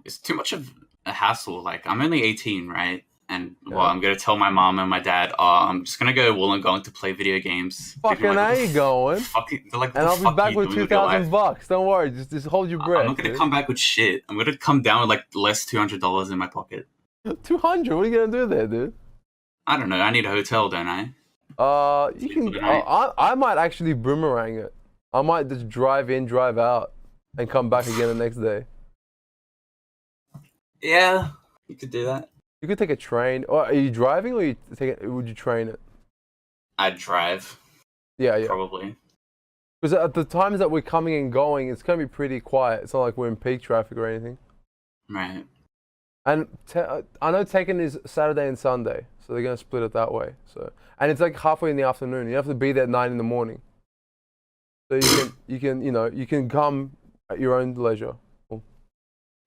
It's too much of a hassle. Like I'm only 18, right? And Yeah. well, I'm gonna tell my mom and my dad, oh, I'm just gonna go to Wollongong to play video games. Fucking They're like, how you going? They're like, And I'll be back with $2,000. $2,000. Don't worry, just hold your breath. I'm not gonna come back with shit. I'm gonna come down with like less $200 in my pocket. 200. What are you gonna do there, dude? I don't know. I need a hotel, don't I? You can. I might actually boomerang it. I might just drive in, drive out, and come back again the next day. Yeah, you could do that. You could take a train. Or are you driving, or would you train it? I'd drive, Yeah. probably. Because at the times that we're coming and going, it's gonna be pretty quiet. It's not like we're in peak traffic or anything. Right. And I know Tekken is Saturday and Sunday, so they're gonna split it that way. So, and it's like halfway in the afternoon. You have to be there at 9 in the morning. So you can come at your own leisure, well,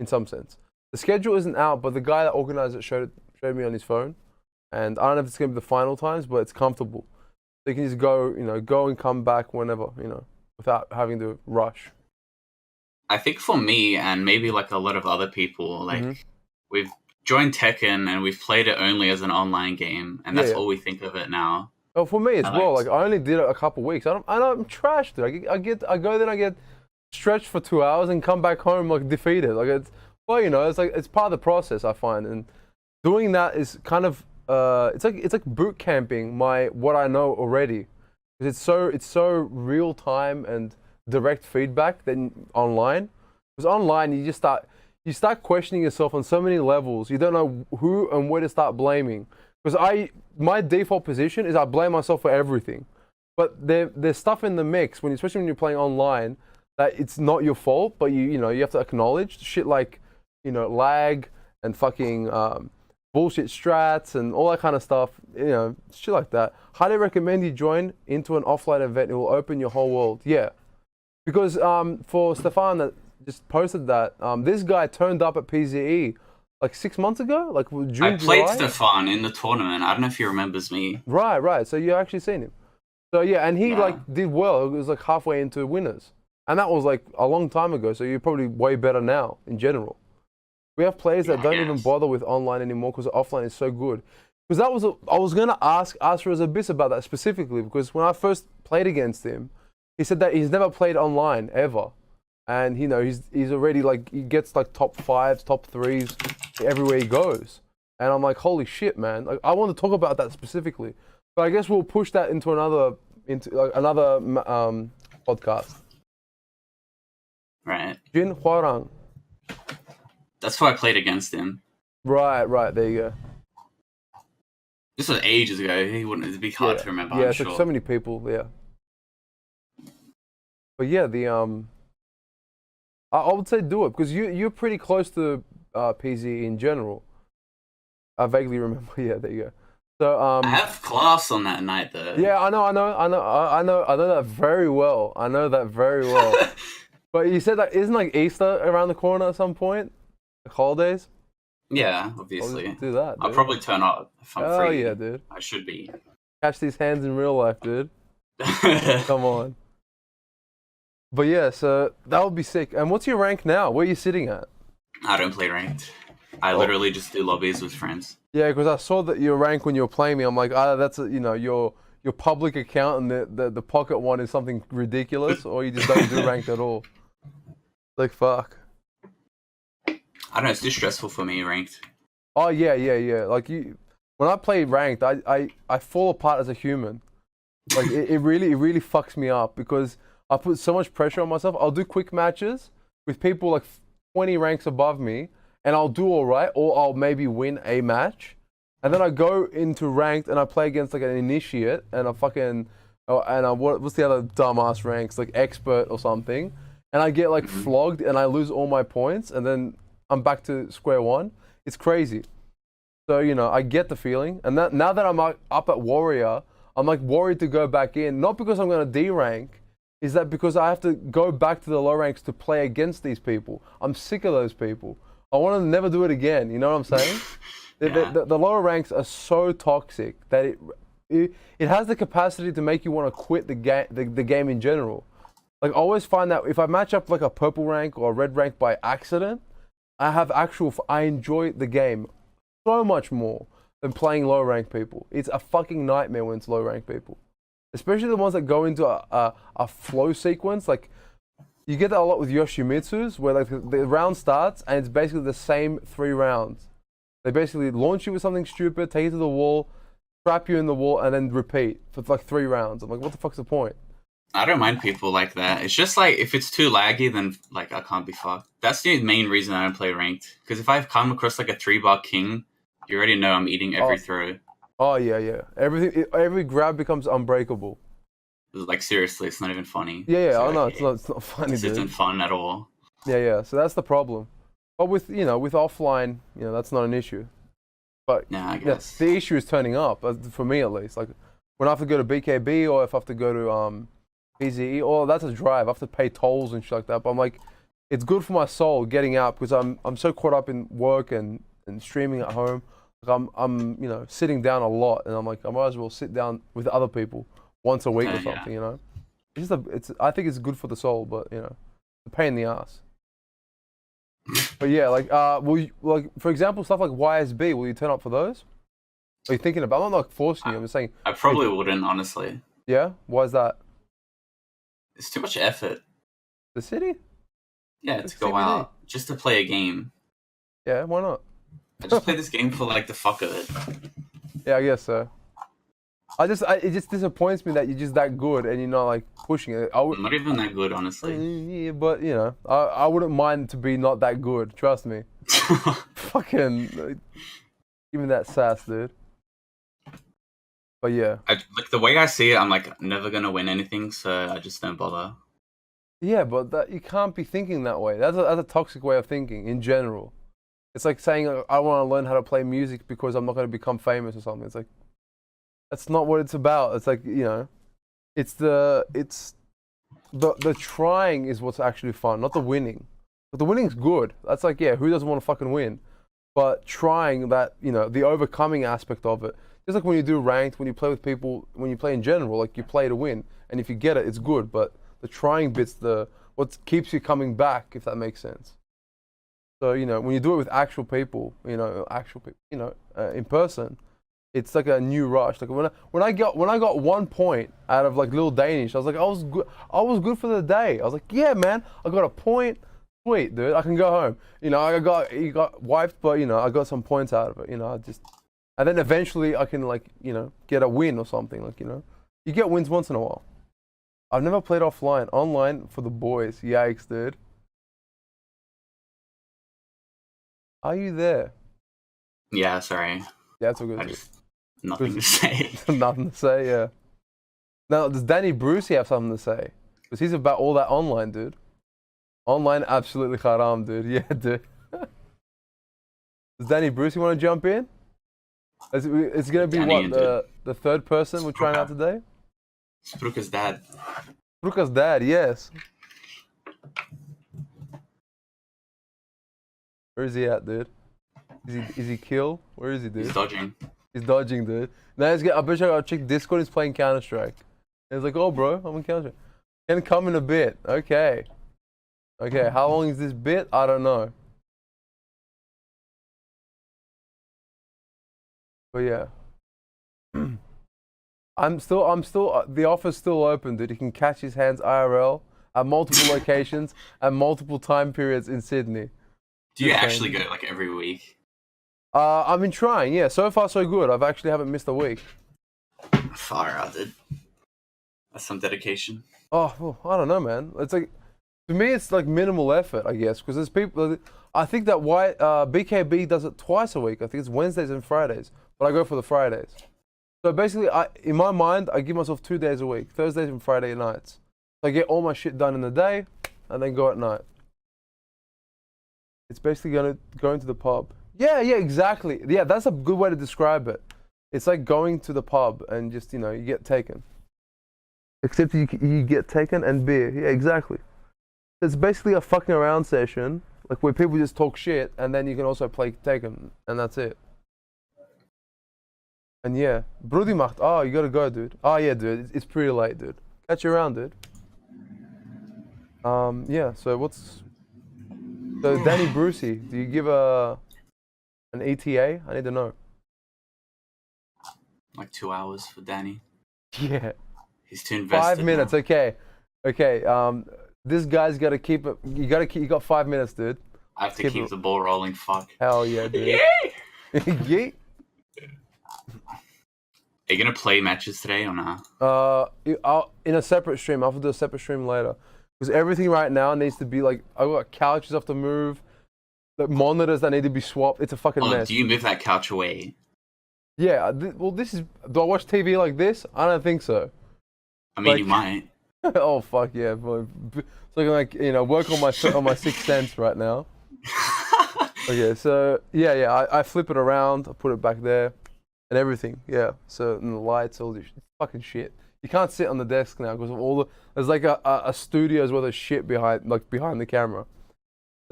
in some sense. The schedule isn't out, but the guy that organized it showed me on his phone, and I don't know if it's gonna be the final times, but it's comfortable. So you can just go and come back whenever, without having to rush. I think for me and maybe like a lot of other people, like we've joined Tekken and we've played it only as an online game, and that's all we think of it now. Oh, for me as well. Like I only did it a couple weeks. I'm trash, dude. I go there and I get stretched for 2 hours and come back home like defeated. Like it's it's part of the process, I find, and doing that is kind of it's like boot camping what I know already, because it's so real time and direct feedback than online. Because online you start questioning yourself on so many levels. You don't know who and where to start blaming. Because my default position is I blame myself for everything, but there's stuff in the mix especially when you're playing online that it's not your fault, but you have to acknowledge shit like lag and fucking bullshit strats and all that kind of stuff. Shit like that. Highly recommend you join into an offline event. It will open your whole world. Yeah, because for Stefan that just posted that this guy turned up at PZE. Like 6 months ago, like June. I played July? Stefan in the tournament. I don't know if he remembers me. Right. So you actually seen him. So yeah, and he did well. It was like halfway into winners, and that was like a long time ago. So you're probably way better now in general. We have players that don't even bother with online anymore because offline is so good. Because I was gonna ask AsurasAbyss about that specifically, because when I first played against him, he said that he's never played online ever. And he's already like, he gets like top 5s, top 3s everywhere he goes. And I'm like, holy shit, man. Like I want to talk about that specifically. But I guess we'll push that into another podcast. Right. Jin Huarang. That's why I played against him. Right. There you go. This was ages ago. He wouldn't. It'd be hard to remember. Yeah, I'm it's sure. like so many people. Yeah. But yeah, I would say do it because you're pretty close to PZ in general. I vaguely remember. Yeah, there you go. So I have class on that night though. Yeah, I know that very well. I know that very well. But you said that isn't like Easter around the corner at some point? The holidays? Yeah, I'll obviously. just do that. I'll Dude. probably turn up if I'm free. Oh yeah, dude. I should be. Catch these hands in real life, dude. Come on. But yeah, so that would be sick. And what's your rank now? Where are you sitting at? I don't play ranked. I literally just do lobbies with friends. Yeah, because I saw that your rank when you were playing me. I'm like, that's your public account, and the pocket one is something ridiculous, or you just don't do ranked at all. Like fuck. I don't know. It's too stressful for me ranked. Oh yeah. Like when I play ranked, I fall apart as a human. Like it really fucks me up because I put so much pressure on myself. I'll do quick matches with people like 20 ranks above me, and I'll do all right, or I'll maybe win a match, and then I go into ranked and I play against like an initiate and what's the other dumbass ranks like expert or something, and I get like flogged and I lose all my points, and then I'm back to square one. It's crazy. So I get the feeling, and now that I'm up at warrior, I'm like worried to go back in, not because I'm gonna D rank. Is that because I have to go back to the low ranks to play against these people? I'm sick of those people. I want to never do it again. You know what I'm saying? The lower ranks are so toxic that it has the capacity to make you want to quit the game in general. Like I always find that if I match up like a purple rank or a red rank by accident, I enjoy the game so much more than playing low rank people. It's a fucking nightmare when it's low rank people. Especially the ones that go into a flow sequence. Like, you get that a lot with Yoshimitsu's, where like the round starts and it's basically the same 3 rounds. They basically launch you with something stupid, take you to the wall, trap you in the wall, and then repeat for like 3 rounds. I'm like, what the fuck's the point? I don't mind people like that. It's just like, if it's too laggy, then like I can't be fucked. That's the main reason I don't play ranked. Because if I come across like a 3-bar king, you already know I'm eating every throw. Oh yeah. Every grab becomes unbreakable. Like seriously, it's not even funny. Yeah. So, Oh no, it's not funny, This dude. isn't fun at all. Yeah. So that's the problem. But with offline, that's not an issue. But Yeah, I guess. the issue is turning up for me at least. Like when I have to go to BKB or if I have to go to PZE, or that's a drive. I have to pay tolls and shit like that. But I'm like, it's good for my soul getting out because I'm so caught up in work and streaming at home. Like I'm sitting down a lot, and I'm like, I might as well sit down with other people once a week or something. I think it's good for the soul, but it's a pain in the ass. But yeah, like for example, stuff like YSB, will you turn up for those? Are you thinking about? I'm not like forcing you. I'm just saying. I probably wouldn't, honestly. Yeah, why is that? It's too much effort. The city? Yeah, It's to go CBD. out just to play a game. Yeah, why not? I just play this game for like the fuck of it. Yeah, I guess so. It just disappoints me that you're just that good and you're not like pushing it. I'm not even that good, honestly. Yeah, but I wouldn't mind to be not that good. Trust me. Fucking give me that sass, dude. But yeah. Like the way I see it, I'm like never gonna win anything, so I just don't bother. Yeah, but you can't be thinking that way. That's a toxic way of thinking in general. It's like saying I want to learn how to play music because I'm not going to become famous or something. It's like that's not what it's about. It's like it's the trying is what's actually fun, not the winning. But the winning's good. That's like who doesn't want to fucking win? But trying that the overcoming aspect of it. Just like when you do ranked, when you play with people, when you play in general, like you play to win, and if you get it, it's good. But the trying bit's what keeps you coming back, if that makes sense. So when you do it with actual people, in person, it's like a new rush. Like when I got 1 point out of like Little Danish, I was like, I was good for the day. I was like, yeah, man, I got a point. Sweet, dude, I can go home. He got wiped, but I got some points out of it. and then eventually I can like get a win or something. Like you get wins once in a while. I've never played offline. Online for the boys. Yikes, dude. Are you there? Yeah, sorry. Yeah, it's all good. I just nothing to say. Nothing to say, yeah. Now, does Danny Brucey have something to say? Because he's about all that online, dude. Online, absolutely haram, dude. Yeah, dude. Does Danny Brucey want to jump in? It's going to be Danny what, the third person we're trying out today? Spruka's dad. Spruka's dad, yes. Where is he at, dude? Is he kill? Where is he, dude? He's dodging. He's dodging, dude. Now I bet you I gotta check Discord. He's playing Counter Strike. He's like, oh, bro, I'm in Counter Strike. Can come in a bit. Okay. Okay. How long is this bit? I don't know. But yeah. I'm still. The offer's still open, dude. He can catch his hands IRL at multiple locations at multiple time periods in Sydney. Do you actually go like every week? I've been trying, yeah. So far, so good. I've actually haven't missed a week. Far out, dude. That's some dedication. Oh, well, I don't know, man. It's like, to me, it's like minimal effort, I guess, because there's people. I think that BKB does it twice a week. I think it's Wednesdays and Fridays, but I go for the Fridays. So basically, in my mind, I give myself 2 days a week, Thursdays and Friday nights. So I get all my shit done in the day, and then go at night. It's basically going to the pub. Yeah, exactly. Yeah, that's a good way to describe it. It's like going to the pub and just, you get taken. Except you get taken and beer. Yeah, exactly. It's basically a fucking around session, like where people just talk shit, and then you can also play Tekken, and that's it. And yeah, Brody macht. Oh, you gotta go, dude. Oh yeah, dude. It's pretty late, dude. Catch you around, dude. Yeah. So Danny Brucey, do you give an ETA? I need to know. Like 2 hours for Danny. Yeah. He's too invested. 5 minutes. Now. Okay. This guy's got to keep it. You got 5 minutes, dude. I have to keep the ball rolling. Fuck. Hell yeah, dude. Yeet. Are you gonna play matches today or not? In a separate stream. I'll have to do a separate stream later. Because everything right now needs to be like, I've got couches I have to move, like monitors that need to be swapped. It's a fucking mess. Do you move that couch away? Yeah. Do I watch TV like this? I don't think so. I mean, you might. Oh fuck yeah! So I can work on my sixth sense right now. Okay, so yeah. I flip it around. I put it back there, and everything. Yeah. So and the lights, all this fucking shit. You can't sit on the desk now because of there's like a studio's worth of shit behind the camera.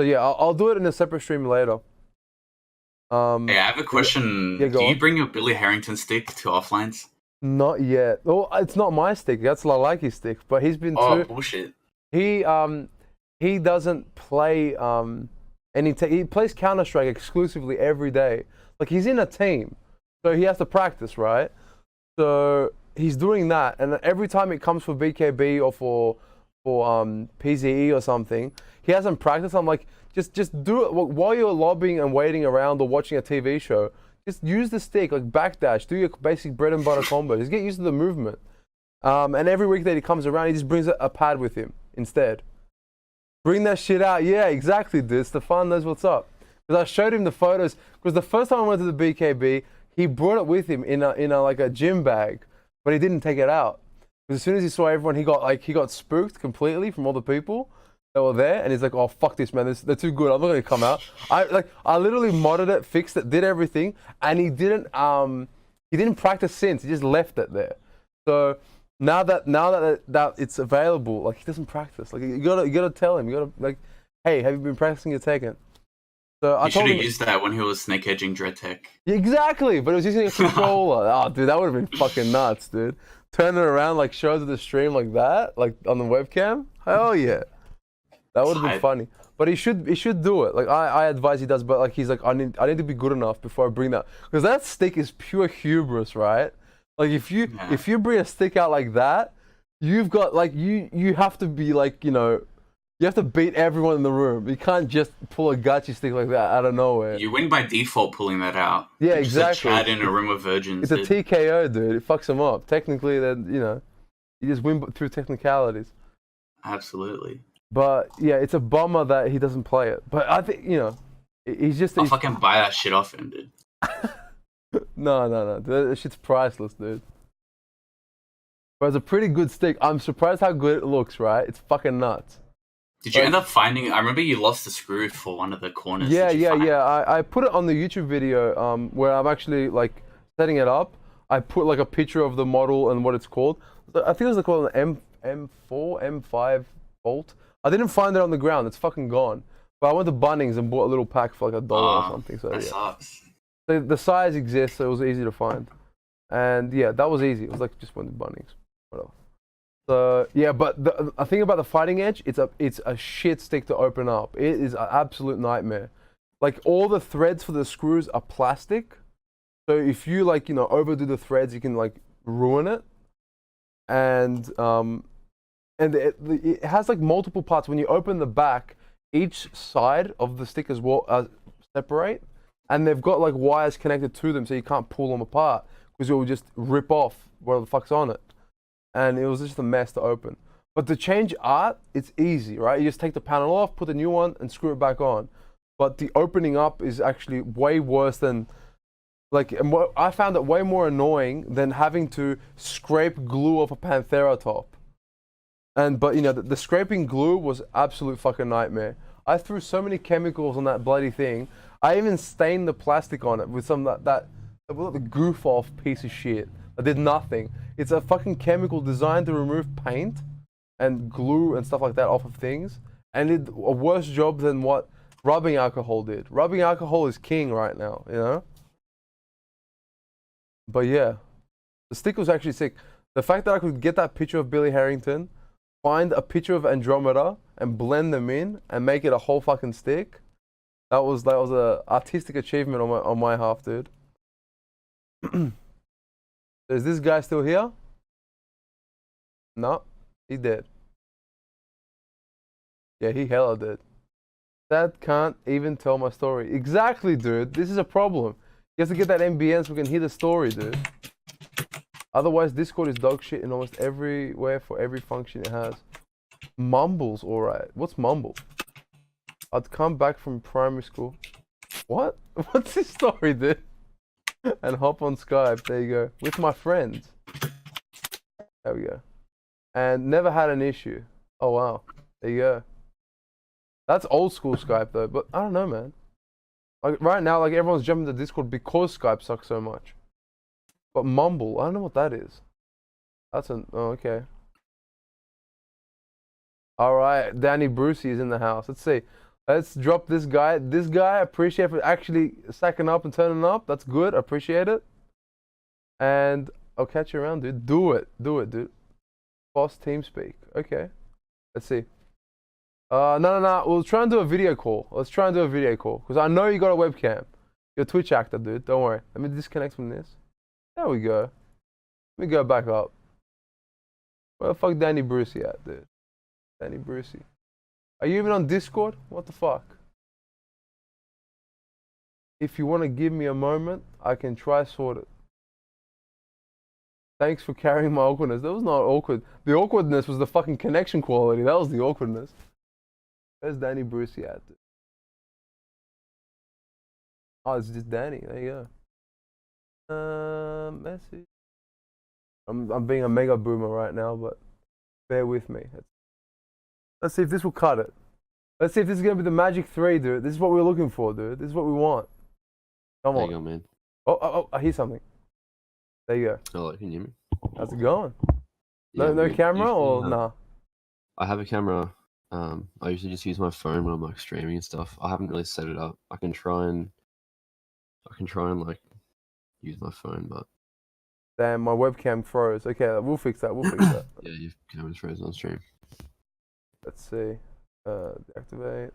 So yeah, I'll do it in a separate stream later. Hey, I have a question. Yeah, do you on. bring your Billy Harrington stick to offlines? Not yet. Oh, it's not my stick. That's Lalaki's stick. But he's been bullshit. He doesn't play he plays Counter Strike exclusively every day. Like he's in a team, so he has to practice, right? So he's doing that, and every time it comes for BKB or for PZE or something, he hasn't practiced. I'm like, just do it while you're lobbying and waiting around or watching a TV show. Just use the stick, like backdash, do your basic bread and butter combos. Just get used to the movement. And every week that he comes around, he just brings a pad with him instead. Bring that shit out. Yeah, exactly, dude. Stefan knows what's up. Because I showed him the photos. Because the first time I went to the BKB, he brought it with him in a gym bag, but he didn't take it out. Because as soon as he saw everyone, he got spooked completely from all the people that were there, and he's like, "Oh fuck this, man! They're too good. I'm not gonna come out." I literally modded it, fixed it, did everything, and he didn't practice since. He just left it there. So now that it's available, like he doesn't practice. Like you gotta tell him. You gotta like, hey, have you been practicing your Tekken? So I should have used that when he was snake edging Dread Tech. Exactly, but it was using a controller. Oh, dude, that would have been fucking nuts, dude. Turn it around like shows of the stream like that, like on the webcam. Hell yeah. That would have been funny, but he should do it. Like I advise he does, but like he's like I need to be good enough before I bring that, because that stick is pure hubris, right? Like if you bring a stick out like that, you've got like you have to be like you You have to beat everyone in the room. You can't just pull a gachi stick like that out of nowhere. You win by default pulling that out. Yeah, It's just exactly. a Chad in a room of virgins. It's a TKO, dude. It fucks them up. Technically, then you just win through technicalities. Absolutely. But yeah, it's a bummer that he doesn't play it. But I think he's just. I'll fucking buy that shit off him, dude. No. That shit's priceless, dude. But it's a pretty good stick. I'm surprised how good it looks, right? It's fucking nuts. Did you end up finding? I remember you lost the screw for one of the corners. Yeah. Did you find it? I put it on the YouTube video where I'm actually like setting it up. I put like a picture of the model and what it's called. I think it was called an M4, M5 Bolt. I didn't find it on the ground. It's fucking gone. But I went to Bunnings and bought a little pack for like $1 or something. So that yeah. sucks. The size exists, so it was easy to find. And yeah, that was easy. It was like just went to Bunnings. Whatever. So yeah, but the thing about the Fighting Edge, it's a shit stick to open up. It is an absolute nightmare. Like all the threads for the screws are plastic, so if you like overdo the threads, you can like ruin it. And it has like multiple parts. When you open the back, each side of the stick as well separate, and they've got like wires connected to them, so you can't pull them apart because it will just rip off whatever the fuck's on it. And it was just a mess to open. But to change art, it's easy, right? You just take the panel off, put a new one, and screw it back on. But the opening up is actually way worse than, I found it way more annoying than having to scrape glue off a Panthera top. But the scraping glue was absolute fucking nightmare. I threw so many chemicals on that bloody thing. I even stained the plastic on it with some that the goof off piece of shit. I did nothing. It's a fucking chemical designed to remove paint and glue and stuff like that off of things, and it did a worse job than what rubbing alcohol did. Rubbing alcohol is king right now, But yeah, the stick was actually sick. The fact that I could get that picture of Billy Harrington, find a picture of Andromeda, and blend them in and make it a whole fucking stick, that was a artistic achievement on my half, dude. Is this guy still here? No, he dead. Yeah, he hella dead. That can't even tell my story. Exactly, dude. This is a problem. You have to get that MBN so we can hear the story, dude. Otherwise, Discord is dog shit in almost everywhere for every function it has. Mumble's alright. What's Mumble? I'd come back from primary school. What? What's this story, dude? And hop on Skype. There you go. With my friends. There we go. And never had an issue. Oh wow. There you go. That's old school Skype though. But I don't know, man. Like right now, like everyone's jumping to Discord because Skype sucks so much. But Mumble, I don't know what that is. Oh, okay. All right, Danny Brucey is in the house. Let's see. Let's drop this guy. This guy, appreciate for actually stacking up and turning up. That's good. Appreciate it. And I'll catch you around, dude. Do it, dude. Boss TeamSpeak. Okay. Let's see. No. We'll try and do a video call. Let's try and do a video call. Because I know you got a webcam. You're a Twitch actor, dude. Don't worry. Let me disconnect from this. There we go. Let me go back up. Where the fuck Danny Brucey at, dude? Danny Brucey. Are you even on Discord? What the fuck? If you want to give me a moment, I can try sort it. Thanks for carrying my awkwardness. That was not awkward. The awkwardness was the fucking connection quality. That was the awkwardness. Where's Danny Brucey at? Oh, it's just Danny. There you go. Message. I'm being a mega boomer right now, but bear with me. Let's see if this will cut it. Let's see if this is gonna be the magic 3, dude. This is what we're looking for, dude. This is what we want. Come on. There you go, man. Oh, I hear something. There you go. Hello, can you hear me? How's it going? Yeah, No we camera usually or have- nah? I have a camera. I usually just use my phone when I'm like streaming and stuff. I haven't really set it up. I can try and like use my phone, but Damn, my webcam froze. Okay, we'll fix that. We'll fix that. yeah, your camera's frozen on stream. Let's see. Activate.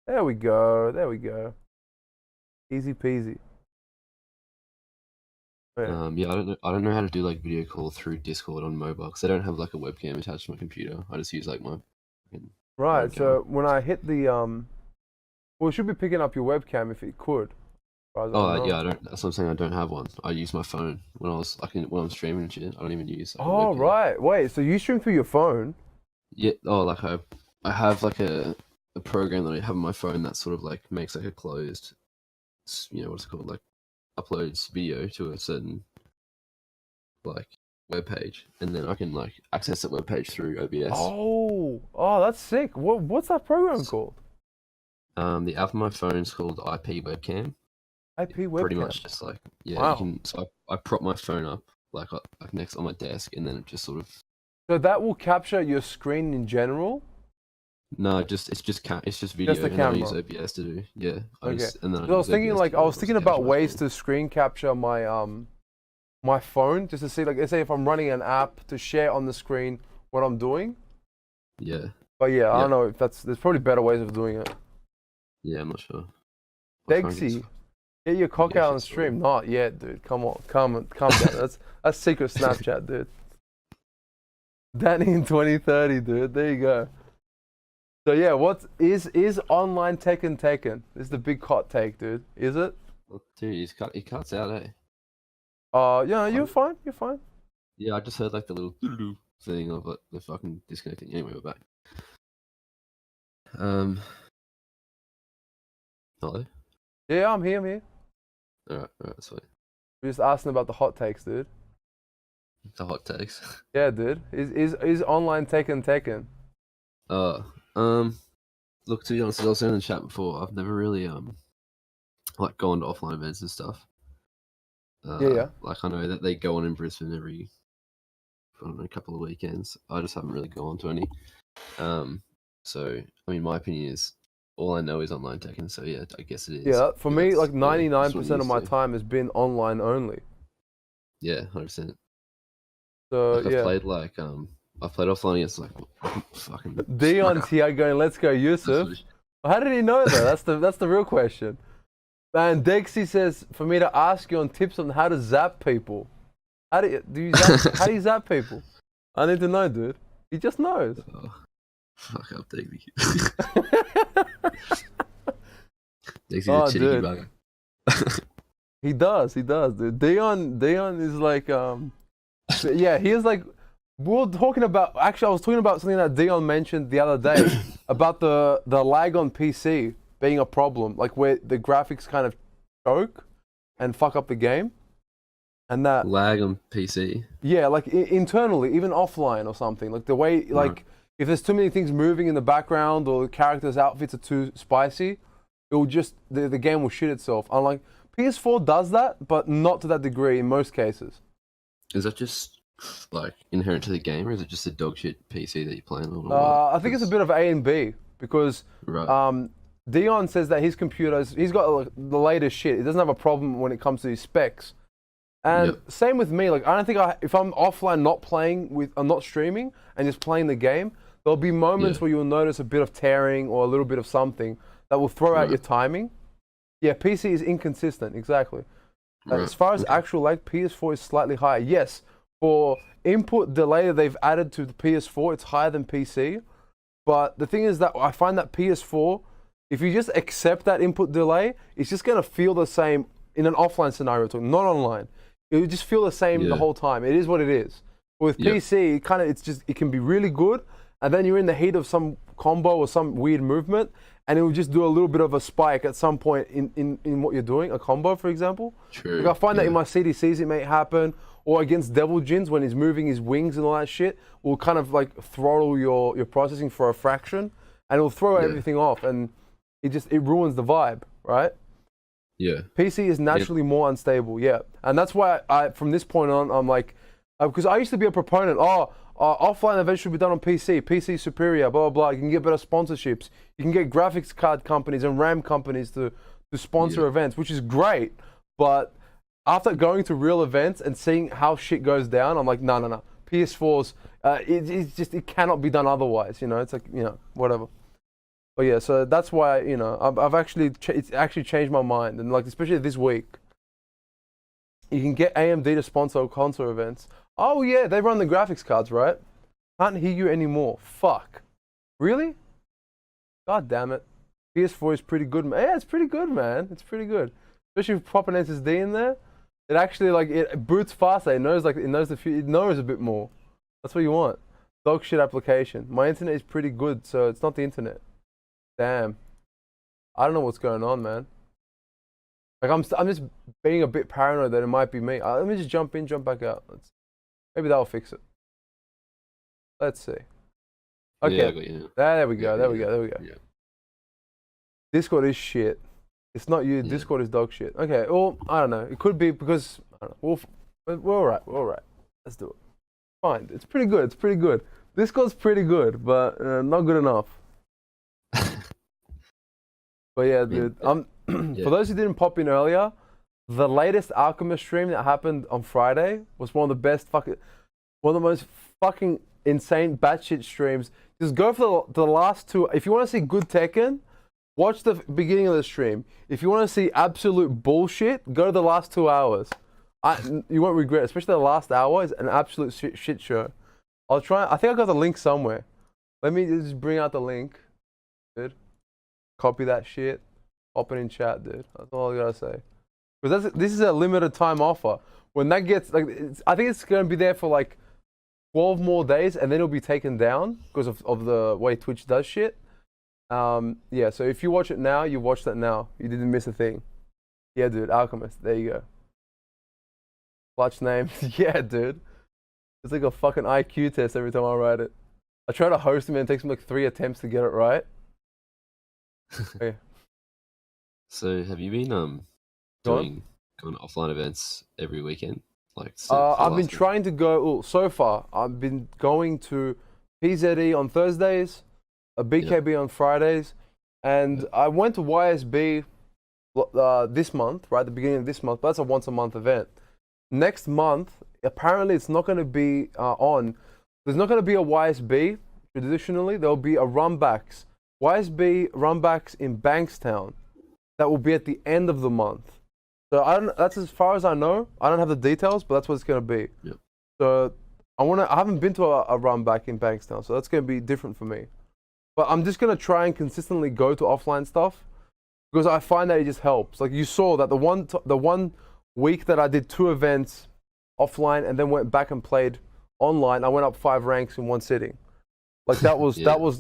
There we go. Easy peasy. Yeah. Yeah, I don't know how to do like video call through Discord on mobile because I don't have like a webcam attached to my computer. I just use like my Right. Okay. So when I hit the well, it should be picking up your webcam if it could. As far as I Oh know. yeah, I don't. That's what I'm saying. I don't have one. I use my phone when when I'm streaming and shit. I don't even use. Like, a Oh webcam. right. Wait. So you stream through your phone? Yeah. Oh, like I have like a program that I have on my phone that sort of like makes like a closed, what's it called, like uploads video to a certain like web page, and then I can like access that web page through OBS. Oh, that's sick. What's that program called? The app on my phone is called IP Webcam. IP webcam. Pretty much just like Wow. you can. So I prop my phone up like next on my desk, and then it just sort of. So that will capture your screen in general. No, it's just video, Just the and then I use camera. OBS to do. Yeah. Okay. And then I was use thinking OBS like to I was thinking about capture my ways screen. to screen capture my my phone just to see, like, let's say if I'm running an app to share on the screen what I'm doing. Yeah. But yeah, I Yeah. don't know if there's probably better ways of doing it. Yeah, I'm not sure. I'll try and Dexy, get your cock Yeah, out on shit's stream. Not yet, dude. Come on, come down. That's secret Snapchat, dude. Danny in 2030, dude. There you go. So yeah, what is online Tekken? This is the big hot take, dude. Is it? Well, dude, he cuts out, eh? Yeah, you're fine. You're fine. Yeah, I just heard like the little thing of it, the fucking disconnecting. Anyway, we're back. Hello? Yeah, I'm here. Alright, sweet. We're just asking about the hot takes, dude. The hot takes. Yeah, dude. Is online Tekken? Look, to be honest, as I was saying in the chat before, I've never really like gone to offline events and stuff. Yeah. Like I know that they go on in Brisbane every, I don't know, a couple of weekends. I just haven't really gone to any. So I mean, my opinion is all I know is online Tekken. So yeah, I guess it is. Yeah, for me, like that's what 99% it of my is, time has been online only. Yeah, 100%. So Like yeah. I've played offline against like fucking Dion's here going, let's go, Yusuf. How did he know that? That's the real question. And Dexy says for me to ask you on tips on how to zap people. How do you zap people? I need to know, dude. He just knows. Oh, fuck up, Dexy. Dexy's Oh, a cheeky dude. bugger. He does, dude. Dion is like yeah, he is like, we were talking about, actually I was talking about something that Dion mentioned the other day about the lag on PC being a problem, like where the graphics kind of choke and fuck up the game. And that Lag on PC. yeah, like internally, even offline or something, like the way, like if there's too many things moving in the background or the characters' outfits are too spicy, it will just the game will shit itself. Unlike PS4 does that, but not to that degree in most cases. Is that just like inherent to the game, or is it just a dog shit PC that you're playing all the I think it's a bit of A and B because right. Dion says that his computers, he's got like, the latest shit. He doesn't have a problem when it comes to his specs. And Yep. same with me. Like I don't think if I'm offline, not playing with, I'm not streaming and just playing the game, there'll be moments Yeah. where you'll notice a bit of tearing or a little bit of something that will throw out Right. your timing. Yeah, PC is inconsistent. Exactly. Right. As far as Okay. actual lag, PS4 is slightly higher. Yes, for input delay that they've added to the PS4, it's higher than PC. But the thing is that I find that PS4, if you just accept that input delay, it's just going to feel the same in an offline scenario, not online. It will just feel the same the Yeah. whole time. It is what it is. With Yep. PC, it can be really good, and then you're in the heat of some combo or some weird movement, and it will just do a little bit of a spike at some point in what you're doing, a combo, for example. True. Like I find that yeah. in my CDCs it may happen, or against Devil Jins when he's moving his wings and all that shit, will kind of like throttle your processing for a fraction, and it'll throw Yeah. everything off, and it ruins the vibe, right? Yeah. PC is naturally more unstable, yeah, and that's why I from this point on I'm like, because I used to be a proponent. Offline events should be done on PC. PC superior, blah blah blah. You can get better sponsorships. You can get graphics card companies and RAM companies to sponsor Yeah. events, which is great. But after going to real events and seeing how shit goes down, I'm like, no. PS4's it cannot be done otherwise. You know, it's like, you know, whatever. But yeah, so that's why, you know, I've actually it's actually changed my mind, and like especially this week, you can get AMD to sponsor console events. Oh yeah, they run the graphics cards, right? Can't hear you anymore. Fuck. Really? God damn it. PS4 is pretty good, man. Yeah, it's pretty good, man. It's pretty good. Especially if you pop an SSD in there. It actually like it boots faster. It knows it knows a bit more. That's what you want. Dog shit application. My internet is pretty good, so it's not the internet. Damn. I don't know what's going on, man. Like I'm just being a bit paranoid that it might be me. Let me just jump in, jump back out. Maybe that'll fix it. Let's see. Okay. Yeah, I got you. There we go. Yeah, There we go. There we go. Yeah. Discord is shit. It's not you. Yeah. Discord is dog shit. Okay. Well, I don't know. It could be because I don't know. We're all right. We're all right. Let's do it. Fine. It's pretty good. It's pretty good. Discord's pretty good, but not good enough. But yeah, dude. Yeah. For those who didn't pop in earlier, the latest Alchemist stream that happened on Friday was one of the most fucking insane batshit streams. Just go for the last two. If you want to see good Tekken, watch the beginning of the stream. If you want to see absolute bullshit, go to the last 2 hours. You won't regret it, especially the last hour is an absolute shit show. I think I got the link somewhere. Let me just bring out the link, dude. Copy that shit. Pop it in chat, dude. That's all I gotta say. Because this is a limited time offer. When that gets I think it's gonna be there for like 12 more days, and then it'll be taken down because of the way Twitch does shit. Yeah. So if you watch it now, you watch that now. You didn't miss a thing. Yeah, dude. Alchemist. There you go. Clutch name. Yeah, dude. It's like a fucking IQ test every time I write it. I try to host him and it takes me like 3 attempts to get it right. Okay. So have you been going offline events every weekend? Like I've been trying to go. So far, I've been going to PZE on Thursdays, a BKB on Fridays, and I went to YSB this month, right at the beginning of this month. But that's a once a month event. Next month, apparently, it's not going to be on. There's not going to be a YSB. Traditionally, there'll be a Rumbacks. YSB Rumbacks in Bankstown. That will be at the end of the month. So that's as far as I know. I don't have the details, but that's what it's going to be. Yep. So I haven't been to a Rumback in Bankstown, so that's going to be different for me. But I'm just going to try and consistently go to offline stuff because I find that it just helps. Like you saw that the one week that I did 2 events offline and then went back and played online, I went up 5 ranks in one sitting. Like that was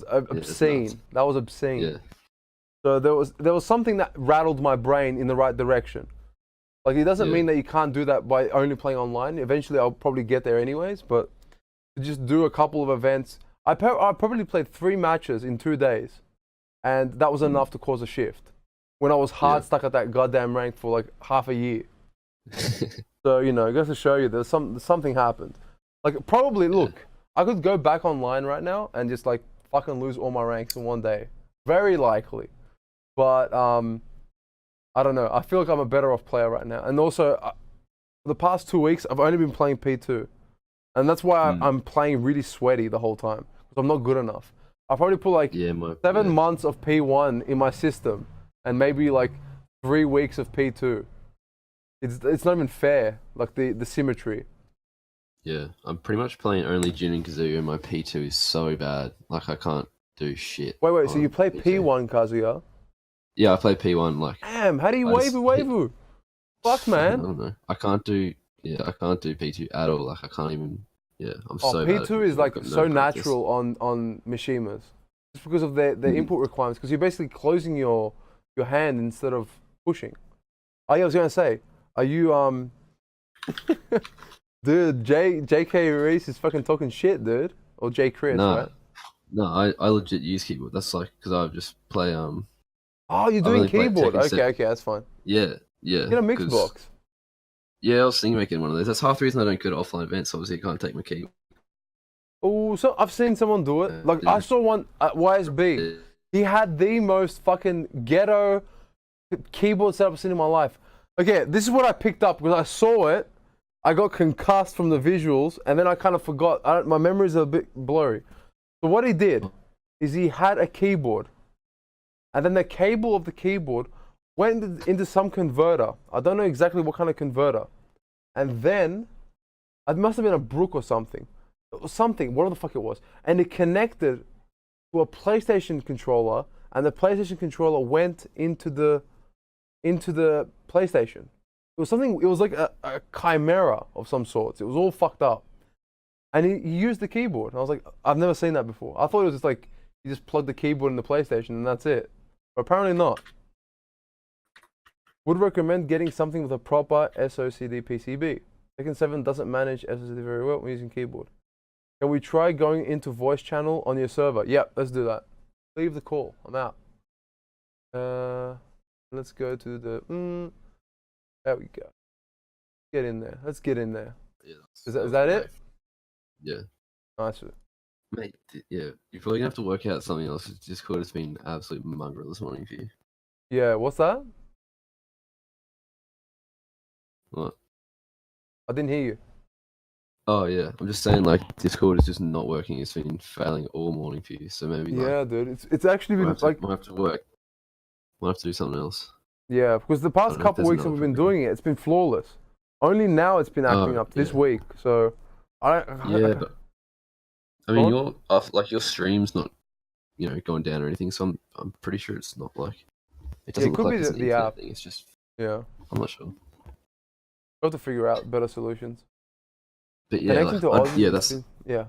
obscene. That was obscene. Yeah. So there was something that rattled my brain in the right direction. Like it doesn't mean that you can't do that by only playing online. Eventually, I'll probably get there anyways. But to just do a couple of events, I probably played 3 matches in 2 days, and that was enough to cause a shift. When I was hard stuck at that goddamn rank for like half a year. So it goes to show you there's something happened. Like probably look, I could go back online right now and just like fucking lose all my ranks in one day. Very likely. But I don't know. I feel like I'm a better off player right now. And also, for the past 2 weeks, I've only been playing P2. And that's why I'm playing really sweaty the whole time. Because I'm not good enough. I probably put like 7 months of P1 in my system. And maybe like 3 weeks of P2. It's not even fair. Like the symmetry. Yeah, I'm pretty much playing only Jin and Kazoo, and my P2 is so bad. Like I can't do shit. Wait, so you play P1, Kazuya? Yeah, I play P1 like. Damn, how do you waifu? Fuck, man. I don't know. I can't do P2 at all. Like I can't even. Yeah, I'm so bad. P2 is like so natural on Mishimas. Just because of their input requirements. Because you're basically closing your hand instead of pushing. Oh yeah, I was gonna say, are you dude, J.K. Reese is fucking talking shit, dude. Or J. Chris, right? No, I legit use keyboard. That's like because I just play Oh, you're doing keyboard. Okay, that's fine. Yeah. Get a mix box. Yeah, I was thinking of making one of those. That's half the reason I don't go to offline events. Obviously, I can't take my keyboard. Oh, so I've seen someone do it. Like I saw one at YSB. He had the most fucking ghetto keyboard setup I've seen in my life. Okay, this is what I picked up because I saw it. I got concussed from the visuals, and then I kind of forgot. My memories are a bit blurry. So what he did is he had a keyboard, and then the cable of the keyboard went into some converter. I don't know exactly what kind of converter. And then, it must have been a Brook or something. It was something, whatever the fuck it was. And it connected to a PlayStation controller, and the PlayStation controller went into the PlayStation. It was something. It was like a chimera of some sorts. It was all fucked up, and he used the keyboard. And I was like, I've never seen that before. I thought it was just like you just plug the keyboard in the PlayStation and that's it. But apparently not. Would recommend getting something with a proper SOCD PCB. Tekken 7 doesn't manage SOCD very well when using keyboard. Can we try going into voice channel on your server? Yep, let's do that. Leave the call. I'm out. Let's go to the. There we go. Get in there. Let's get in there. Yeah, Is that it? Yeah. Nice. Mate, yeah, you're probably gonna have to work out something else. Discord has been absolute mongrel this morning for you. Yeah, what's that? What? I didn't hear you. Oh yeah, I'm just saying like Discord is just not working. It's been failing all morning for you. So maybe like, Yeah, dude. It's actually been like. might have to work. Might have to do something else. Yeah, because the past know if couple there's weeks that another we've been program. doing it, it's been flawless. Only now it's been acting up this yeah. week. So I Yeah, but I mean, Go your stream's not, going down or anything. So I'm pretty sure it's not like it Yeah, it doesn't could look be like it's an the internet app. thing. It's just yeah, I'm not sure. we'll have to figure out better solutions. But yeah, Connecting to Oz. yeah, that's yeah.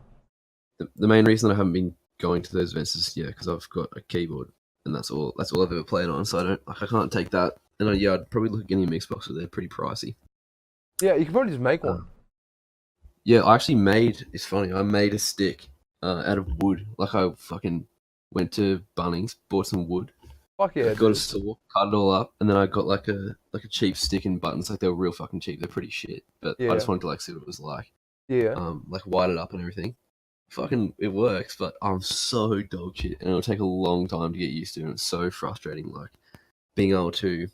the main reason I haven't been going to those events is because I've got a keyboard and that's all I've ever played on. So I can't take that. And I'd probably look at getting a mix box, but they're pretty pricey. Yeah, you can probably just make one. Yeah, I actually it's funny, I made a stick out of wood. Like I fucking went to Bunnings, bought some wood, Fuck yeah, got a dude. saw, cut it all up, and then I got like a cheap stick and buttons. Like they were real fucking cheap. They're pretty shit, but I Yeah. just wanted to like see what it was like. Yeah. Like wire it up and everything. Fucking, it works, but I'm so dog shit, and it'll take a long time to get used to, and it's so frustrating. Like being able to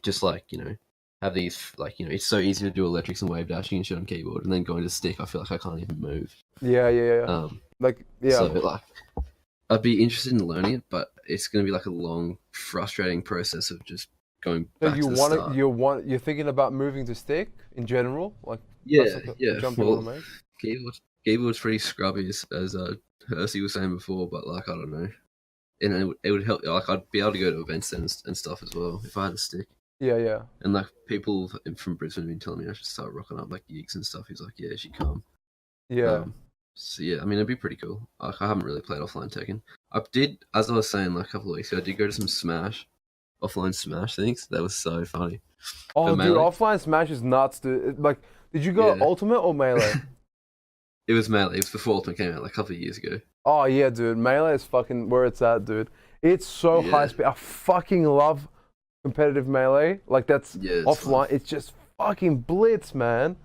just like have these it's so easy to do electrics and wave dashing and shit on keyboard, and then going to stick, I feel like I can't even move. Yeah. Like yeah. So like, I'd be interested in learning it, but it's gonna be like a long, frustrating process of just going So back to the start. you're thinking about moving to stick in general, like Yeah, that's like a yeah. jump you Well, want to make. keyboard's pretty scrubby, as Hersey was saying before, but like I don't know, and it would help. Like I'd be able to go to events and stuff as well if I had a stick. Yeah. And like people from Brisbane have been telling me I should start rocking up like gigs and stuff. He's like, yeah, you should come. Yeah. So yeah, I mean, it'd be pretty cool. Like I haven't really played offline Tekken. I did, as I was saying like a couple of weeks ago, I did go to some offline Smash things. That was so funny. Oh, The dude, Melee? offline Smash is nuts, dude. Like, did you go Yeah. Ultimate or Melee? It was Melee. It was before Ultimate came out, like a couple of years ago. Oh yeah, dude. Melee is fucking where it's at, dude. It's so Yeah. high speed. I fucking love competitive Melee. Like that's Yeah, it's offline. fun. It's just fucking blitz, man.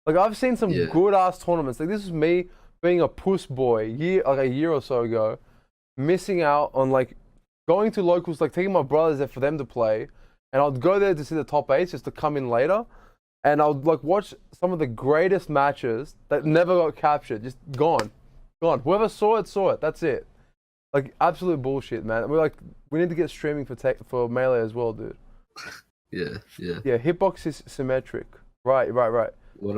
Like I've seen some Yeah. good ass tournaments. Like this is me being a puss boy a year or so ago, missing out on like going to locals, like taking my brothers there for them to play, and I'd go there to see the top eights just to come in later, and I would like watch some of the greatest matches that never got captured, just gone. Whoever saw it, saw it. That's it. Like absolute bullshit, man. We need to get streaming for Melee as well, dude. Yeah. Yeah, hitbox is symmetric. Right. What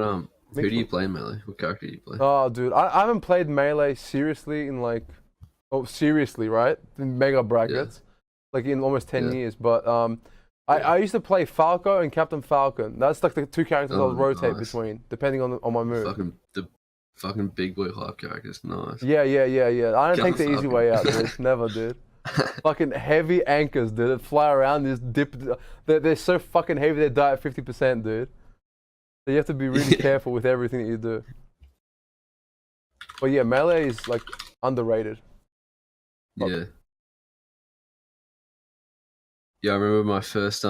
who do you play in Melee? What character do you play? Oh, dude, I haven't played Melee seriously in seriously, right? In mega brackets, like in almost 10 Yeah. years. But I used to play Falco and Captain Falcon. That's like the two characters I would rotate nice. between, depending on my mood. The fucking big boy hype characters, nice. Yeah. I don't take the Captain easy Falcon. way out, dude. Never, dude. Fucking heavy anchors, dude. That fly around, just dip. They're so fucking heavy. They die at 50%, dude. So you have to be really careful with everything that you do. But yeah, Melee is like underrated. Yeah. Yeah, I remember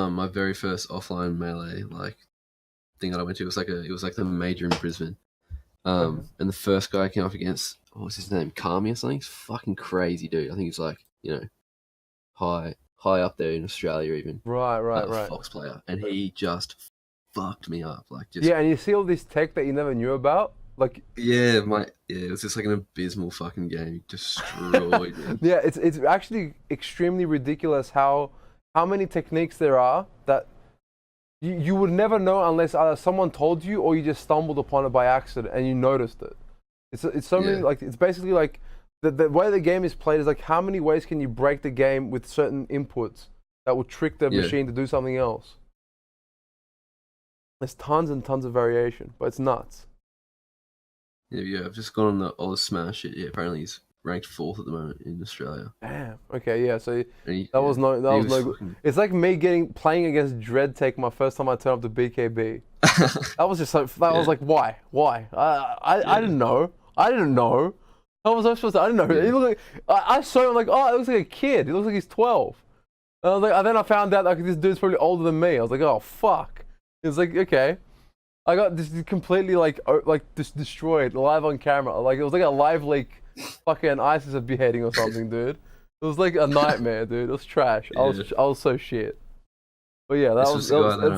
my very first offline Melee thing that I went to. It was like the major in Brisbane. And the first guy I came up against, what was his name? Kami or something? He's fucking crazy dude. I think he's like, high up there in Australia even. Right. Fox player. And he just fucked me up. Yeah, and you see all this tech that you never knew about. Like it was just like an abysmal fucking game. He destroyed me. yeah, it's actually extremely ridiculous how many techniques there are that you would never know unless either someone told you or you just stumbled upon it by accident and you noticed it. It's so many, Yeah. like it's basically like the way the game is played is like, how many ways can you break the game with certain inputs that will trick the machine to do something else? There's tons and tons of variation, but it's nuts. Yeah, I've just gone on the Oz Smash shit. Yeah, apparently he's ranked 4th at the moment in Australia. Damn. Okay, yeah. So And that was no good. fucking... It's like me playing against DreadTech my first time I turned up to BKB. That was just so. That was like, why? I didn't know. I didn't know. How was I supposed to? I didn't know. Yeah. He looked like, I saw him like, oh, it looks like a kid. He looks like he's 12. And I was like, and then I found out like this dude's probably older than me. I was like, oh fuck. It was like, okay. I got this completely like just destroyed live on camera. Like it was like a live leak, fucking ISIS beheading or something, dude. It was like a nightmare, dude. It was trash. I was so shit. But yeah, it's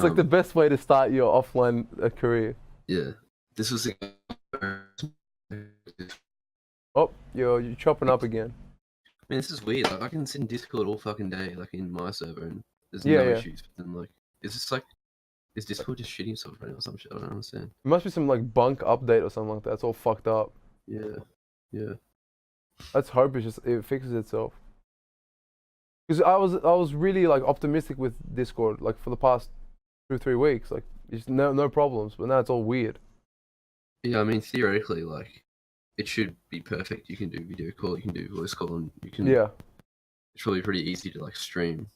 like the best way to start your offline career. Yeah, this was the... Oh, you're chopping up again. Man, this is weird. Like, I can sit in Discord all fucking day, like in my server, and there's Yeah, no yeah. issues. But then, like, is Discord just shitting himself right now or some shit? I don't understand. It must be some like bunk update or something like that. It's all fucked up. Yeah. Let's hope it fixes itself. Because I was really like optimistic with Discord like for the past 2-3 weeks. Like just no problems, but now it's all weird. Yeah, I mean, theoretically, like, it should be perfect. You can do video call, you can do voice call, and you can... Yeah. It's probably pretty easy to, like, stream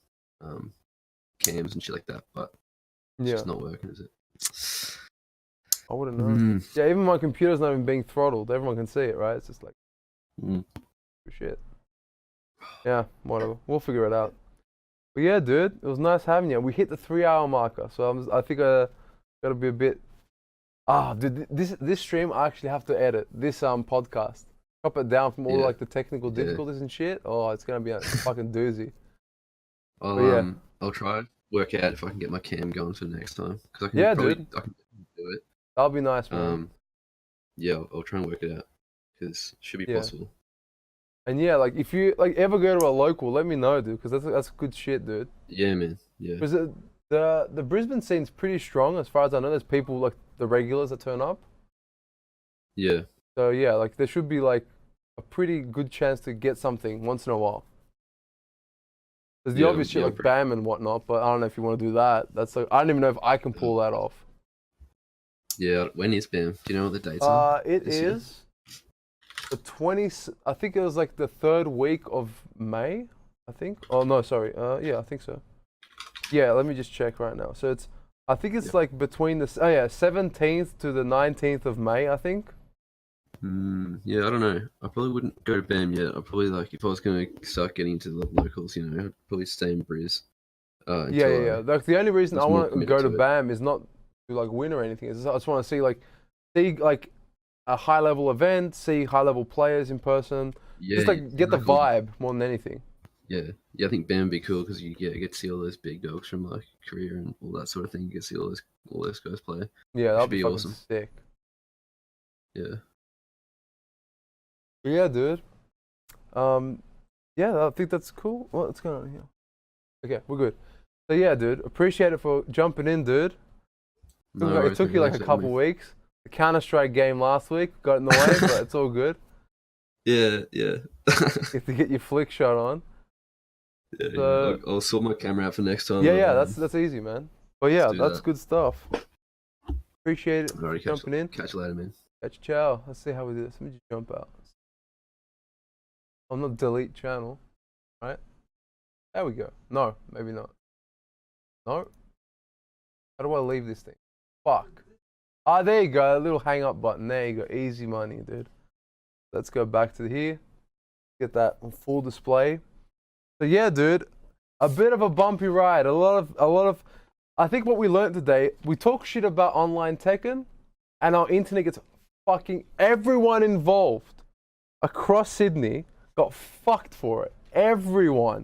cams and shit like that, but it's just not working, is it? I wouldn't know. Yeah, even my computer's not even being throttled. Everyone can see it, right? It's just like... Shit. Yeah, whatever. We'll figure it out. But yeah, dude, it was nice having you. We hit the 3-hour marker, so I think I gotta be a bit... dude, this stream I actually have to edit. This podcast. Chop it down from all like the technical difficulties and shit. Oh, it's gonna be a fucking doozy. I'll try work out if I can get my cam going for next time. Cause I can dude. I can do it. That'll be nice, man. Yeah, I'll try and work it out. Because it should be possible. And yeah, like if you like ever go to a local, let me know, dude, because that's good shit, dude. Yeah, man. Yeah. Because the Brisbane scene's pretty strong as far as I know. There's people like the regulars that turn up. Yeah. So yeah, like there should be like a pretty good chance to get something once in a while. There's the obvious shit like BAM and whatnot, but I don't know if you want to do that. That's like I don't even know if I can pull that off. Yeah. When is BAM? Do you know what the dates are? It is the 20th. I think it was like the 3rd week of May. I think. Oh no, sorry. Yeah, I think so. Yeah, let me just check right now. So I think it's like between the 17th to the 19th of May, I think. Yeah, I don't know. I probably wouldn't go to BAM yet. I'd probably like if I was gonna start getting into the locals, you know, I'd probably stay in Briz. Yeah. Like the only reason I want to go to BAM is not to like win or anything. It's just, I just want to see like a high level event, see high level players in person. Yeah, just like get the vibe more than anything. Yeah, I think BAM would be cool because you get to see all those big dogs from like Korea and all that sort of thing. You get to see all those guys play. Yeah, that'd be awesome. Sick. Yeah. But yeah, dude. Yeah, I think that's cool. What's going on here? Okay, we're good. So yeah, dude, appreciate it for jumping in, dued. It took you like a couple weeks. The Counter-Strike game last week got in the way, but it's all good. Yeah. You have to get your flick shot on. Yeah, so, I'll sort my camera out for next time. Yeah, that's easy, man. But yeah, that's good stuff. Appreciate it for jumping in. Catch you later, man. Catch you, ciao. Let's see how we do this. Let me just jump out. I'm not delete channel, right? There we go. No, maybe not. No. How do I leave this thing? Fuck. There you go. A little hang up button. There you go. Easy money, dude. Let's go back to here. Get that on full display. So yeah, dude, a bit of a bumpy ride. A lot of. I think what we learned today, we talk shit about online Tekken, and our internet gets fucking everyone involved across Sydney got fucked for it. Everyone.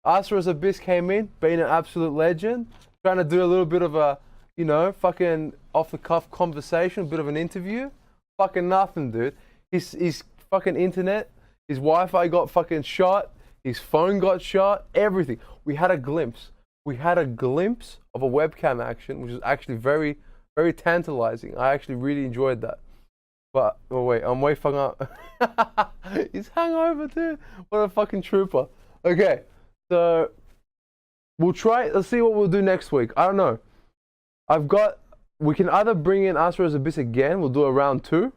AsurasAbyss came in, being an absolute legend, trying to do a little bit of a, fucking off the cuff conversation, a bit of an interview. Fucking nothing, dude. His fucking internet, his Wi-Fi got fucking shot. His phone got shot, everything. We had a glimpse. We had a glimpse of a webcam action, which was actually very, very tantalizing. I actually really enjoyed that. But oh wait, I'm way fucking up. He's hungover too. What a fucking trooper. Okay, so we'll try. Let's see what we'll do next week. I don't know. We can either bring in AsurasAbyss again. We'll do a round 2,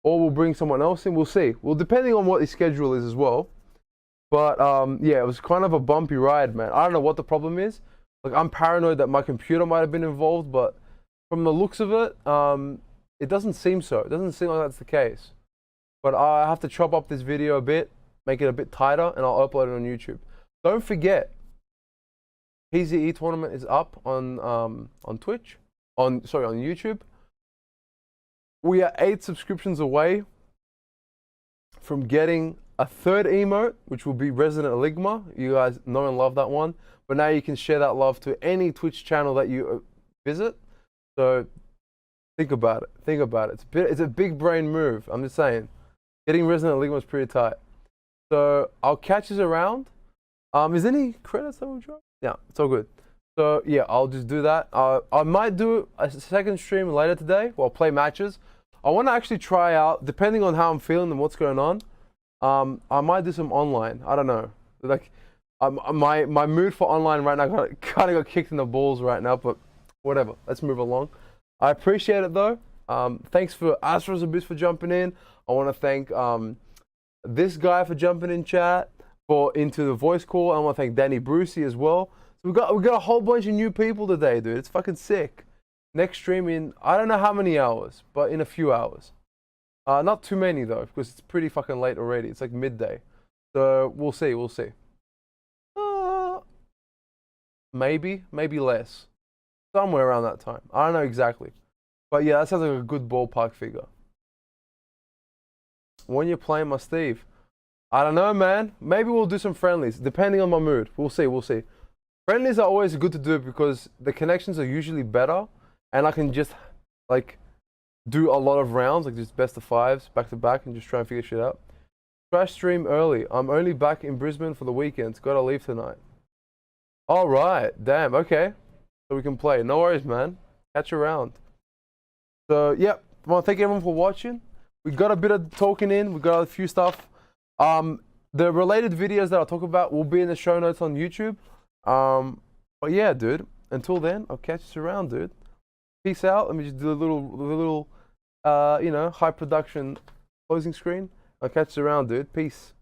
or we'll bring someone else in. We'll see. Well, depending on what his schedule is as well. But yeah, it was kind of a bumpy ride, man. I don't know what the problem is. Like, I'm paranoid that my computer might have been involved, but from the looks of it, it doesn't seem so. It doesn't seem like that's the case. But I have to chop up this video a bit, make it a bit tighter, and I'll upload it on YouTube. Don't forget, PZE tournament is up on Twitch. On YouTube. We are 8 subscriptions away from getting a 3rd emote, which will be Resident Enigma. You guys know and love that one. But now you can share that love to any Twitch channel that you visit. So think about it. Think about it. It's a big brain move. I'm just saying. Getting Resident Enigma is pretty tight. So I'll catch us around. Is there any credits that will drop? Yeah, it's all good. So yeah, I'll just do that. I might do a second stream later today. Well, play matches. I want to actually try out, depending on how I'm feeling and what's going on. I might do some online. I don't know. Like, my mood for online right now kind of got kicked in the balls right now. But whatever. Let's move along. I appreciate it though. Thanks for AsurasAbyss for jumping in. I want to thank this guy for jumping in chat into the voice call. I want to thank Danny Brucey as well. We got a whole bunch of new people today, dude. It's fucking sick. Next stream in, I don't know how many hours, but in a few hours. Not too many though, because it's pretty fucking late already. It's like midday. So we'll see. Maybe less. Somewhere around that time. I don't know exactly. But yeah, that sounds like a good ballpark figure. When you're playing my Steve, I don't know, man. Maybe we'll do some friendlies, depending on my mood. We'll see. Friendlies are always good to do because the connections are usually better, and I can just like do a lot of rounds, like just best of 5s back to back, and just try and figure shit out. Try stream early. I'm only back in Brisbane for the weekend. Gotta leave tonight. All right, damn. Okay, so we can play. No worries, man. Catch you around. So yep, I want to thank everyone for watching. We got a bit of talking in. We got a few stuff. The related videos that I'll talk about will be in the show notes on YouTube. But yeah, dude, until then, I'll catch you around, dude. Peace out. Let me just do a little you know, high production closing screen. I'll catch you around, dude. Peace.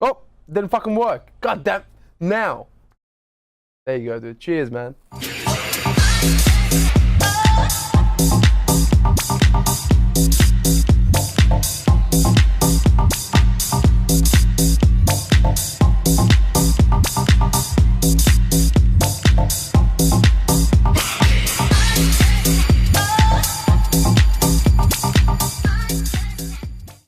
Oh, didn't fucking work. God damn. Now. There you go, dude. Cheers, man.